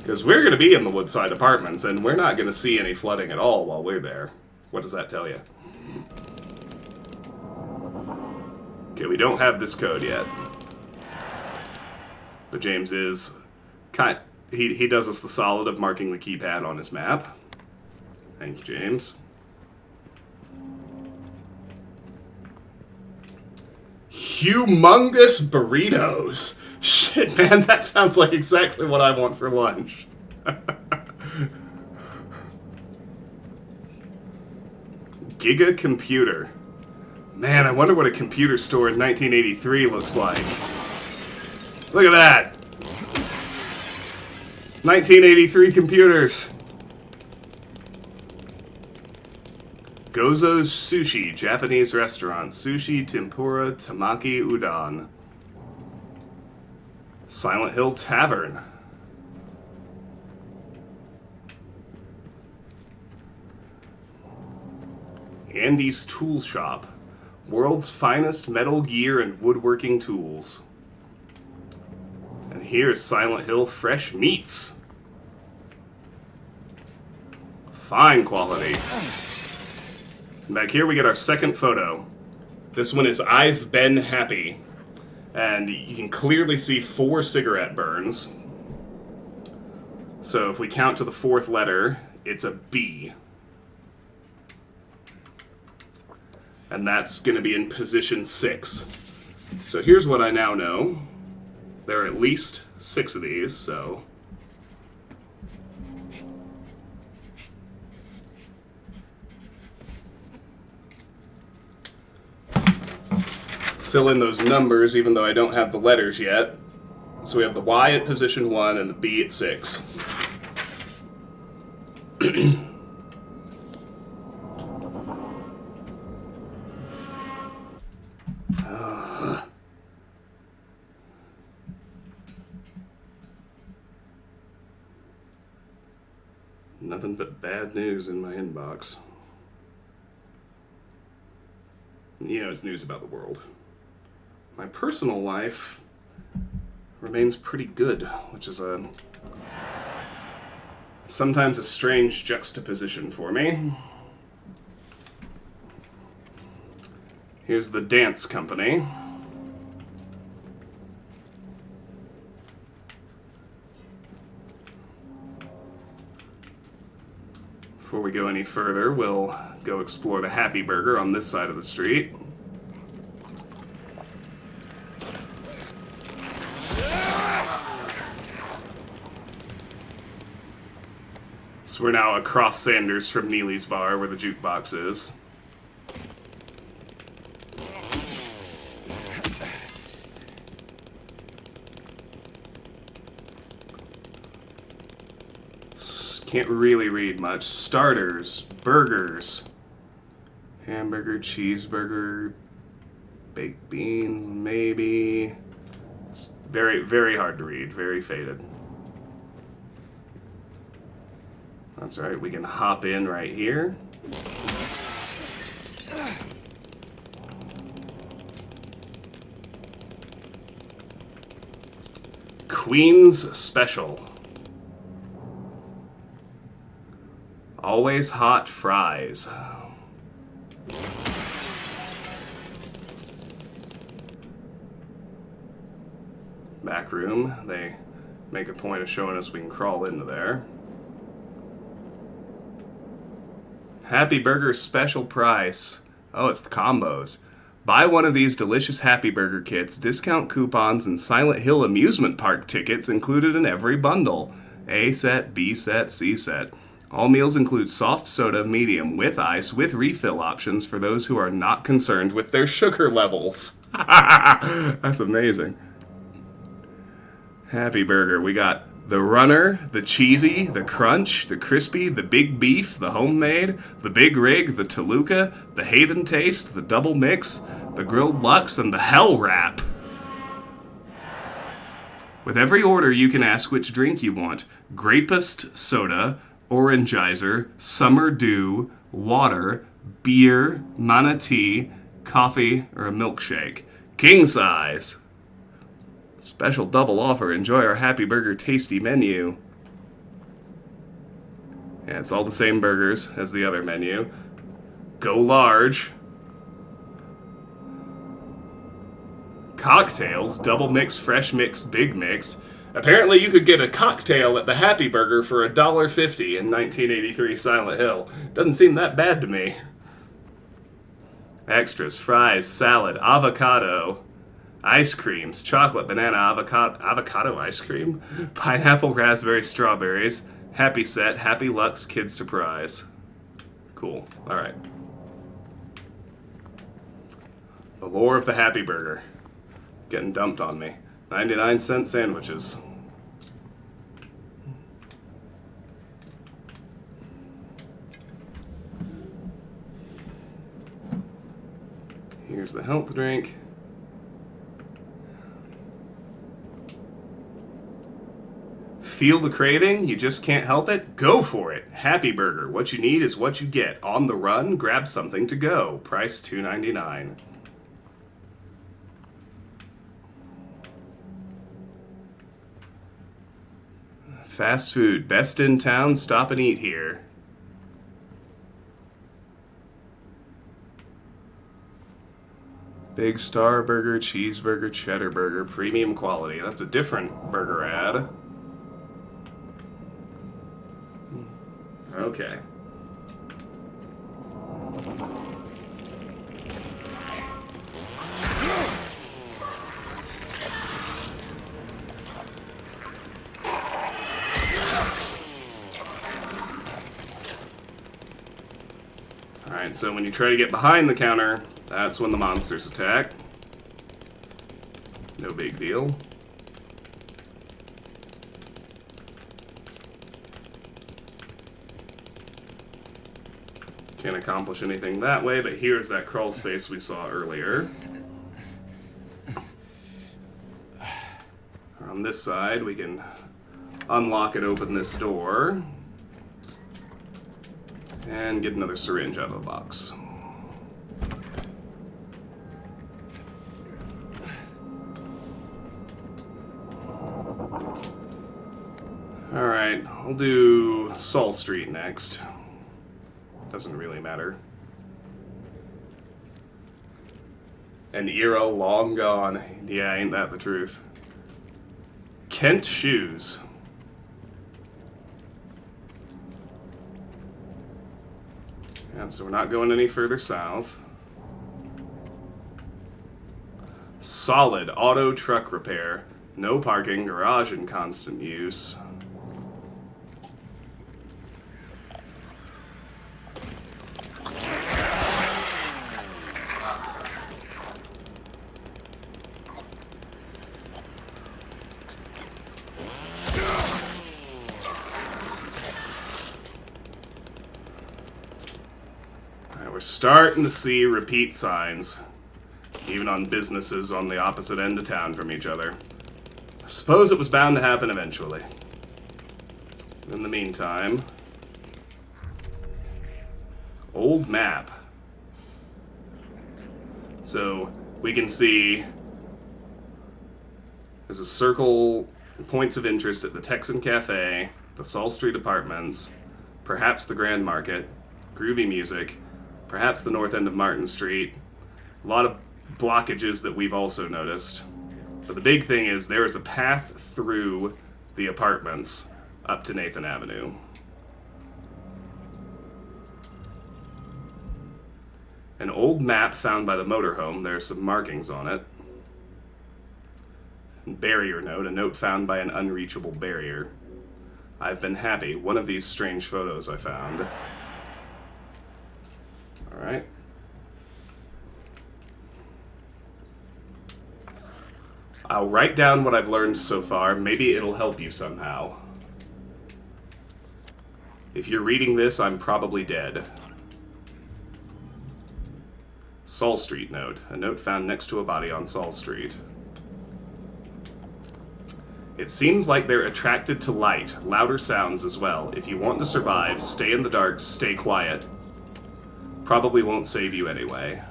[SPEAKER 1] Because we're going to be in the Woodside Apartments, and we're not going to see any flooding at all while we're there. What does that tell you? Okay, we don't have this code yet. But James is... He does us the solid of marking the keypad on his map. Thank you, James. Humongous burritos. Shit, man, that sounds like exactly what I want for lunch. Giga Computer. Man, I wonder what a computer store in 1983 looks like. Look at that. 1983 computers. Gozo's Sushi, Japanese restaurant. Sushi, tempura, tamaki, udon. Silent Hill Tavern. Andy's Tool Shop. World's finest metal gear and woodworking tools. And here's Silent Hill Fresh Meats. Fine quality. And back here we get our second photo. This one is I've Been Happy. And you can clearly see 4 cigarette burns. So if we count to the 4th letter, it's a B. And that's going to be in position 6. So here's what I now know. There are at least 6 of these, so... fill in those numbers, even though I don't have the letters yet. So we have the Y at position 1 and the B at 6. Nothing but bad news in my inbox. You know, it's news about the world. My personal life remains pretty good, which is sometimes a strange juxtaposition for me. Here's the dance company. Before we go any further, we'll go explore the Happy Burger on this side of the street. So we're now across Sanders from Neely's Bar, where the jukebox is. Can't really read much. Starters, burgers, hamburger, cheeseburger, baked beans, maybe. It's very, very hard to read. Very faded. That's all right. We can hop in right here. Queen's Special. Always hot fries. Back room. They make a point of showing us we can crawl into there. Happy Burger special price. Oh, it's the combos. Buy one of these delicious Happy Burger kits, discount coupons, and Silent Hill amusement park tickets included in every bundle. A set, B set, C set. All meals include soft soda, medium, with ice, with refill options for those who are not concerned with their sugar levels. That's amazing. Happy Burger. We got the runner, the cheesy, the crunch, the crispy, the big beef, the homemade, the big rig, the Toluca, the Haven taste, the double mix, the grilled Lux, and the hell wrap. With every order, you can ask which drink you want. Grapest soda, Orangizer, Summer Dew, water, beer, manatee, coffee, or a milkshake. King size. Special double offer. Enjoy our Happy Burger tasty menu. Yeah, it's all the same burgers as the other menu. Go large. Cocktails, double mix, fresh mix, big mix. Apparently you could get a cocktail at the Happy Burger for $1.50 in 1983 Silent Hill. Doesn't seem that bad to me. Extras, fries, salad, avocado, ice creams, chocolate, banana, avocado ice cream, pineapple, raspberry, strawberries, Happy Set, Happy Lux, Kids Surprise. Cool. Alright. The lore of the Happy Burger. Getting dumped on me. 99-cent sandwiches. Here's the health drink. Feel the craving? You just can't help it? Go for it. Happy Burger. What you need is what you get. On the run, grab something to go. Price $2.99. Fast food. Best in town. Stop and eat here. Big Star Burger, Cheeseburger, Cheddar Burger, premium quality. That's a different burger ad. Okay. Alright, so when you try to get behind the counter, that's when the monsters attack. No big deal. Can't accomplish anything that way, but here's that crawl space we saw earlier. On this side, we can unlock and open this door. And get another syringe out of the box. Alright, I'll do Saul Street next. Doesn't really matter. An era long gone. Yeah, ain't that the truth. Kent Shoes. Yeah, so we're not going any further south. Solid auto truck repair. No parking, garage in constant use. Alright, we're starting to see repeat signs. Even on businesses on the opposite end of town from each other. I suppose it was bound to happen eventually. In the meantime... Old map. So, we can see... There's a circle, points of interest at the Texan Cafe, the Saul Street Apartments, perhaps the Grand Market, groovy music, perhaps the north end of Martin Street. A lot of blockages that we've also noticed. But the big thing is there is a path through the apartments up to Nathan Avenue. An old map found by the motorhome. There are some markings on it. Barrier note, a note found by an unreachable barrier. I've been happy. One of these strange photos I found. Alright. I'll write down what I've learned so far. Maybe it'll help you somehow. If you're reading this, I'm probably dead. Saul Street note. A note found next to a body on Saul Street. It seems like they're attracted to light, louder sounds as well. If you want to survive, stay in the dark, stay quiet. Probably won't save you anyway.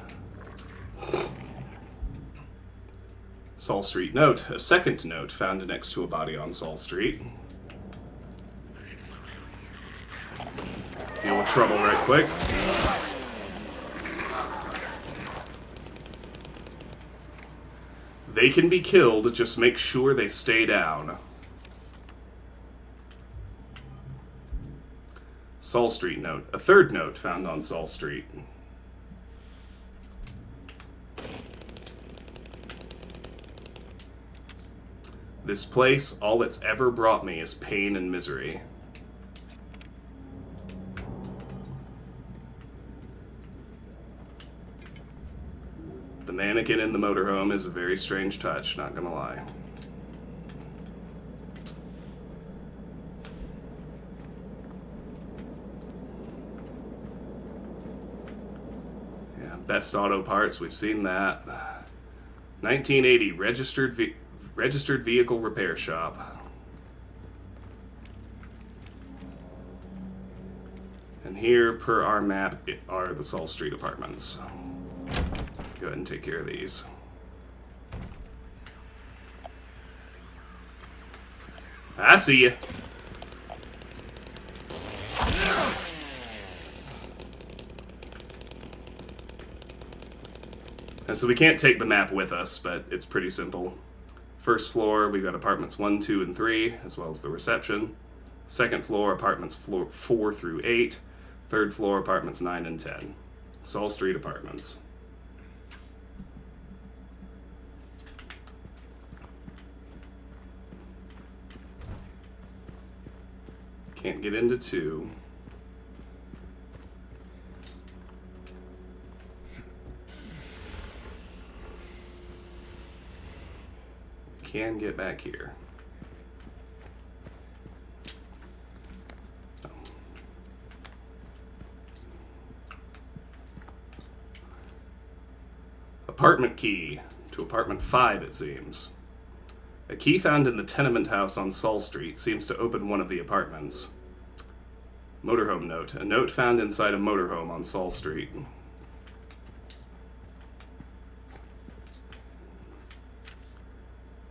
[SPEAKER 1] Saul Street note. A second note found next to a body on Saul Street. Deal with trouble right quick. They can be killed, just make sure they stay down. Saul Street note. A third note found on Saul Street. This place, all it's ever brought me is pain and misery. The mannequin in the motorhome is a very strange touch, not gonna lie. Yeah, best auto parts, we've seen that. 1980, registered vehicle repair shop. And here, per our map, are the Saul Street apartments. Go ahead and take care of these. I see ya. And so we can't take the map with us, but it's pretty simple. First floor, we've got apartments 1, 2, and 3, as well as the reception. Second floor, apartments 4 through 8. Third floor, apartments 9 and 10. Saul Street apartments. Can't get into 2. Can get back here. Oh. Apartment key to apartment 5, it seems. A key found in the tenement house on Saul Street seems to open one of the apartments. Motorhome note. A note found inside a motorhome on Saul Street.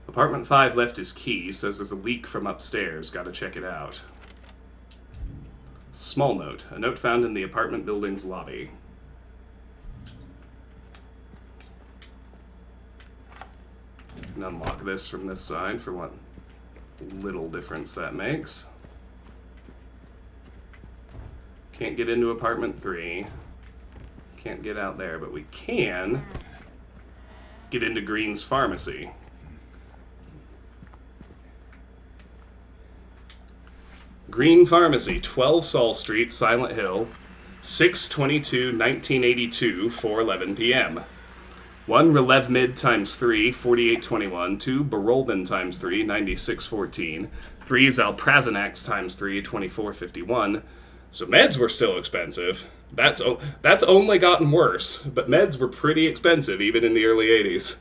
[SPEAKER 1] Apartment 5 left his key, says there's a leak from upstairs, gotta check it out. Small note, a note found in the apartment building's lobby. And unlock this from this side for what little difference that makes. Can't get into apartment 3. Can't get out there, but we can get into Green's Pharmacy. Green Pharmacy, 12 Saul Street, Silent Hill, 6/22/1982, 4:11 p.m. 1 Relevmid times 3, 4821. 2 Barolban times 3, 9614. 3 Zalprazonax times 3, 2451. So meds were still expensive. That's only gotten worse, but meds were pretty expensive even in the early 80s.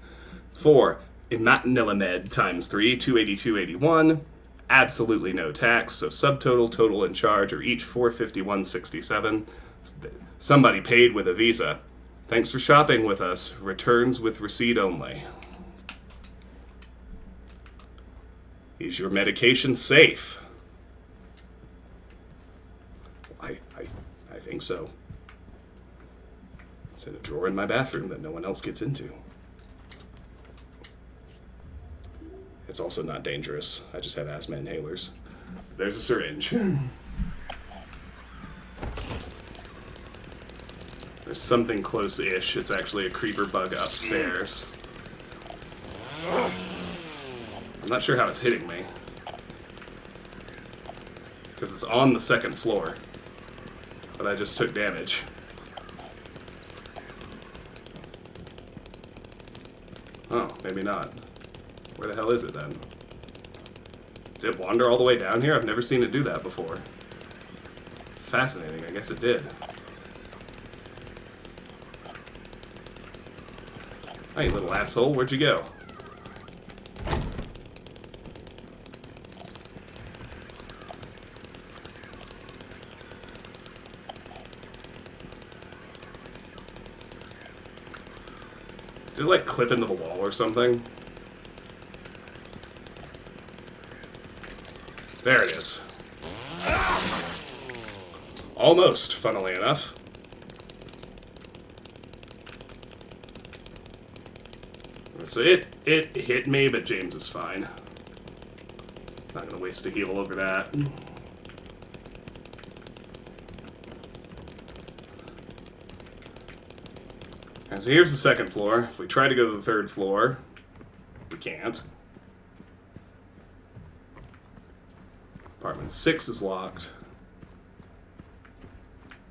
[SPEAKER 1] 4 Imatinib times 3, 282.81. Absolutely no tax, so subtotal, total, and charge are each $451.67. Somebody paid with a Visa. Thanks for shopping with us. Returns with receipt only. Is your medication safe? I think so. It's in a drawer in my bathroom that no one else gets into. It's also not dangerous. I just have asthma inhalers. There's a syringe. There's something close-ish. It's actually a creeper bug upstairs. I'm not sure how it's hitting me. Because it's on the second floor. But I just took damage. Oh, maybe not. Where the hell is it then? Did it wander all the way down here? I've never seen it do that before. Fascinating, I guess it did. Hey, little asshole, where'd you go? Did it, like, clip into the wall or something? There it is. Almost, funnily enough. So it hit me, but James is fine. Not gonna waste a heal over that. And so here's the second floor. If we try to go to the third floor, we can't. Apartment 6 is locked.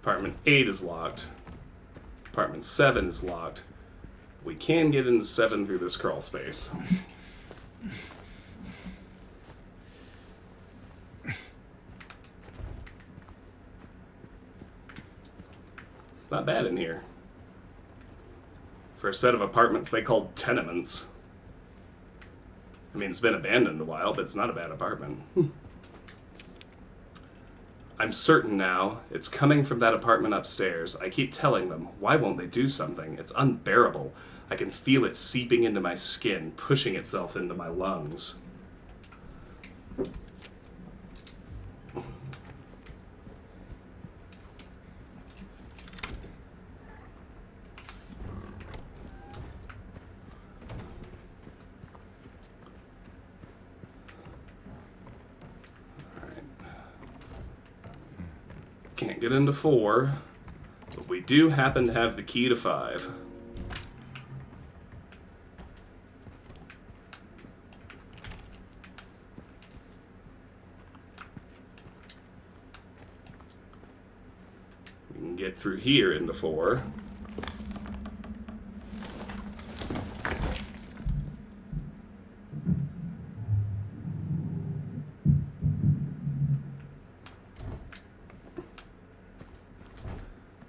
[SPEAKER 1] Apartment 8 is locked. Apartment 7 is locked. We can get into 7 through this crawl space. It's not bad in here. For a set of apartments they called tenements. I mean, it's been abandoned a while, but it's not a bad apartment. I'm certain now it's coming from that apartment upstairs. I keep telling them, why won't they do something? It's unbearable. I can feel it seeping into my skin, pushing itself into my lungs. Can't get into 4, but we do happen to have the key to 5. We can get through here into 4.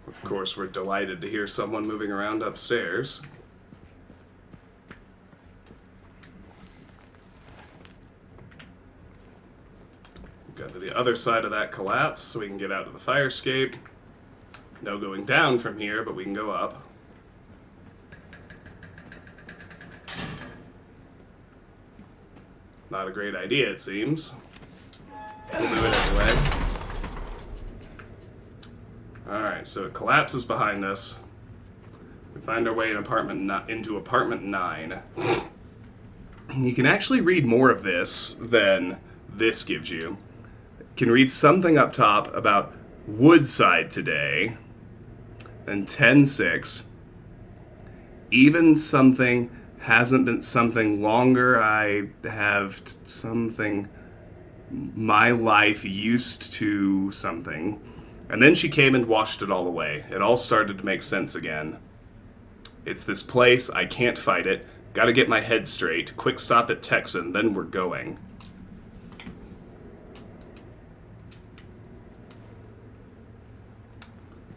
[SPEAKER 1] Of course, we're delighted to hear someone moving around upstairs. Go to the other side of that collapse so we can get out of the fire escape. No going down from here, but we can go up. not a great idea, it seems. We'll do it anyway. Alright, so it collapses behind us. We find our way into apartment 9. You can actually read more of this than this gives you. You can read something up top about Woodside today, and 10-6. Even something hasn't been something longer. I have something. My life used to something. And then she came and washed it all away. It all started to make sense again. It's this place. I can't fight it. Gotta get my head straight. Quick stop at Texan, then we're going.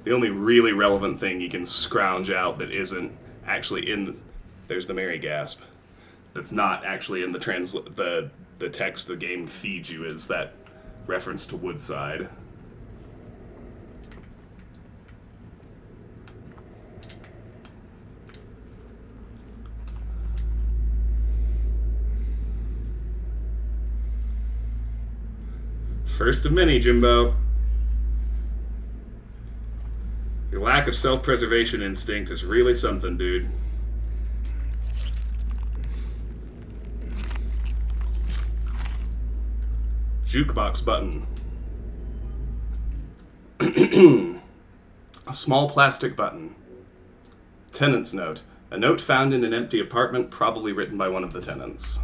[SPEAKER 1] The only really relevant thing you can scrounge out that isn't actually in... There's the Mary gasp. That's not actually in the the text the game feeds you is that reference to Woodside. First of many, Jimbo. Your lack of self-preservation instinct is really something, dude. Jukebox button. A small plastic button. Tenant's note. A note found in an empty apartment, probably written by one of the tenants.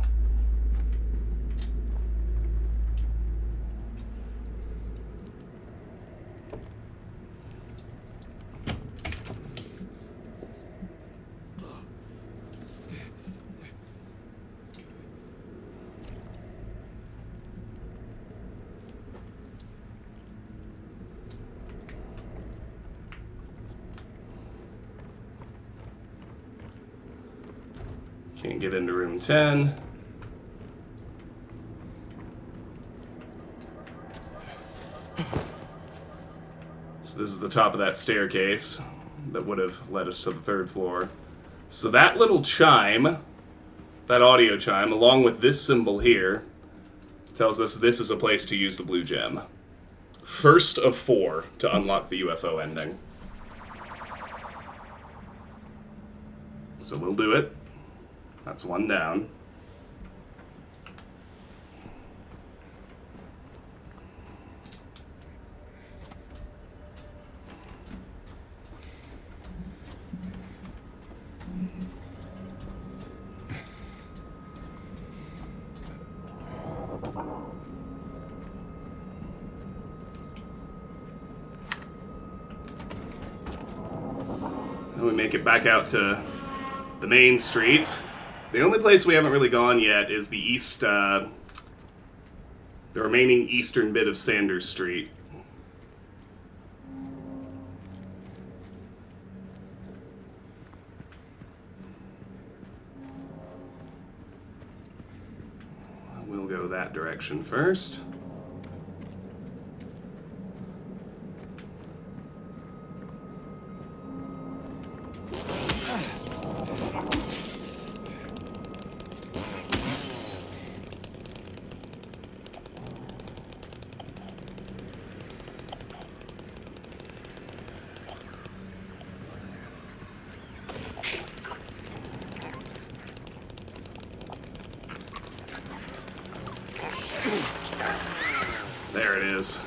[SPEAKER 1] Can't get into room 10. So this is the top of that staircase that would have led us to the 3rd floor. So that little chime, that audio chime, along with this symbol here, tells us this is a place to use the blue gem. First of 4 to unlock the UFO ending. So we'll do it. That's one down. And we make it back out to the main streets. The only place we haven't really gone yet is the the remaining eastern bit of Sanders Street. We'll go that direction first. There it is.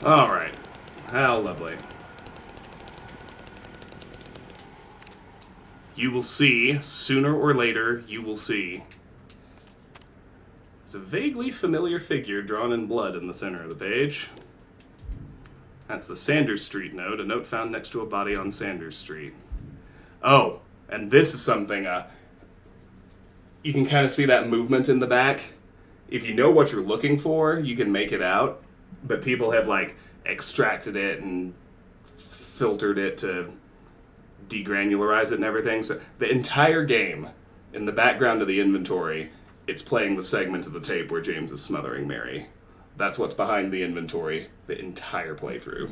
[SPEAKER 1] All right. How lovely. You will see, sooner or later, you will see. There's a vaguely familiar figure drawn in blood in the center of the page. That's the Sanders Street note, a note found next to a body on Sanders Street. Oh, and this is something, you can kind of see that movement in the back. If you know what you're looking for, you can make it out, but people have, like, extracted it and filtered it to degranularize it and everything. So the entire game, in the background of the inventory, it's playing the segment of the tape where James is smothering Mary. That's what's behind the inventory, the entire playthrough.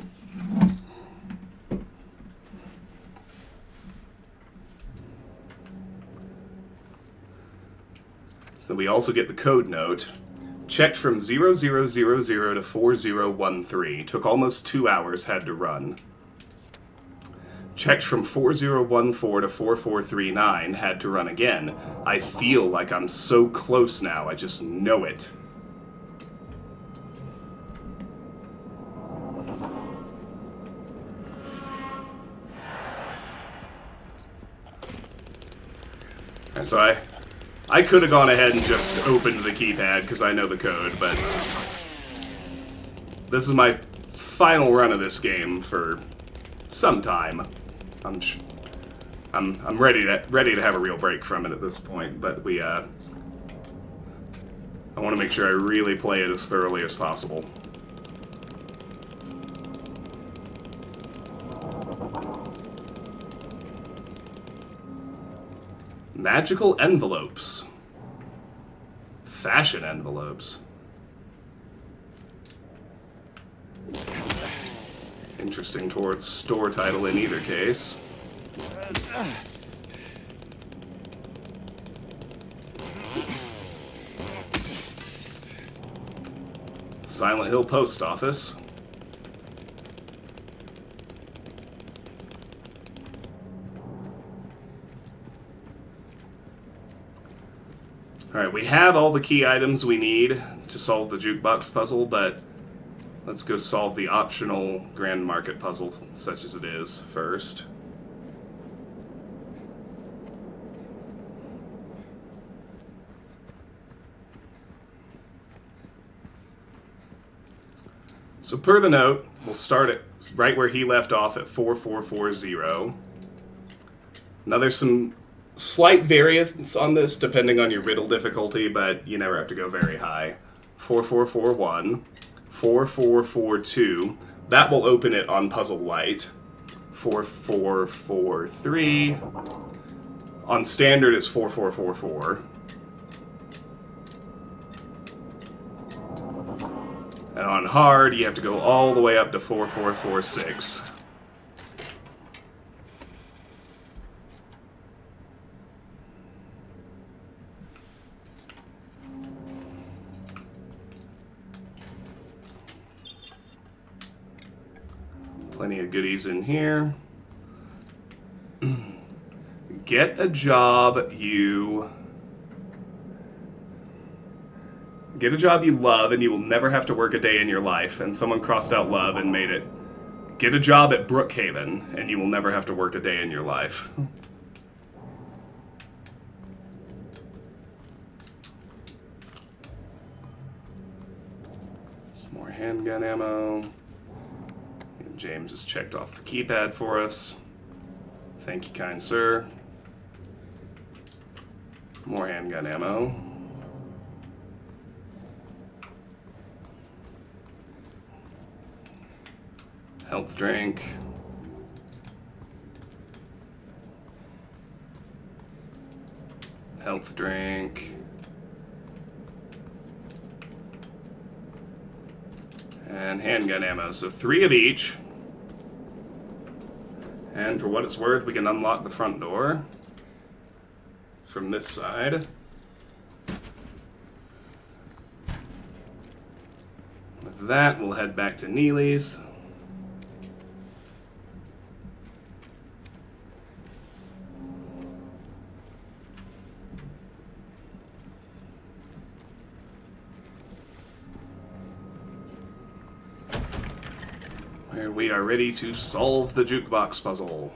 [SPEAKER 1] So we also get the code note. Checked from 0000 to 4013. Took almost 2 hours, had to run. Checked from 4014 to 4439, had to run again. I feel like I'm so close now, I just know it. And so I could have gone ahead and just opened the keypad because I know the code, but this is my final run of this game for some time. I'm ready to have a real break from it at this point, but I want to make sure I really play it as thoroughly as possible. Magical envelopes. Fashion envelopes. Interesting towards store title in either case. Silent Hill Post Office. Alright, we have all the key items we need to solve the jukebox puzzle, but let's go solve the optional Grand Market puzzle, such as it is, first. So per the note, we'll start at right where he left off at 4440. Now there's some slight variance on this depending on your riddle difficulty, but you never have to go very high. 4441, 4442. That will open it on Puzzle Light. 4443. On Standard is 4444. And on Hard, you have to go all the way up to 4446. Plenty of goodies in here. Get a job you love and you will never have to work a day in your life. And someone crossed out love and made it, get a job at Brookhaven and you will never have to work a day in your life. Some more handgun ammo. And James has checked off the keypad for us. Thank you, kind sir. More handgun ammo. Health drink. Health drink. And handgun ammo. So 3 of each. And for what it's worth, we can unlock the front door from this side. With that, we'll head back to Neely's. Where we are ready to solve the jukebox puzzle.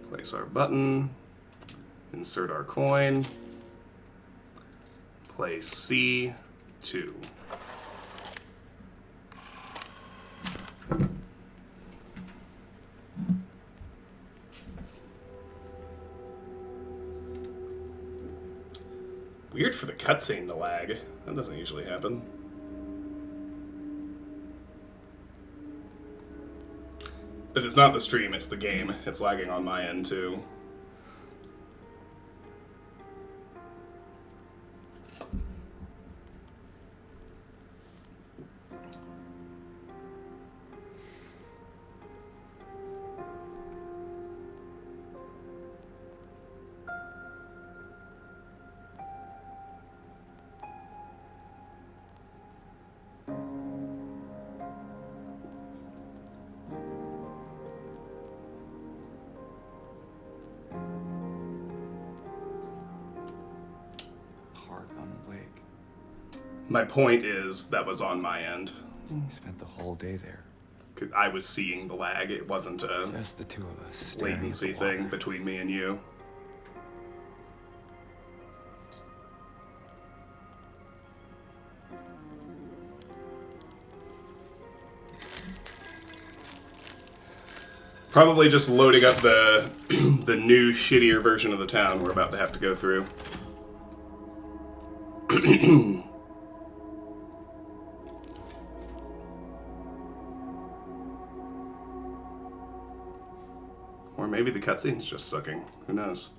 [SPEAKER 1] Place our button, insert our coin, place C2. Weird for the cutscene to lag. That doesn't usually happen. It's not the stream, it's the game. It's lagging on my end, too.
[SPEAKER 3] Park on the lake.
[SPEAKER 1] My point is, that was on my end.
[SPEAKER 3] We spent the whole day there.
[SPEAKER 1] 'Cause I was seeing the lag. It wasn't a
[SPEAKER 3] Just the two of us. staring at the
[SPEAKER 1] latency
[SPEAKER 3] water.
[SPEAKER 1] thing between me and you. Probably just loading up the the new shittier version of the town we're about to have to go through. Or maybe the cutscene's just sucking. Who knows?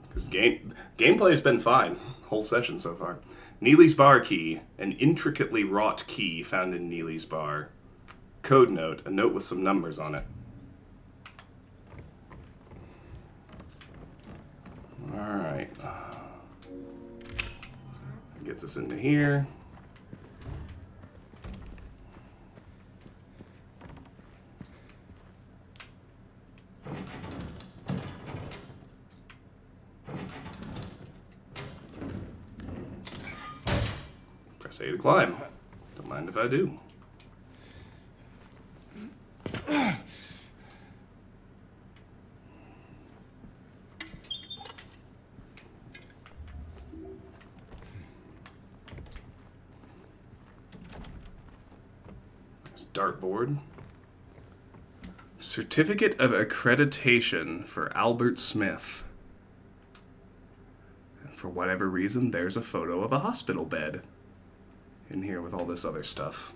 [SPEAKER 1] Because gameplay's been fine. Whole session so far. Neely's Bar key. An intricately wrought key found in Neely's Bar. Code note. A note with some numbers on it. Alright. Gets us into here. Press A to climb. Don't mind if I do. There's dartboard. Certificate of Accreditation for Albert Smith. And for whatever reason, there's a photo of a hospital bed in here with all this other stuff.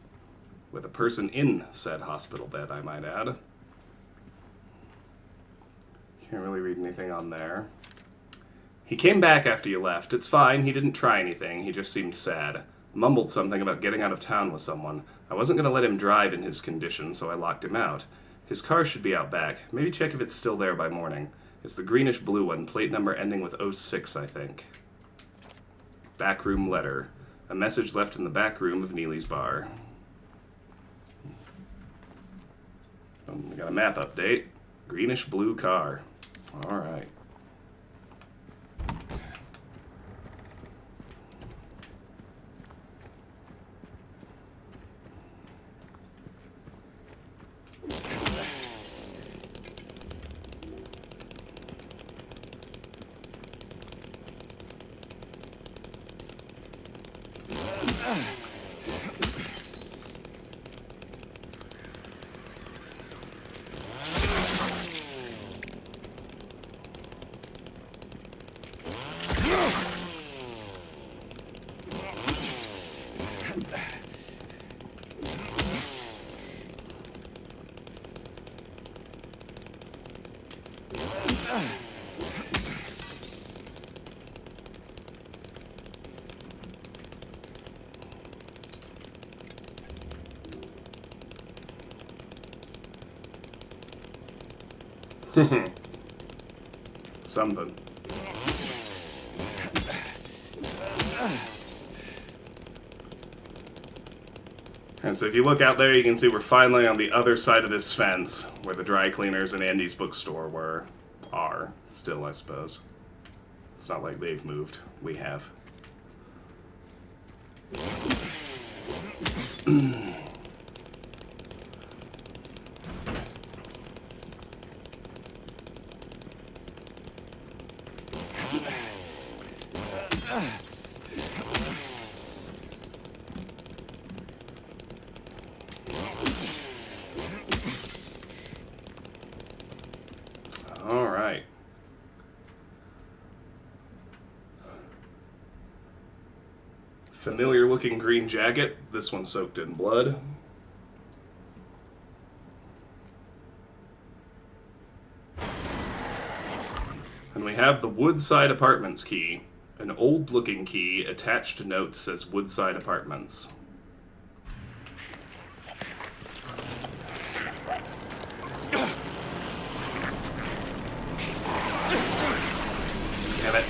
[SPEAKER 1] With a person in said hospital bed, I might add. Can't really read anything on there. He came back after you left. It's fine, he didn't try anything, he just seemed sad. Mumbled something about getting out of town with someone. I wasn't going to let him drive in his condition, so I locked him out. His car should be out back. Maybe check if it's still there by morning. It's the greenish-blue one, plate number ending with 06, I think. Backroom letter. A message left in the back room of Neely's Bar. We got a map update. Greenish-blue car. Alright. Something. And so if you look out there, you can see we're finally on the other side of this fence, where the dry cleaners and Andy's bookstore are still, I suppose. It's not like they've moved. We have. All right. Familiar looking green jacket. This one soaked in blood. And we have the Woodside Apartments key. An old-looking key attached to note says Woodside Apartments. Damn it.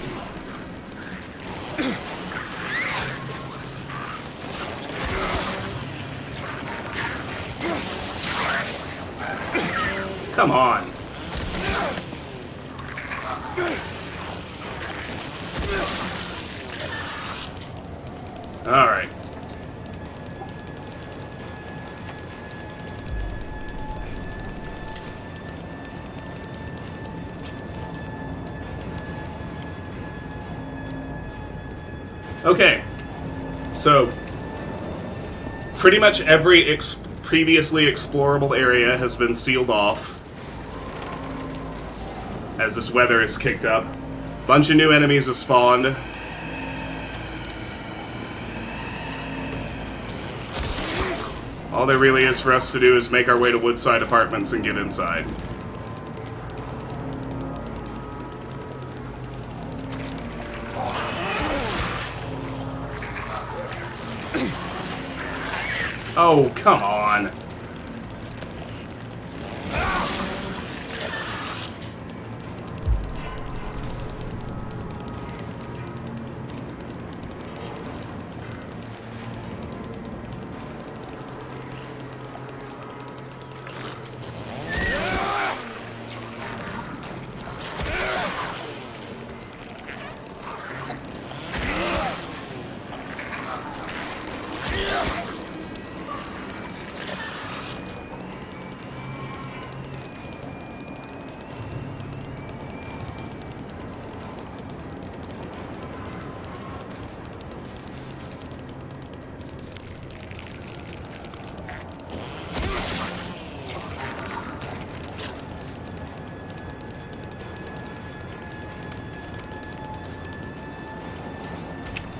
[SPEAKER 1] Come on. All right. Okay. So, pretty much every previously explorable area has been sealed off as this weather is kicked up. Bunch of new enemies have spawned. All there really is for us to do is make our way to Woodside Apartments and get inside. Oh, come on.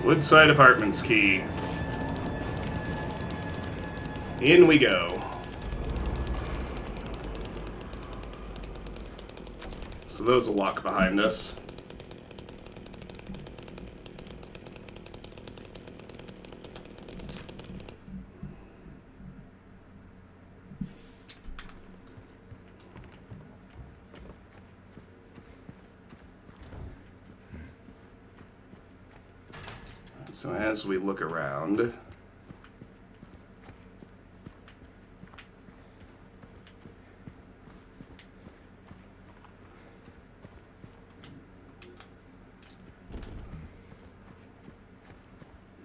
[SPEAKER 1] Woodside Apartments key. In we go. So those will lock behind us. So as we look around,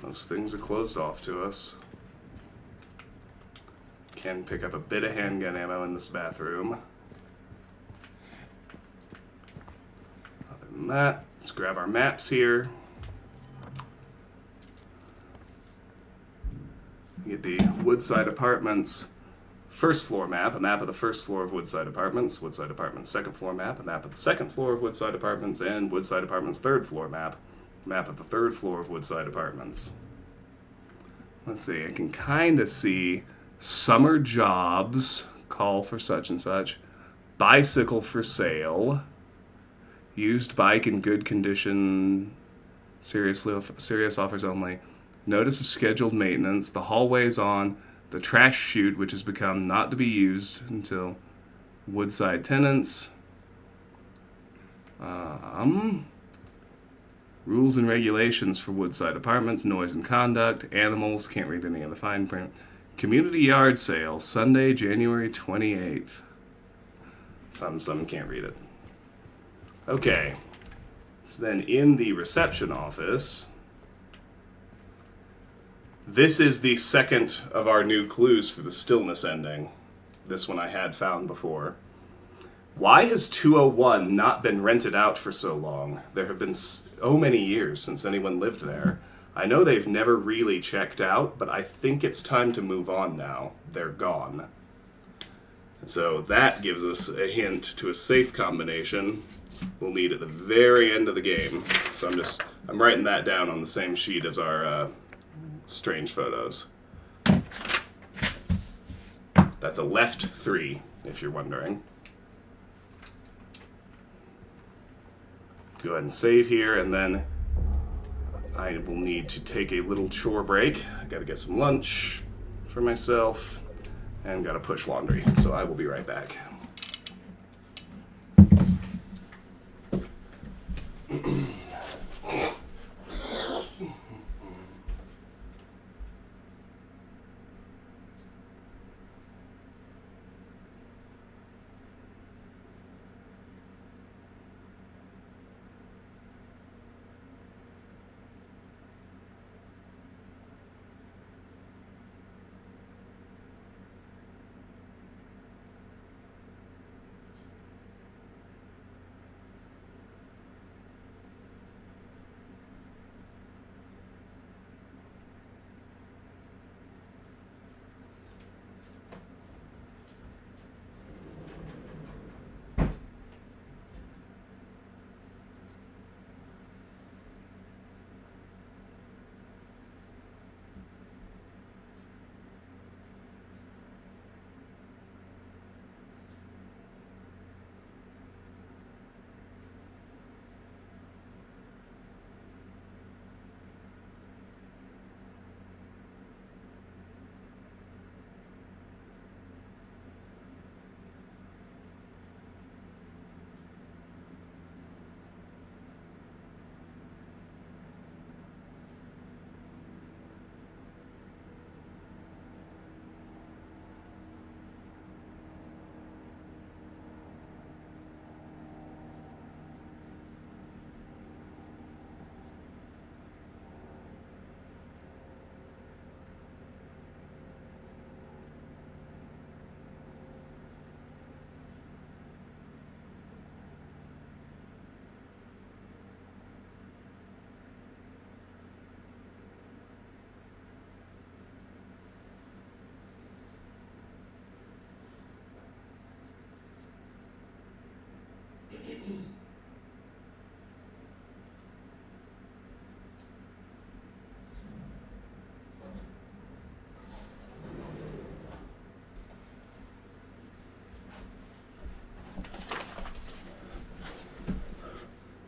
[SPEAKER 1] most things are closed off to us. Can pick up a bit of handgun ammo in this bathroom. Other than that, let's grab our maps here. Get the Woodside Apartments first floor map, a map of the first floor of Woodside Apartments, Woodside Apartments second floor map, a map of the second floor of Woodside Apartments, and Woodside Apartments third floor map, a map of the third floor of Woodside Apartments. Let's see, I can kind of see summer jobs, call for such and such, bicycle for sale, used bike in good condition, serious offers only. Notice of scheduled maintenance, the hallway's on, the trash chute, which has become not to be used until Woodside tenants. Rules and regulations for Woodside Apartments, noise and conduct, animals, can't read any of the fine print. Community yard sale, Sunday, January 28th. Some can't read it. Okay, so then in the reception office, this is the second of our new clues for the stillness ending. This one I had found before. Why has 201 not been rented out for so long? There have been so many years since anyone lived there. I know they've never really checked out, but I think it's time to move on now. They're gone. So that gives us a hint to a safe combination we'll need at the very end of the game. So I'm writing that down on the same sheet as our strange photos. That's a left 3, if you're wondering. go ahead and save here, and then I will need to take a little chore break. I gotta get some lunch for myself, and gotta push laundry. So I will be right back.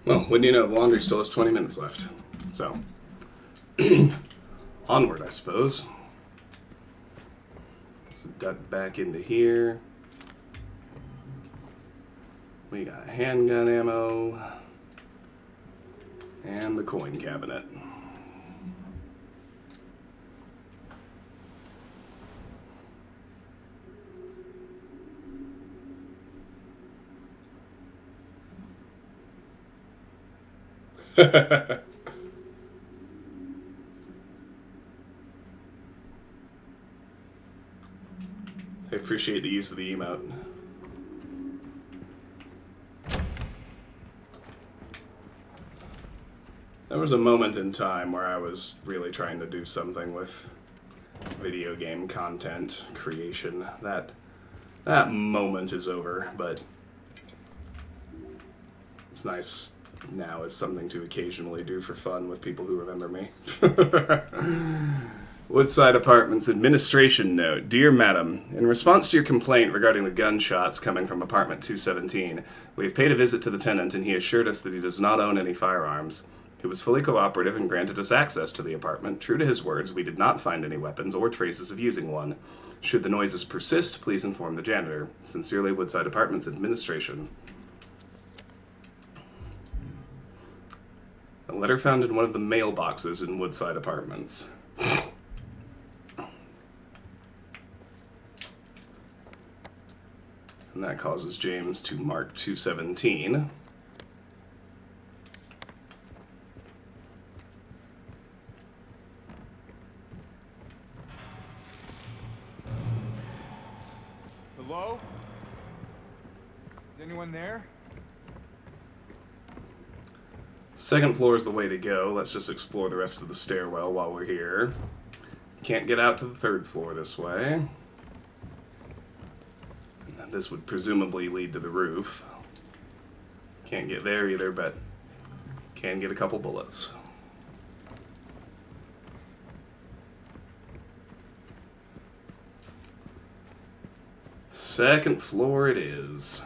[SPEAKER 1] Well, when you know, laundry still has 20 minutes left. So, onward, I suppose. Let's duck back into here. We got handgun ammo. And the coin cabinet. I appreciate the use of the emote. There was a moment in time where I was really trying to do something with video game content creation. That moment is over, but it's nice now as something to occasionally do for fun with people who remember me. Woodside Apartments administration note. Dear Madam, in response to your complaint regarding the gunshots coming from apartment 217, we have paid a visit to the tenant and he assured us that he does not own any firearms. He was fully cooperative and granted us access to the apartment. True to his words, we did not find any weapons or traces of using one. Should the noises persist, please inform the janitor. Sincerely, Woodside Apartments administration. A letter found in one of the mailboxes in Woodside Apartments. And that causes James to mark 217.
[SPEAKER 3] Hello? Is anyone there?
[SPEAKER 1] Second floor is the way to go. Let's just explore the rest of the stairwell while we're here. Can't get out to the third floor this way. This would presumably lead to the roof. Can't get there either, but can get a couple bullets. Second floor it is.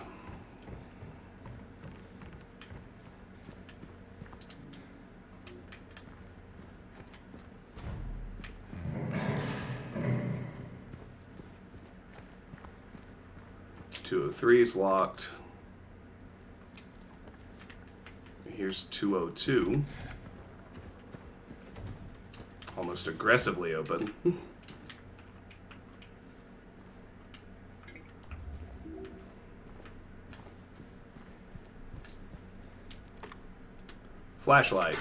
[SPEAKER 1] 203 is locked. Here's 202. Almost aggressively open. Flashlight.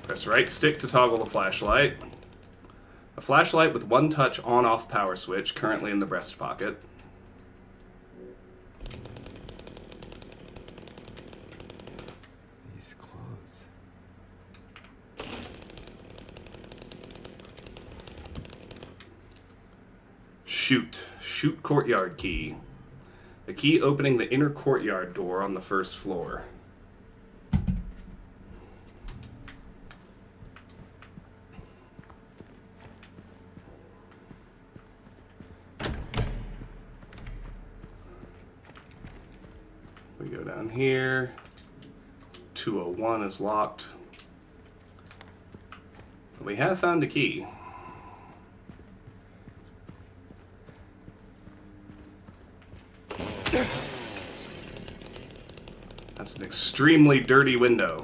[SPEAKER 1] Press right stick to toggle the flashlight. A flashlight with one touch on-off power switch, currently in the breast pocket.
[SPEAKER 3] These clothes.
[SPEAKER 1] Shoot. Shoot courtyard key. The key opening the inner courtyard door on the first floor. We go down here. 201 is locked. We have found a key. That's an extremely dirty window.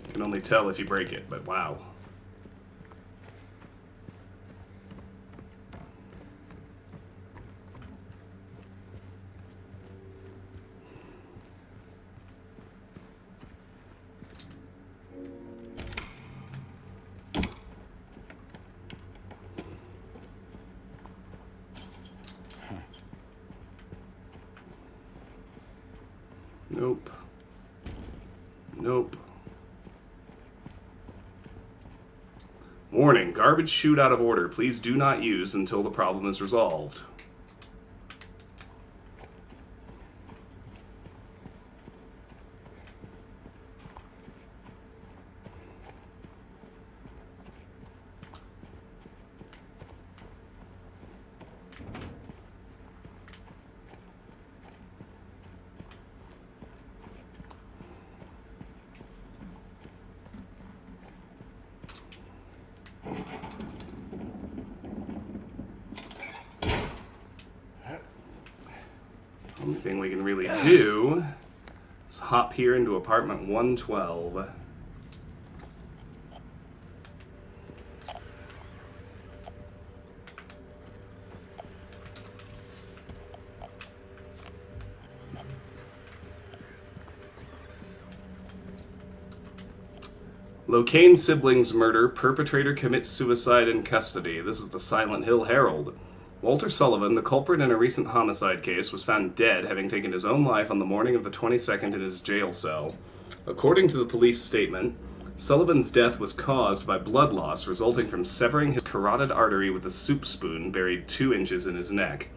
[SPEAKER 1] You can only tell if you break it, but wow. Nope. Nope. Warning, garbage chute out of order. Please do not use until the problem is resolved. Only thing we can really do is hop here into apartment 112. Locane siblings murder. Perpetrator commits suicide in custody. This is the Silent Hill Herald. Walter Sullivan, the culprit in a recent homicide case, was found dead, having taken his own life on the morning of the 22nd in his jail cell. According to the police statement, Sullivan's death was caused by blood loss resulting from severing his carotid artery with a soup spoon buried 2 inches in his neck.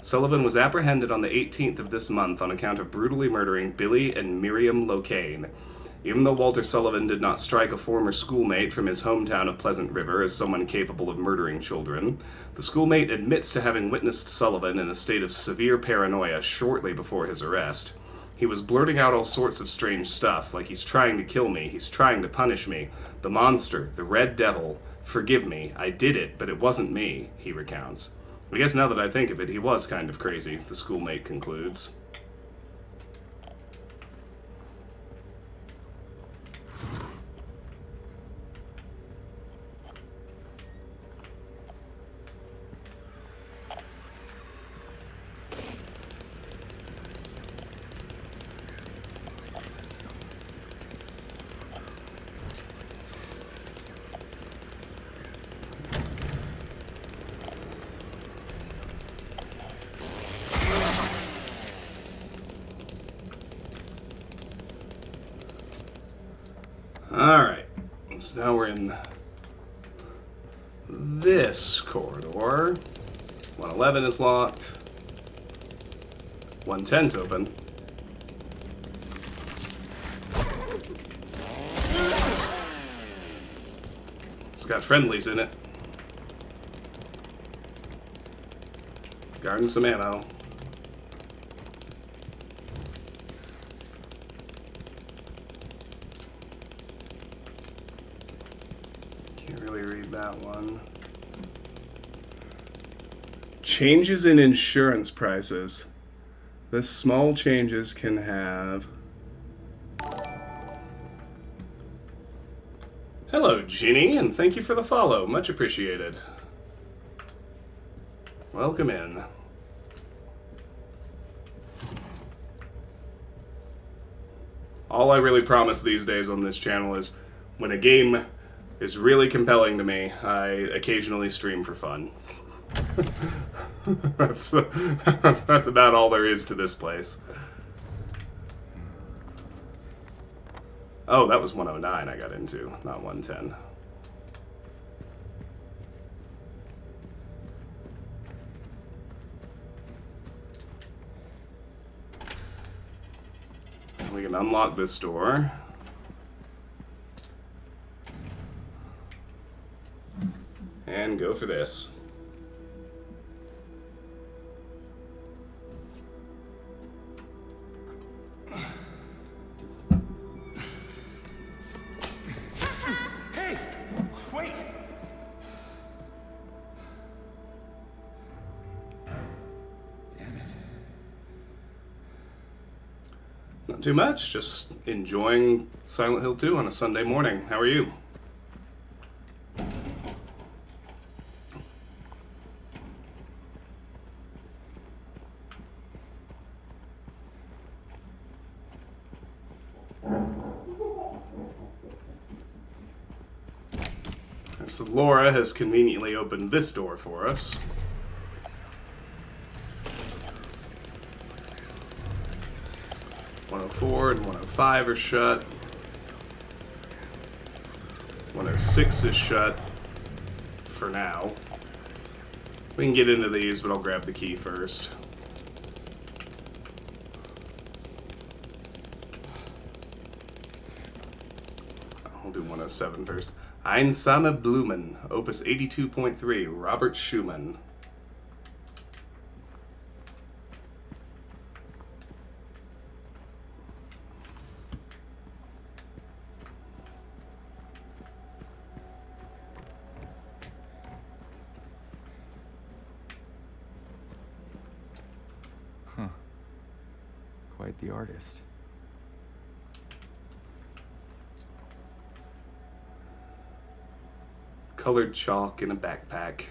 [SPEAKER 1] Sullivan was apprehended on the 18th of this month on account of brutally murdering Billy and Miriam Locane. Even though Walter Sullivan did not strike a former schoolmate from his hometown of Pleasant River as someone capable of murdering children, the schoolmate admits to having witnessed Sullivan in a state of severe paranoia shortly before his arrest. He was blurting out all sorts of strange stuff, like he's trying to kill me, he's trying to punish me, the monster, the red devil, forgive me, I did it, but it wasn't me, he recounts. I guess now that I think of it, he was kind of crazy, the schoolmate concludes. Alright, so now we're in this corridor. 111 is locked. 110's open. It's got friendlies in it. Guarding some ammo. Can't really read that one. Changes in insurance prices. The small changes can have... Hello, Ginny, and thank you for the follow. Much appreciated. Welcome in. All I really promise these days on this channel is when a game is really compelling to me, I occasionally stream for fun. That's about all there is to this place. Oh, that was 109 I got into, not 110. We can unlock this door. And go for this.
[SPEAKER 3] Hey! Wait! Damn it.
[SPEAKER 1] Not too much, just enjoying Silent Hill 2 on a Sunday morning. How are you? So Laura has conveniently opened this door for us. .104 and 105 are shut. 106 is shut for now. We can get into these, but I'll grab the key first. I'll do 107 first. Einsame Blumen, Opus 82.3, Robert Schumann.
[SPEAKER 3] Huh. Quite the artist.
[SPEAKER 1] Colored chalk in a backpack.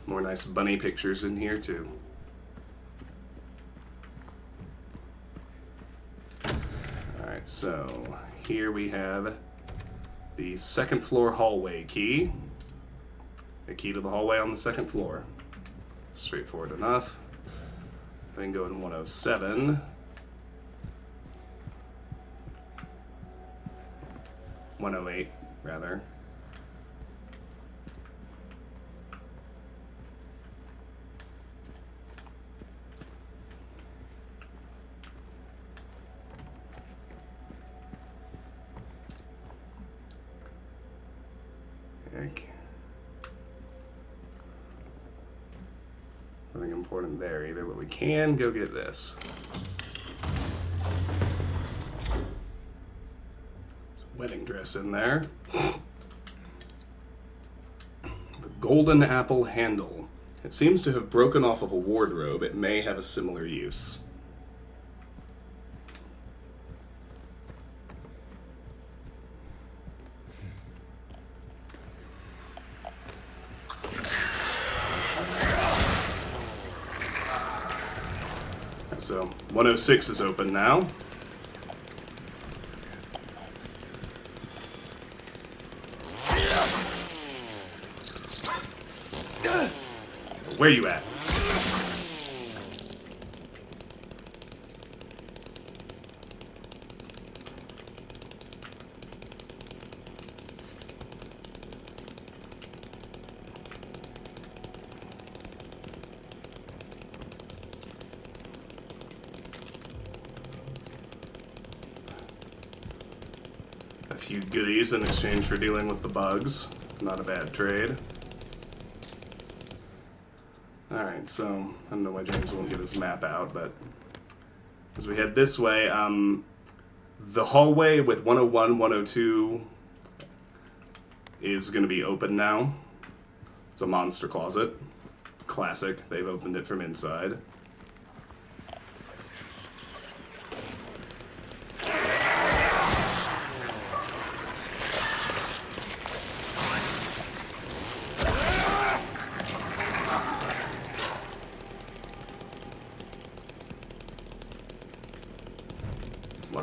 [SPEAKER 1] More nice bunny pictures in here too. Alright, so here we have the second floor hallway key. The key to the hallway on the second floor. Straightforward enough. I can go in 107. 108, rather. Okay. Nothing important there either, but we can go get this. Wedding dress in there. The golden apple handle. It seems to have broken off of a wardrobe. It may have a similar use. So 106 is open now. Where you at? A few goodies in exchange for dealing with the bugs. Not a bad trade. Alright, so I don't know why James won't get his map out, but as we head this way, the hallway with 101, 102 is going to be open now. It's a monster closet. Classic. They've opened it from inside.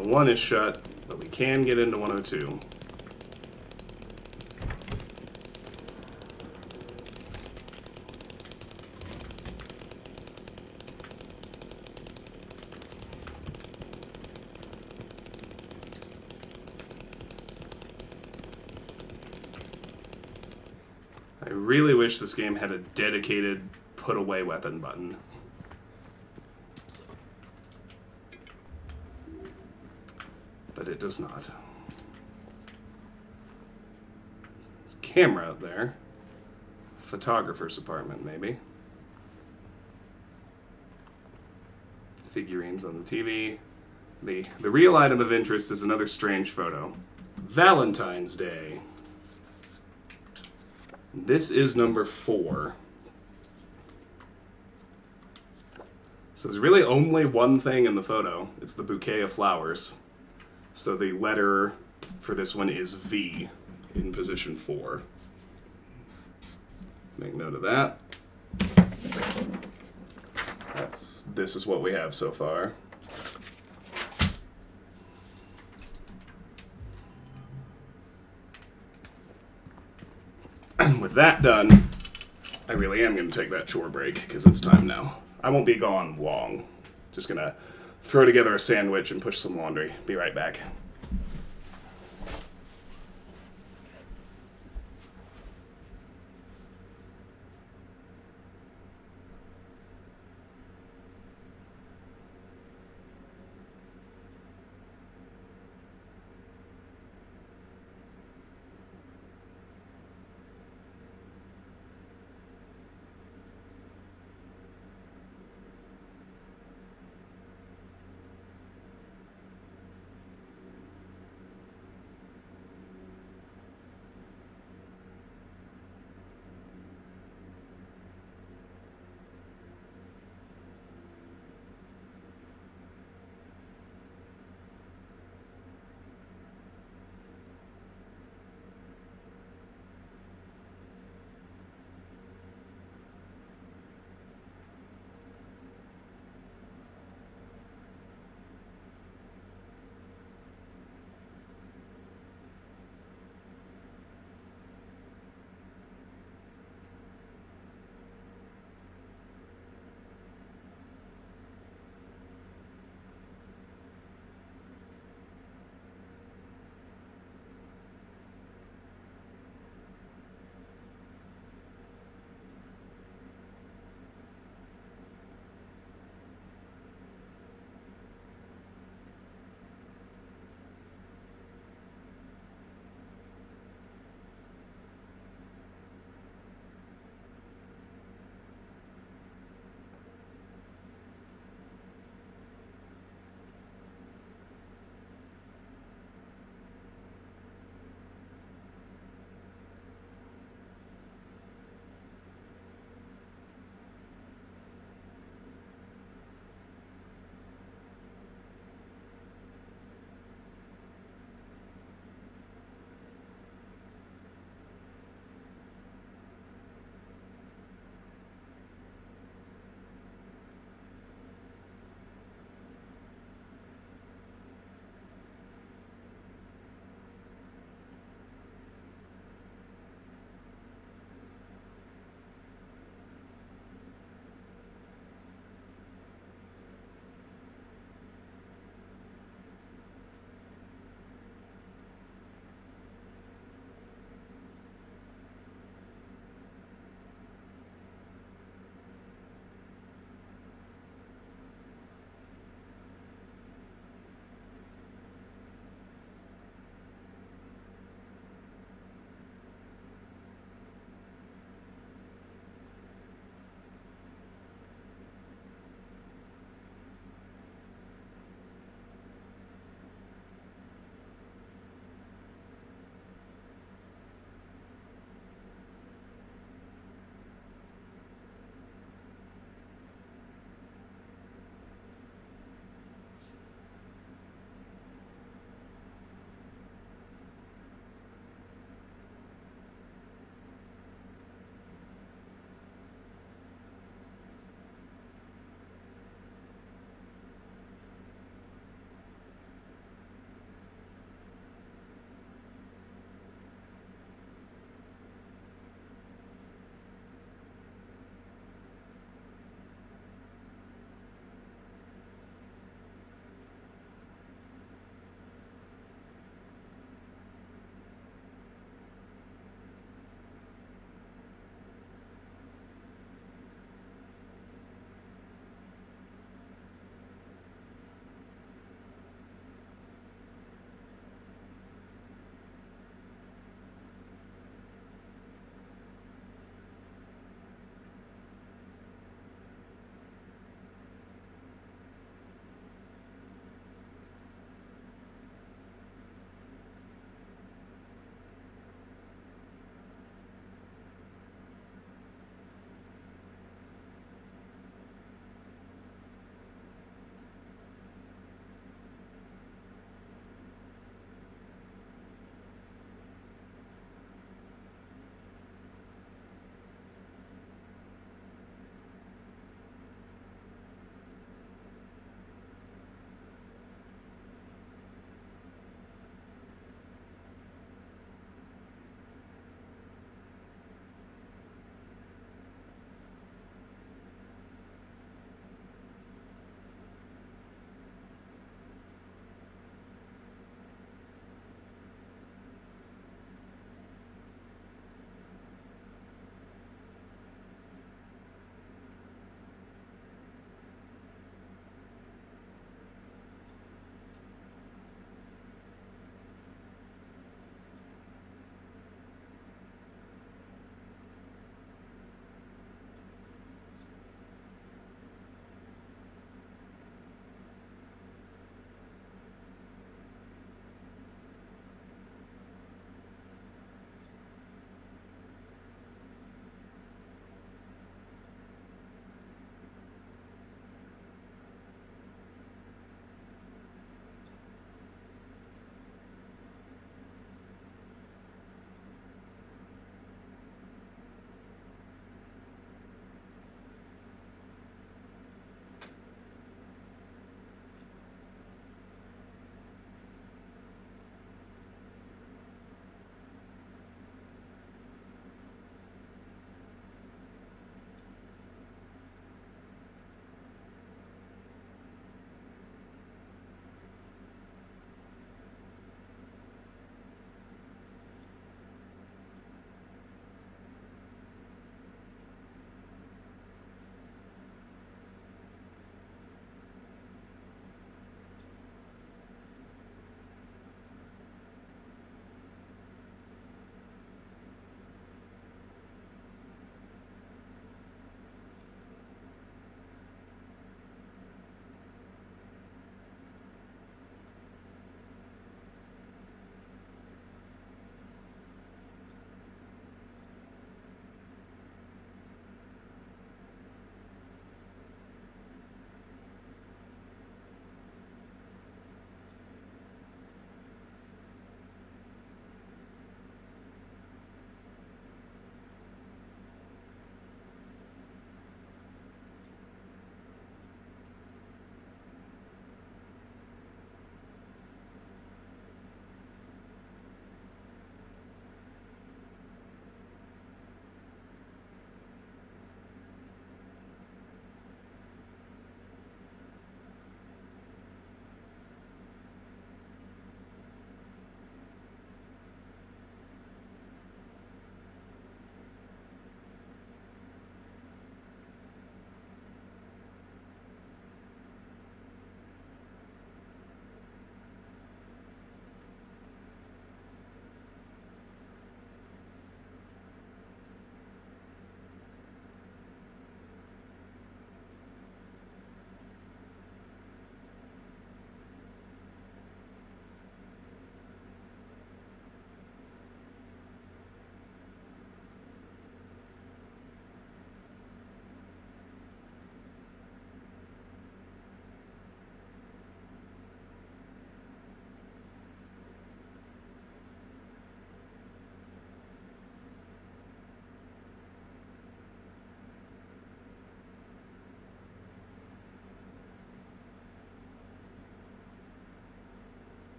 [SPEAKER 1] One is shut, but we can get into 102. I really wish this game had a dedicated put away weapon button. But it does not. There's a camera up there. Photographer's apartment, maybe. Figurines on the TV. The real item of interest is another strange photo. Valentine's Day. This is number 4. So there's really only one thing in the photo. It's the bouquet of flowers. So the letter for this one is V in position 4. Make note of that. This is what we have so far. With that done, I really am going to take that chore break because it's time now. I won't be gone long. Just going to throw together a sandwich and push some laundry. Be right back.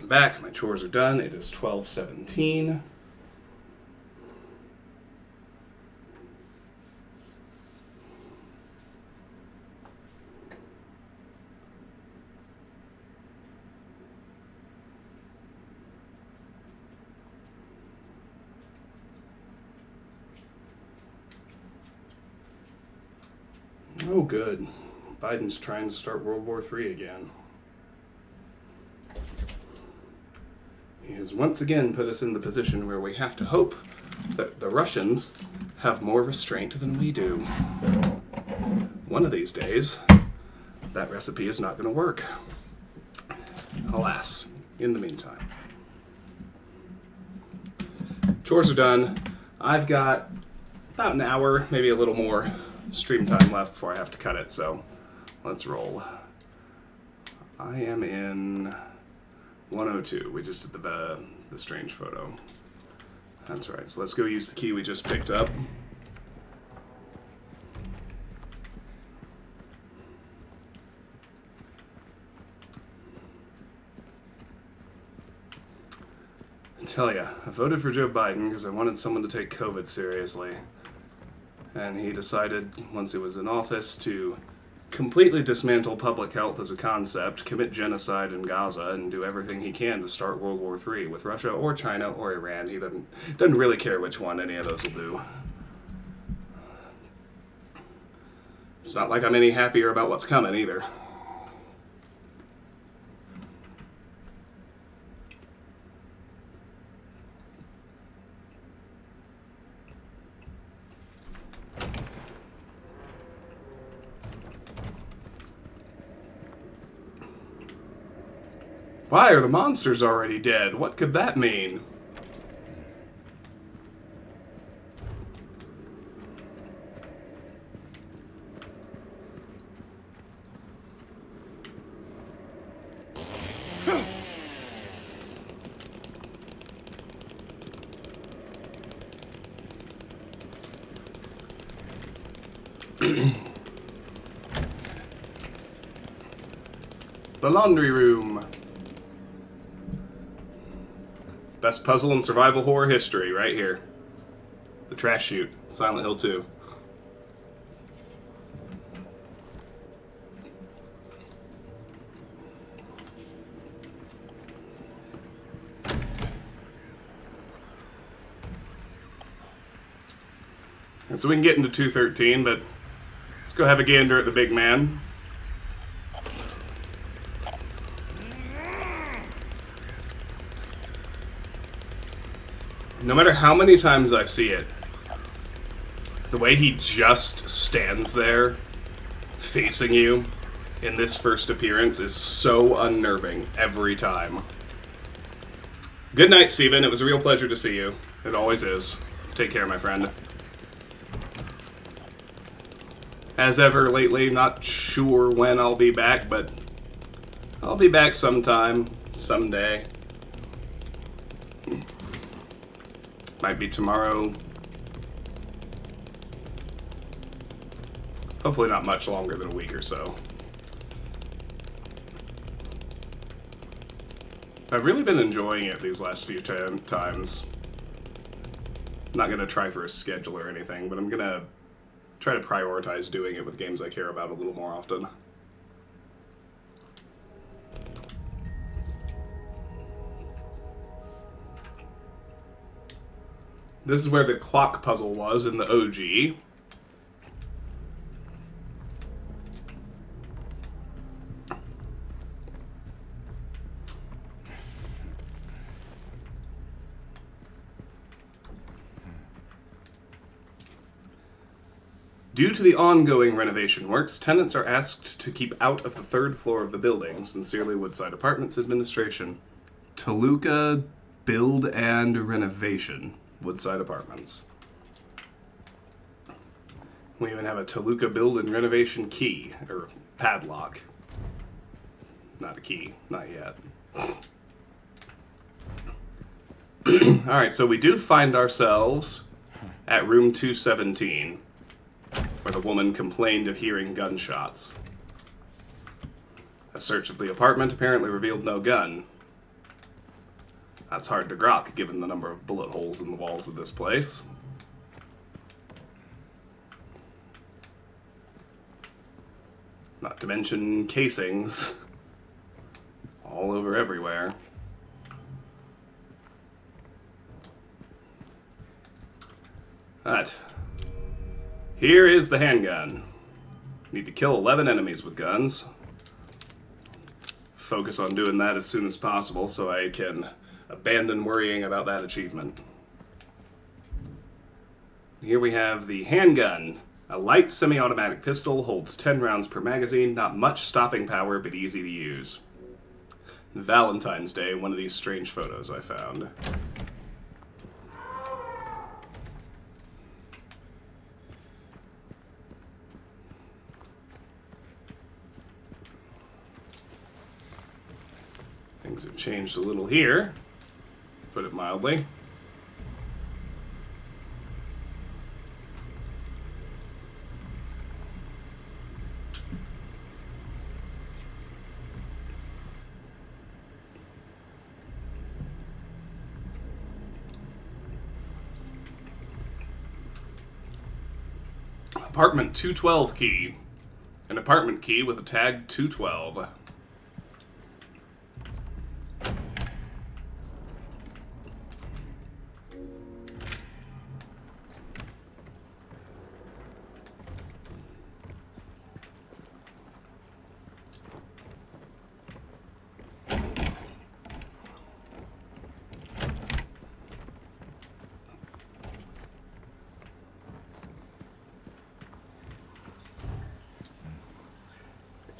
[SPEAKER 1] back. My chores are done. It is 12:17. Oh, good. Biden's trying to start World War III again. He has once again put us in the position where we have to hope that the Russians have more restraint than we do. One of these days, that recipe is not going to work. Alas, in the meantime. Chores are done. I've got about an hour, maybe a little more, stream time left before I have to cut it, so let's roll. I am in 102. We just did the strange photo. That's right. So let's go use the key we just picked up. I tell ya, I voted for Joe Biden because I wanted someone to take COVID seriously. And he decided, once he was in office, to completely dismantle public health as a concept, commit genocide in Gaza, and do everything he can to start World War III with Russia or China or Iran. He doesn't really care which one any of those will do. It's not like I'm any happier about what's coming either. Why are the monsters already dead? What could that mean? The laundry room. Best puzzle in survival horror history, right here. The trash chute, Silent Hill 2. And so we can get into 213, but let's go have a gander at the big man. No matter how many times I see it, the way he just stands there, facing you, in this first appearance is so unnerving every time. Good night, Steven. It was a real pleasure to see you. It always is. Take care, my friend. As ever lately, not sure when I'll be back, but I'll be back sometime, someday. Might be tomorrow. Hopefully not much longer than a week or so. I've really been enjoying it these last few times. I'm not going to try for a schedule or anything, but I'm going to try to prioritize doing it with games I care about a little more often. This is where the clock puzzle was in the OG. Due to the ongoing renovation works, tenants are asked to keep out of the third floor of the building. Sincerely, Woodside Apartments Administration. Toluca Build and Renovation. Woodside Apartments. We even have a Toluca Build and Renovation key, or padlock. Not a key, not yet. Alright, so we do find ourselves at room 217, where the woman complained of hearing gunshots. A search of the apartment apparently revealed no gun. That's hard to grok, given the number of bullet holes in the walls of this place. Not to mention casings all over everywhere. Alright. Here is the handgun. Need to kill 11 enemies with guns. Focus on doing that as soon as possible so I can abandon worrying about that achievement. Here we have the handgun. A light semi-automatic pistol, holds 10 rounds per magazine, not much stopping power, but easy to use. Valentine's Day, one of these strange photos I found. Things have changed a little here, to put it mildly. Apartment 212 key. An apartment key with a tag 212.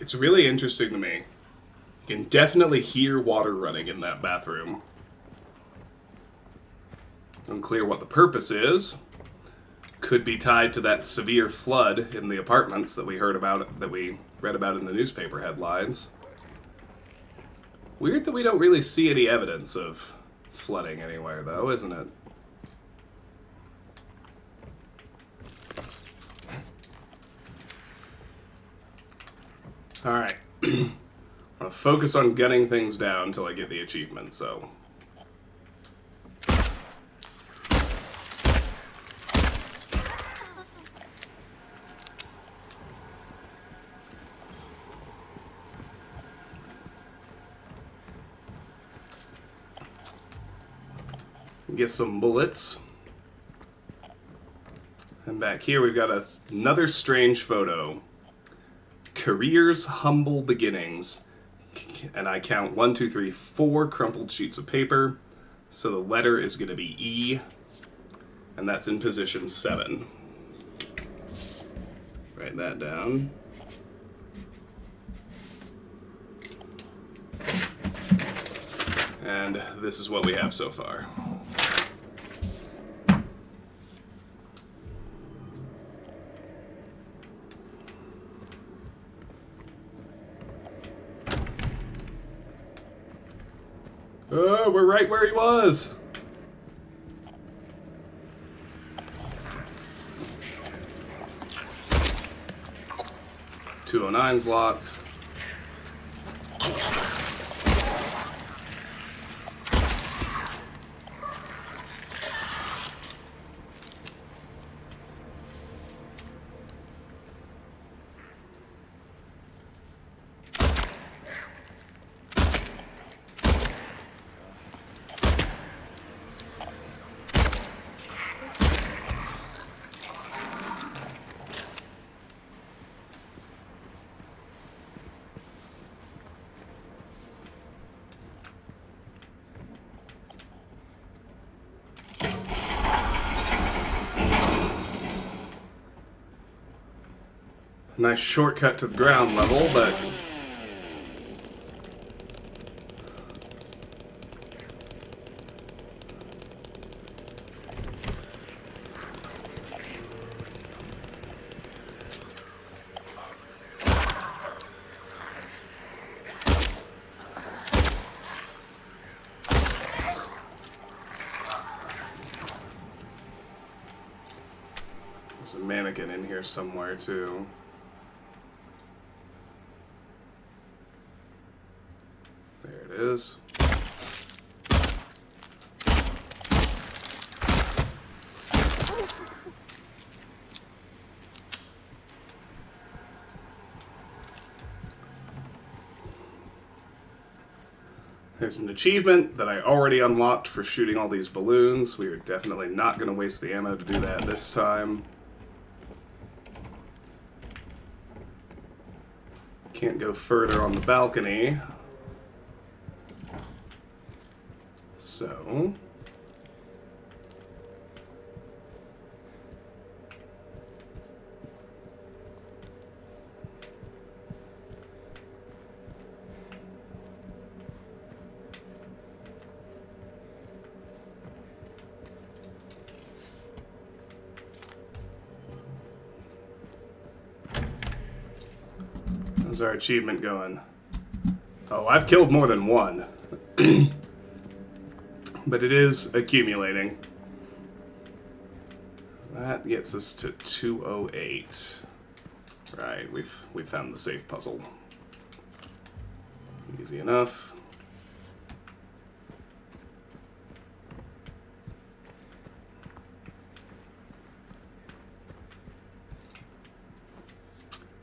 [SPEAKER 1] It's really interesting to me. You can definitely hear water running in that bathroom. Unclear what the purpose is. Could be tied to that severe flood in the apartments that we read about in the newspaper headlines. Weird that we don't really see any evidence of flooding anywhere, though, isn't it? Alright. I'm gonna focus on gunning things down until I get the achievement, so. Get some bullets. And back here we've got another strange photo. Career's humble beginnings. And I count 1, 2, 3, 4 crumpled sheets of paper. So the letter is going to be E. And that's in position 7. Write that down. And this is what we have so far. Oh, we're right where he was. .209's locked. Nice shortcut to the ground level, but there's a mannequin in here somewhere too. There it is. There's an achievement that I already unlocked for shooting all these balloons. We are definitely not going to waste the ammo to do that this time. Can't go further on the balcony. So... how's our achievement going? Oh, I've killed more than one. But it is accumulating. That gets us to 208. Right, we've found the safe puzzle. Easy enough.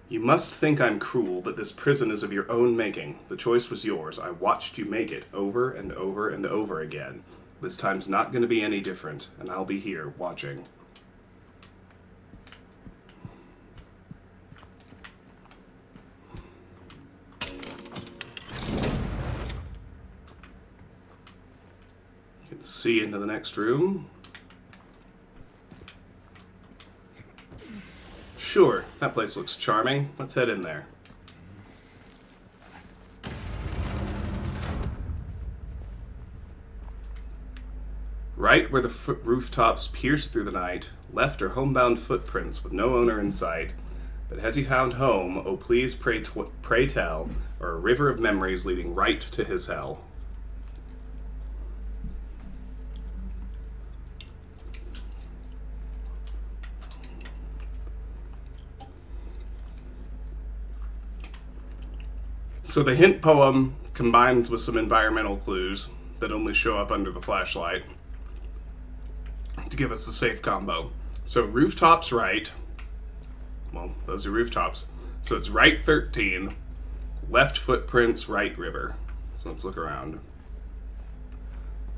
[SPEAKER 1] You must think I'm cruel, but this prison is of your own making. The choice was yours. I watched you make it over and over and over again. This time's not going to be any different, and I'll be here watching. You can see into the next room. Sure, that place looks charming. Let's head in there. Right where the rooftops pierce through the night, left are homebound footprints with no owner in sight. But has he found home? Oh, please pray tell, or a river of memories leading right to his hell. So the hint poem combines with some environmental clues that only show up under the flashlight to give us the safe combo. So rooftops right. Well, those are rooftops. So it's right 13, left footprints, right river. So let's look around.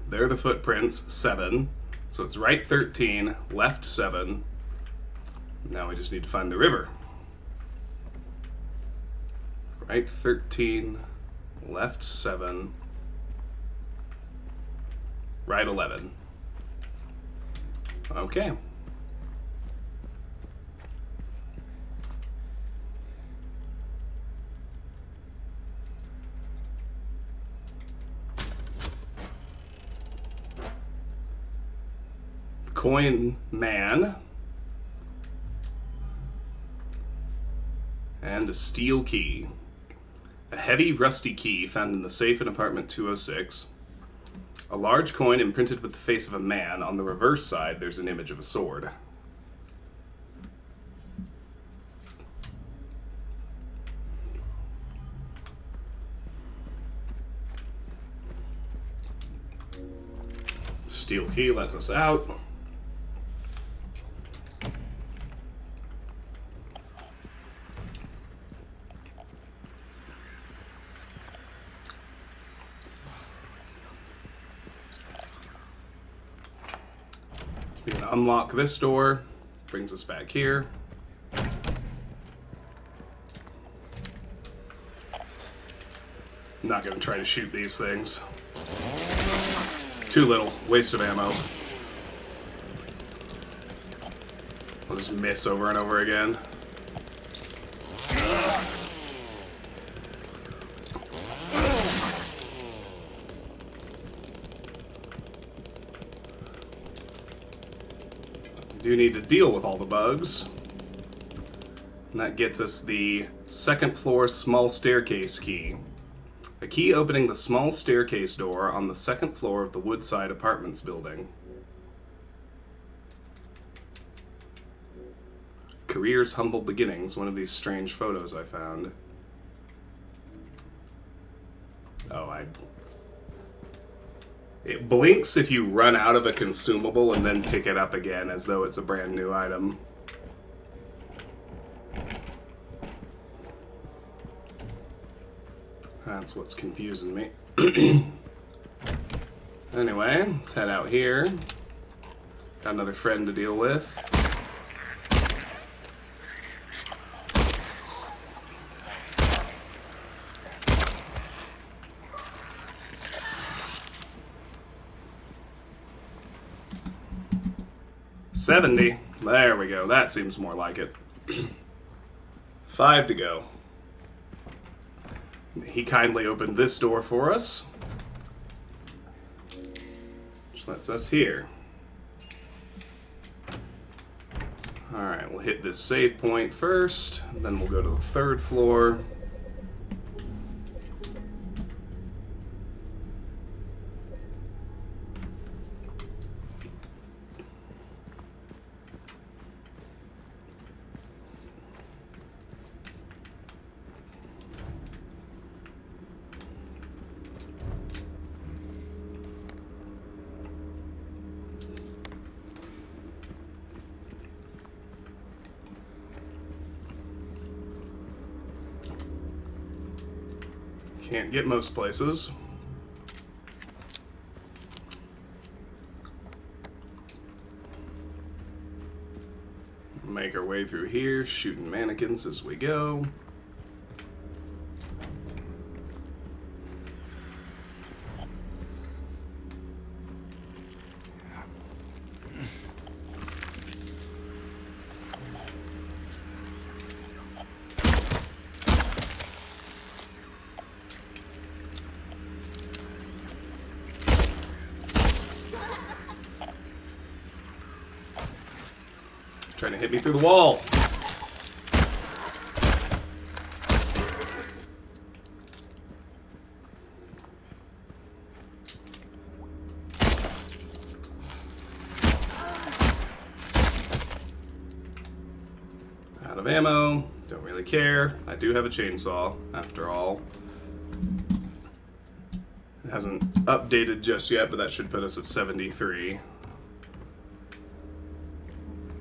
[SPEAKER 1] There are the footprints, 7. So it's right 13, left 7. Now we just need to find the river. Right 13, left 7, right 11. Okay. Coin man. And a steel key. A heavy, rusty key found in the safe in apartment 206. A large coin imprinted with the face of a man. On the reverse side, there's an image of a sword. Steel key lets us out. We can unlock this door, brings us back here. I'm not going to try to shoot these things. Too little, waste of ammo. I'll just miss over and over again. Do need to deal with all the bugs. And that gets us the second floor small staircase key. A key opening the small staircase door on the second floor of the Woodside Apartments building. Career's humble beginnings, one of these strange photos I found. Oh, it blinks if you run out of a consumable and then pick it up again as though it's a brand new item. That's what's confusing me. Anyway, let's head out here. Got another friend to deal with. $70. There we go. That seems more like it. 5 to go. He kindly opened this door for us, which lets us here. Alright, we'll hit this save point first, then we'll go to the 3rd floor. Can't get most places. Make our way through here, shooting mannequins as we go. Trying to hit me through the wall. Out of ammo. Don't really care. I do have a chainsaw, after all. It hasn't updated just yet, but that should put us at 73.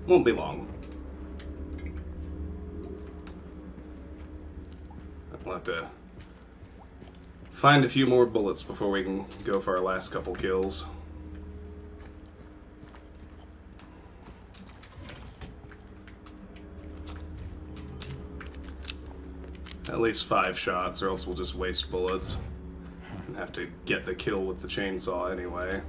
[SPEAKER 1] Won't be long. We'll have to find a few more bullets before we can go for our last couple kills. At least 5 shots, or else we'll just waste bullets and have to get the kill with the chainsaw anyway.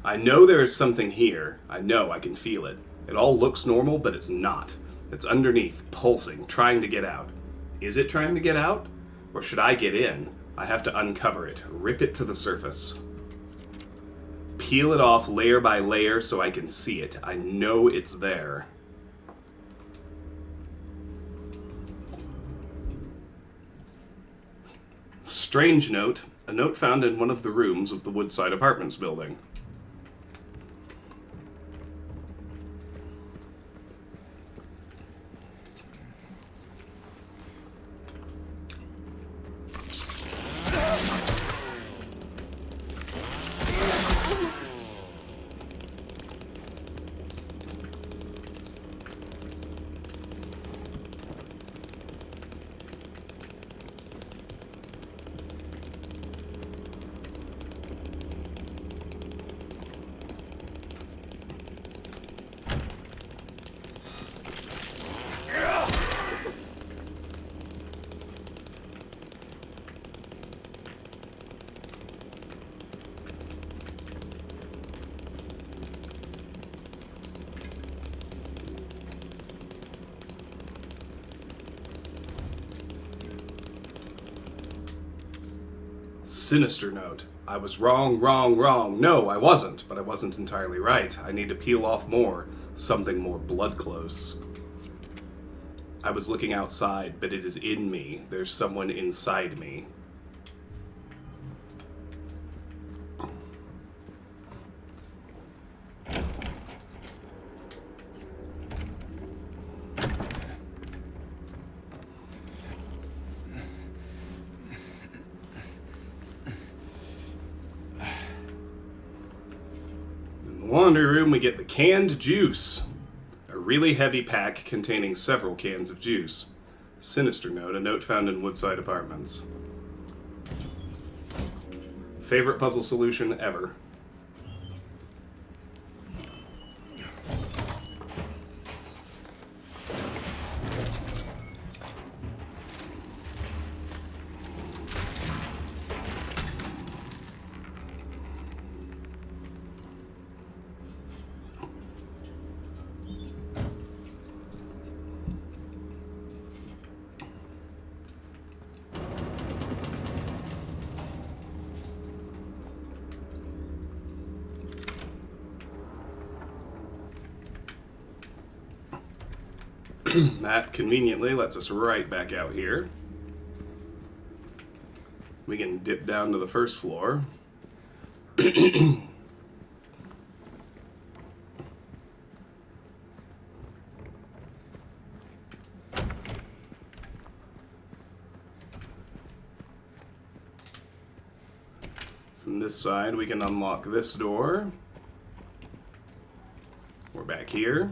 [SPEAKER 1] I know there is something here. I know, I can feel it. It all looks normal, but it's not. It's underneath, pulsing, trying to get out. Is it trying to get out? Or should I get in? I have to uncover it, rip it to the surface. Peel it off layer by layer so I can see it. I know it's there. Strange note. A note found in one of the rooms of the Woodside Apartments building. Sinister note. I was wrong. No, I wasn't, but I wasn't entirely right. I need to peel off more. Something more blood close. I was looking outside, but it is in me. There's someone inside me. laundry room, we get the canned juice. A really heavy pack containing several cans of juice. Sinister note, a note found in Woodside Apartments. Favorite puzzle solution ever. That conveniently lets us right back out here. We can dip down to the first floor. From this side, we can unlock this door. We're back here.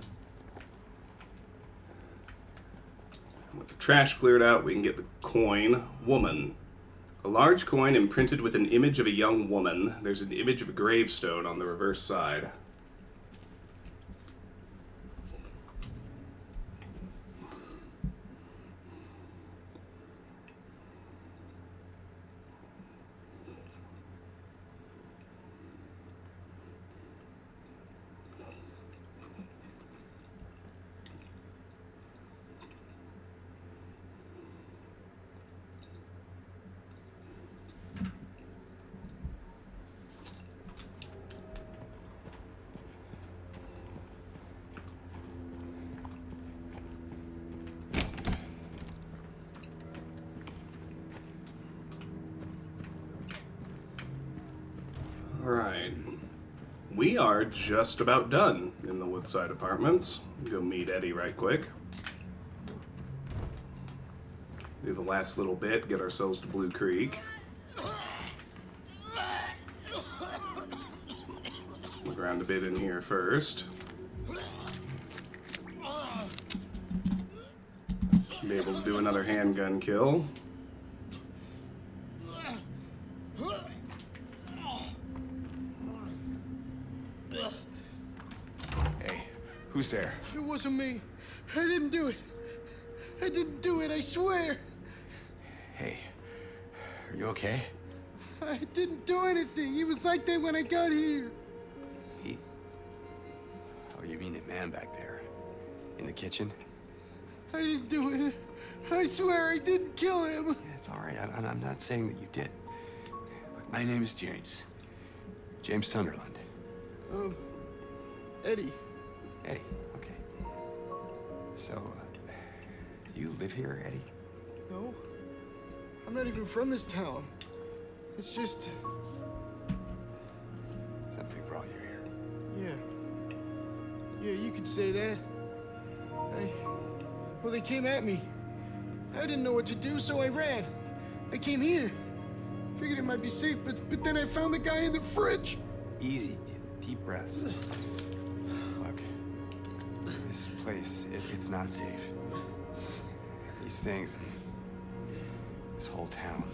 [SPEAKER 1] With the trash cleared out, we can get the coin woman. A large coin imprinted with an image of a young woman. There's an image of a gravestone on the reverse side. Alright. We are just about done in the Woodside Apartments. Go meet Eddie right quick. Do the last little bit, get ourselves to Blue Creek. Look around a bit in here first. Be able to do another handgun kill.
[SPEAKER 3] Who's there?
[SPEAKER 10] It wasn't me. I didn't do it. I didn't do it, I swear.
[SPEAKER 3] Hey, are you okay?
[SPEAKER 10] I didn't do anything. He was like that when I got here.
[SPEAKER 3] He? Oh, you mean the man back there? In the kitchen?
[SPEAKER 10] I didn't do it. I swear I didn't kill him.
[SPEAKER 3] Yeah, it's all right. I'm not saying that you did. Look, my name is James. James Sunderland.
[SPEAKER 10] Eddie.
[SPEAKER 3] Eddie, okay. So, do you live here, Eddie?
[SPEAKER 10] No. I'm not even from this town. It's just...
[SPEAKER 3] Something brought you here.
[SPEAKER 10] Yeah. Yeah, you could say that. Well, they came at me. I didn't know what to do, so I ran. I came here. Figured it might be safe, but then I found the guy in the fridge.
[SPEAKER 3] Easy, deep breaths. Look, this place, it's not safe. These things, this whole town.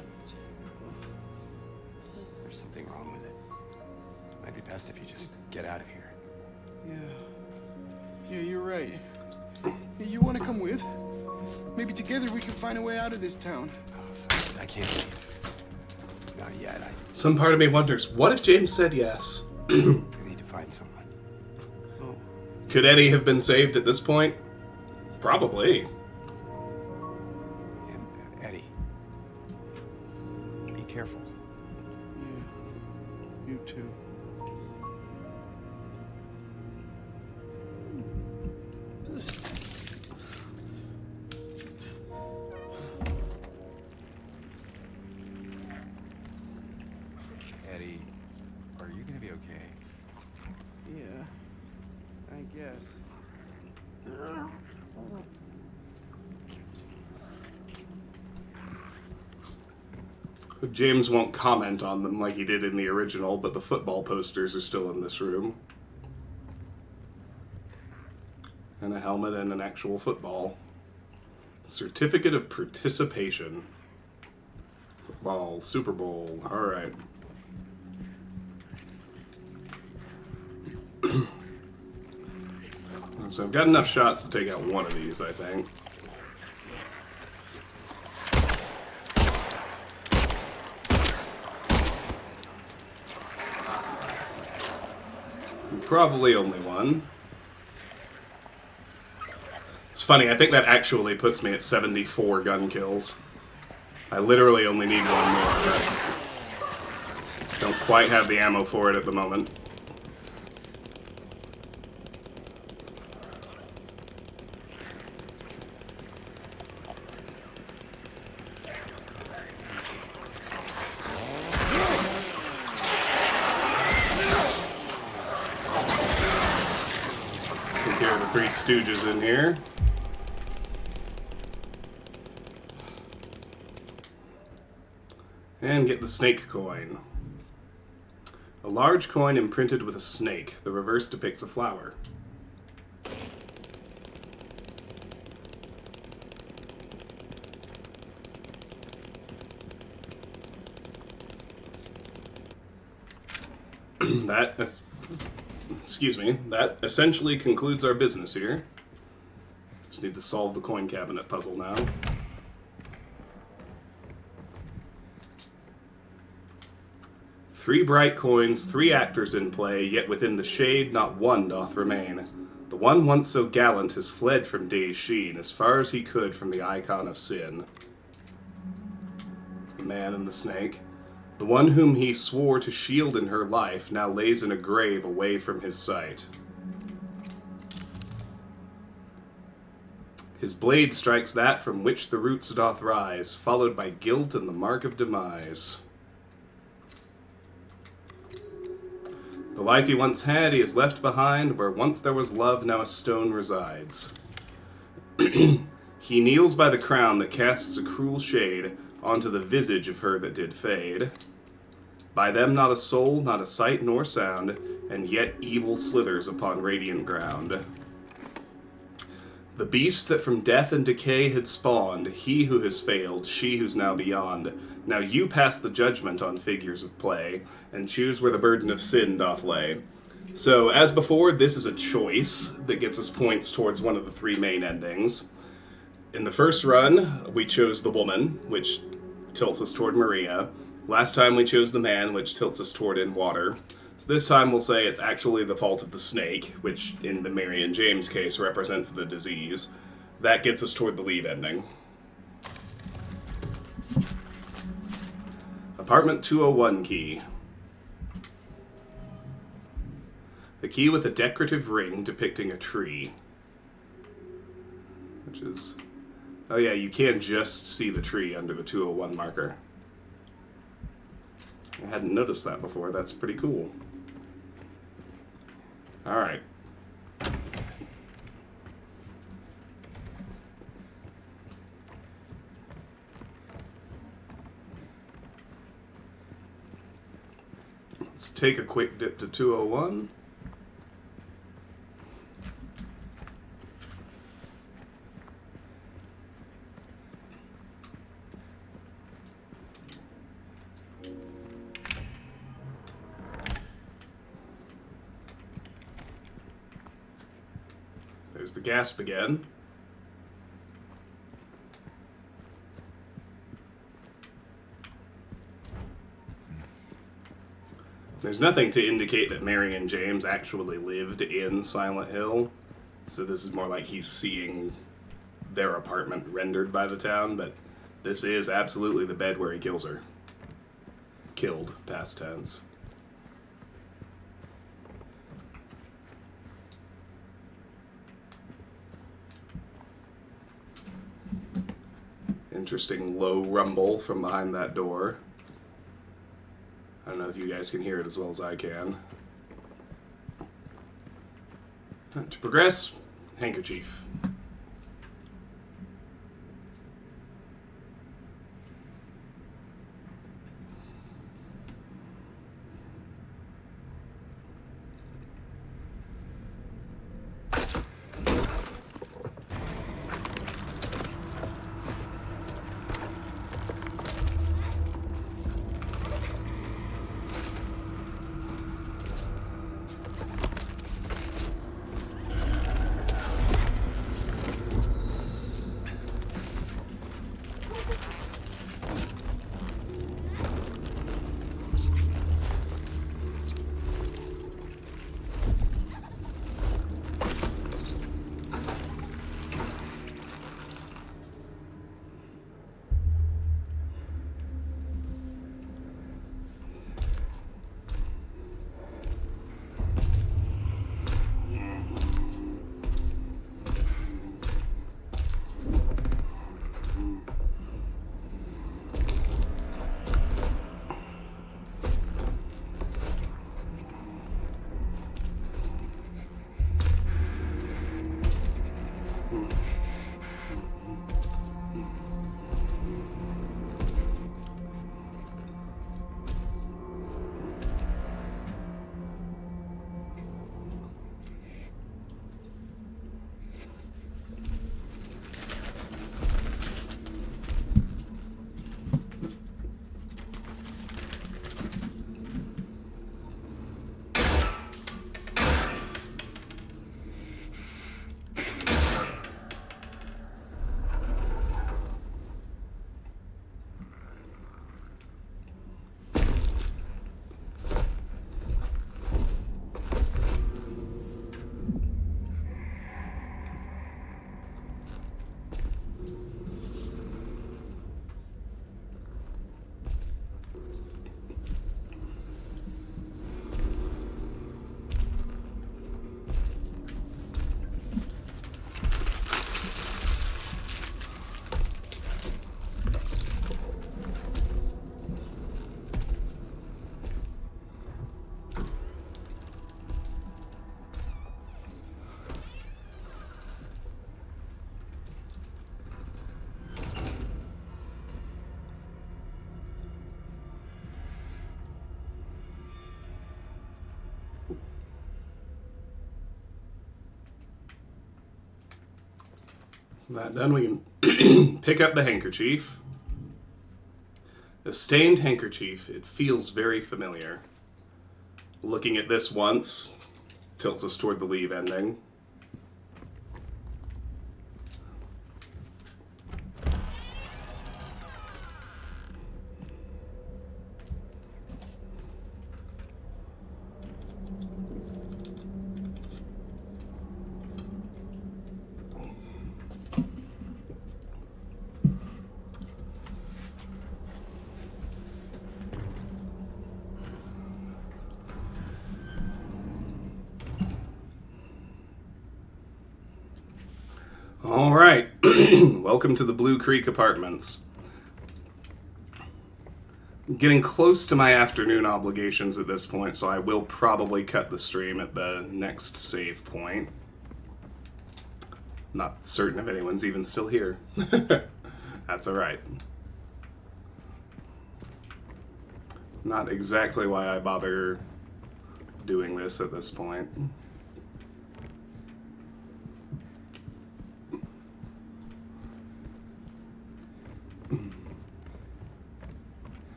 [SPEAKER 3] There's something wrong with it. Might be best if you just get out of here.
[SPEAKER 10] Yeah, you're right. You want to come with? Maybe together we can find a way out of this town.
[SPEAKER 3] Oh, sorry, I can't leave. Not yet.
[SPEAKER 1] Some part of me wonders, what if James said yes?
[SPEAKER 3] I need to find someone.
[SPEAKER 10] Oh.
[SPEAKER 1] Could Eddie have been saved at this point? Probably.
[SPEAKER 3] And, Eddie, be careful.
[SPEAKER 10] Yeah, you too.
[SPEAKER 3] Eddie, are you gonna be okay?
[SPEAKER 10] Yeah, I guess.
[SPEAKER 1] James won't comment on them like he did in the original, but the football posters are still in this room. And a helmet and an actual football. Certificate of participation. Football, Super Bowl. Alright. So I've got enough shots to take out one of these, I think. Probably only one. It's funny, I think that actually puts me at 74 gun kills. I literally only need one more, but don't quite have the ammo for it at the moment. Take care of the three stooges in here. And get the snake coin. A large coin imprinted with a snake. The reverse depicts a flower. That essentially concludes our business here. Just need to solve the coin cabinet puzzle now. Three bright coins, three actors in play, yet within the shade not one doth remain. The one once so gallant has fled from day's sheen, as far as he could from the icon of sin. The man and the snake. The one whom he swore to shield in her life now lays in a grave away from his sight. His blade strikes that from which the roots doth rise, followed by guilt and the mark of demise. The life he once had he has left behind, where once there was love, now a stone resides. He kneels by the crown that casts a cruel shade onto the visage of her that did fade. By them not a soul, not a sight nor sound, and yet evil slithers upon radiant ground. The beast that from death and decay had spawned, he who has failed, she who's now beyond. Now you pass the judgment on figures of play, and choose where the burden of sin doth lay. So, as before, this is a choice that gets us points towards one of the three main endings. In the first run, we chose the woman, which tilts us toward Maria. Last time we chose the man, which tilts us toward In Water. So this time we'll say it's actually the fault of the snake, which in the Mary and James case represents the disease. That gets us toward the lead ending. Apartment 201 key. The key with a decorative ring depicting a tree. Which is... oh yeah, you can just see the tree under the 201 marker. I hadn't noticed that before. That's pretty cool. Alright. Let's take a quick dip to 201. There's the gasp again. There's nothing to indicate that Mary and James actually lived in Silent Hill, so this is more like he's seeing their apartment rendered by the town, but this is absolutely the bed where he kills her. Killed, past tense. Interesting low rumble from behind that door. I don't know if you guys can hear it as well as I can. To progress, handkerchief. That done, we can pick up the handkerchief. A stained handkerchief. It feels very familiar. Looking at this once tilts us toward the leave ending. All right. Welcome to the Blue Creek Apartments. I'm getting close to my afternoon obligations at this point, so I will probably cut the stream at the next save point. Not certain if anyone's even still here. That's all right. Not exactly why I bother doing this at this point.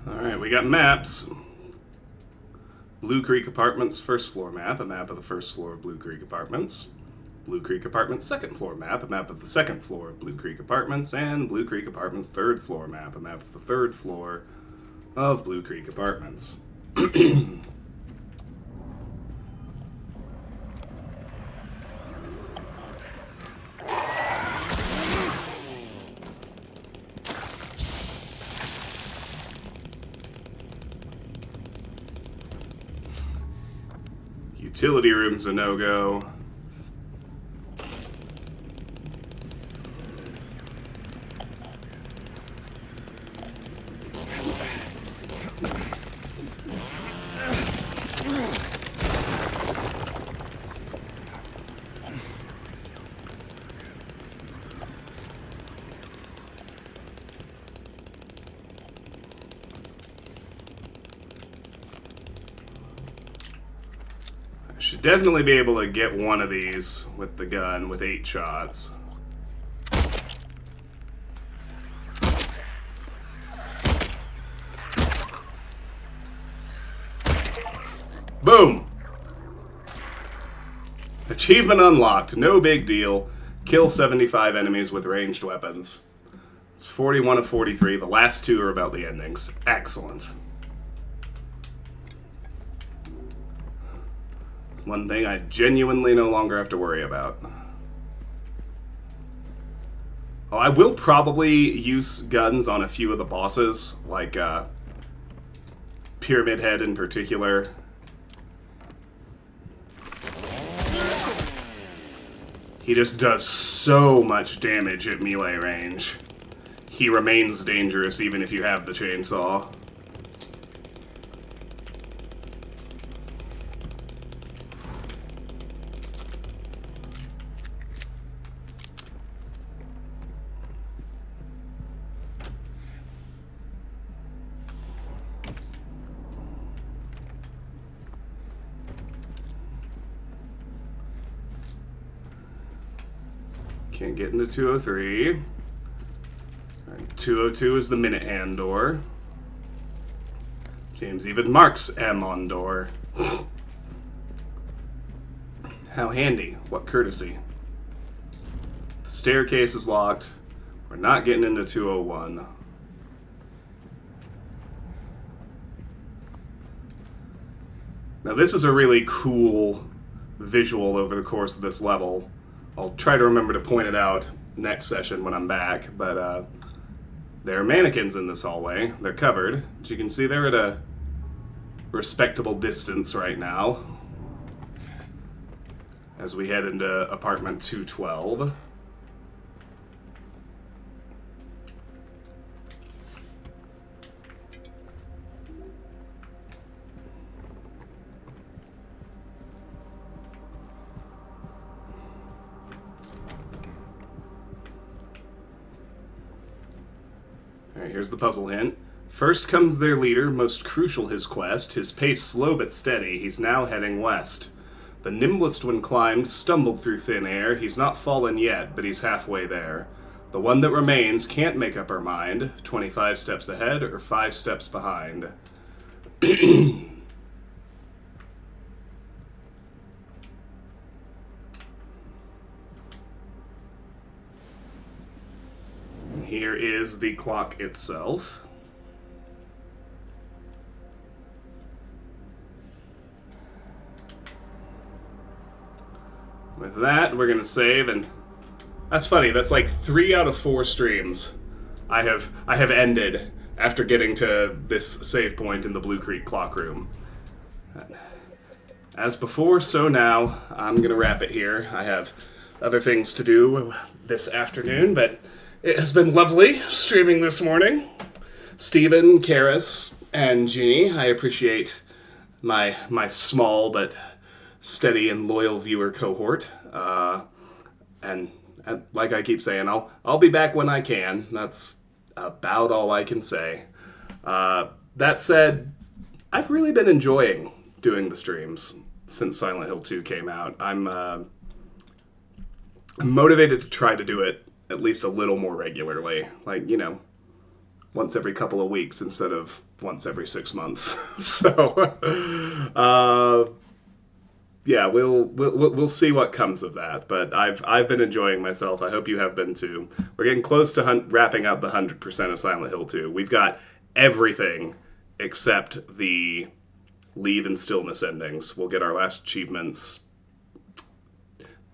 [SPEAKER 1] Alright, we got maps. Blue Creek Apartments first floor map, a map of the first floor of Blue Creek Apartments. Blue Creek Apartments second floor map, a map of the second floor of Blue Creek Apartments. And Blue Creek Apartments third floor map, a map of the third floor of Blue Creek Apartments. Utility room's a no-go. Should definitely be able to get one of these with the gun with 8 shots. Boom! Achievement unlocked. No big deal. Kill 75 enemies with ranged weapons. It's 41 of 43. The last 2 are about the endings. Excellent. One thing I genuinely no longer have to worry about. Oh, I will probably use guns on a few of the bosses, like Pyramid Head in particular. He just does so much damage at melee range. He remains dangerous even if you have the chainsaw. Can't get into 203. Alright, 202 is the minute hand door. James even marks M on door. How handy. What courtesy. The staircase is locked. We're not getting into 201. Now this is a really cool visual over the course of this level. I'll try to remember to point it out next session when I'm back, but there are mannequins in this hallway. They're covered. As you can see, they're at a respectable distance right now as we head into apartment 212. All right, here's the puzzle hint. First comes their leader, most crucial his quest. His pace slow but steady, he's now heading west. The nimblest when climbed stumbled through thin air. He's not fallen yet, but he's halfway there. The one that remains can't make up her mind. 25 steps ahead or 5 steps behind. Here is the clock itself. With that, we're gonna save, and that's funny. That's like 3 out of 4 streams I have ended after getting to this save point in the Blue Creek clock room. As before, so now. I'm gonna wrap it here. I have other things to do this afternoon, but it has been lovely streaming this morning. Steven, Karis, and Ginny, I appreciate my small but steady and loyal viewer cohort. And like I keep saying, I'll be back when I can. That's about all I can say. That said, I've really been enjoying doing the streams since Silent Hill 2 came out. I'm motivated to try to do it at least a little more regularly. Like, once every couple of weeks instead of once every 6 months. So, yeah, we'll see what comes of that. But I've been enjoying myself. I hope you have been too. We're getting close to wrapping up the 100% of Silent Hill 2. We've got everything except the Leave and Stillness endings. We'll get our last achievements.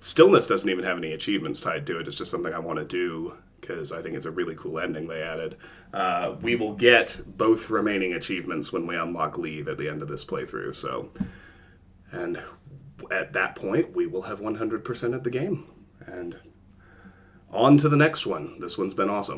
[SPEAKER 1] Stillness doesn't even have any achievements tied to it. It's just something I want to do because I think it's a really cool ending they added. We will get both remaining achievements when we unlock Leave at the end of this playthrough. So, and at that point, we will have 100% of the game. And on to the next one. This one's been awesome.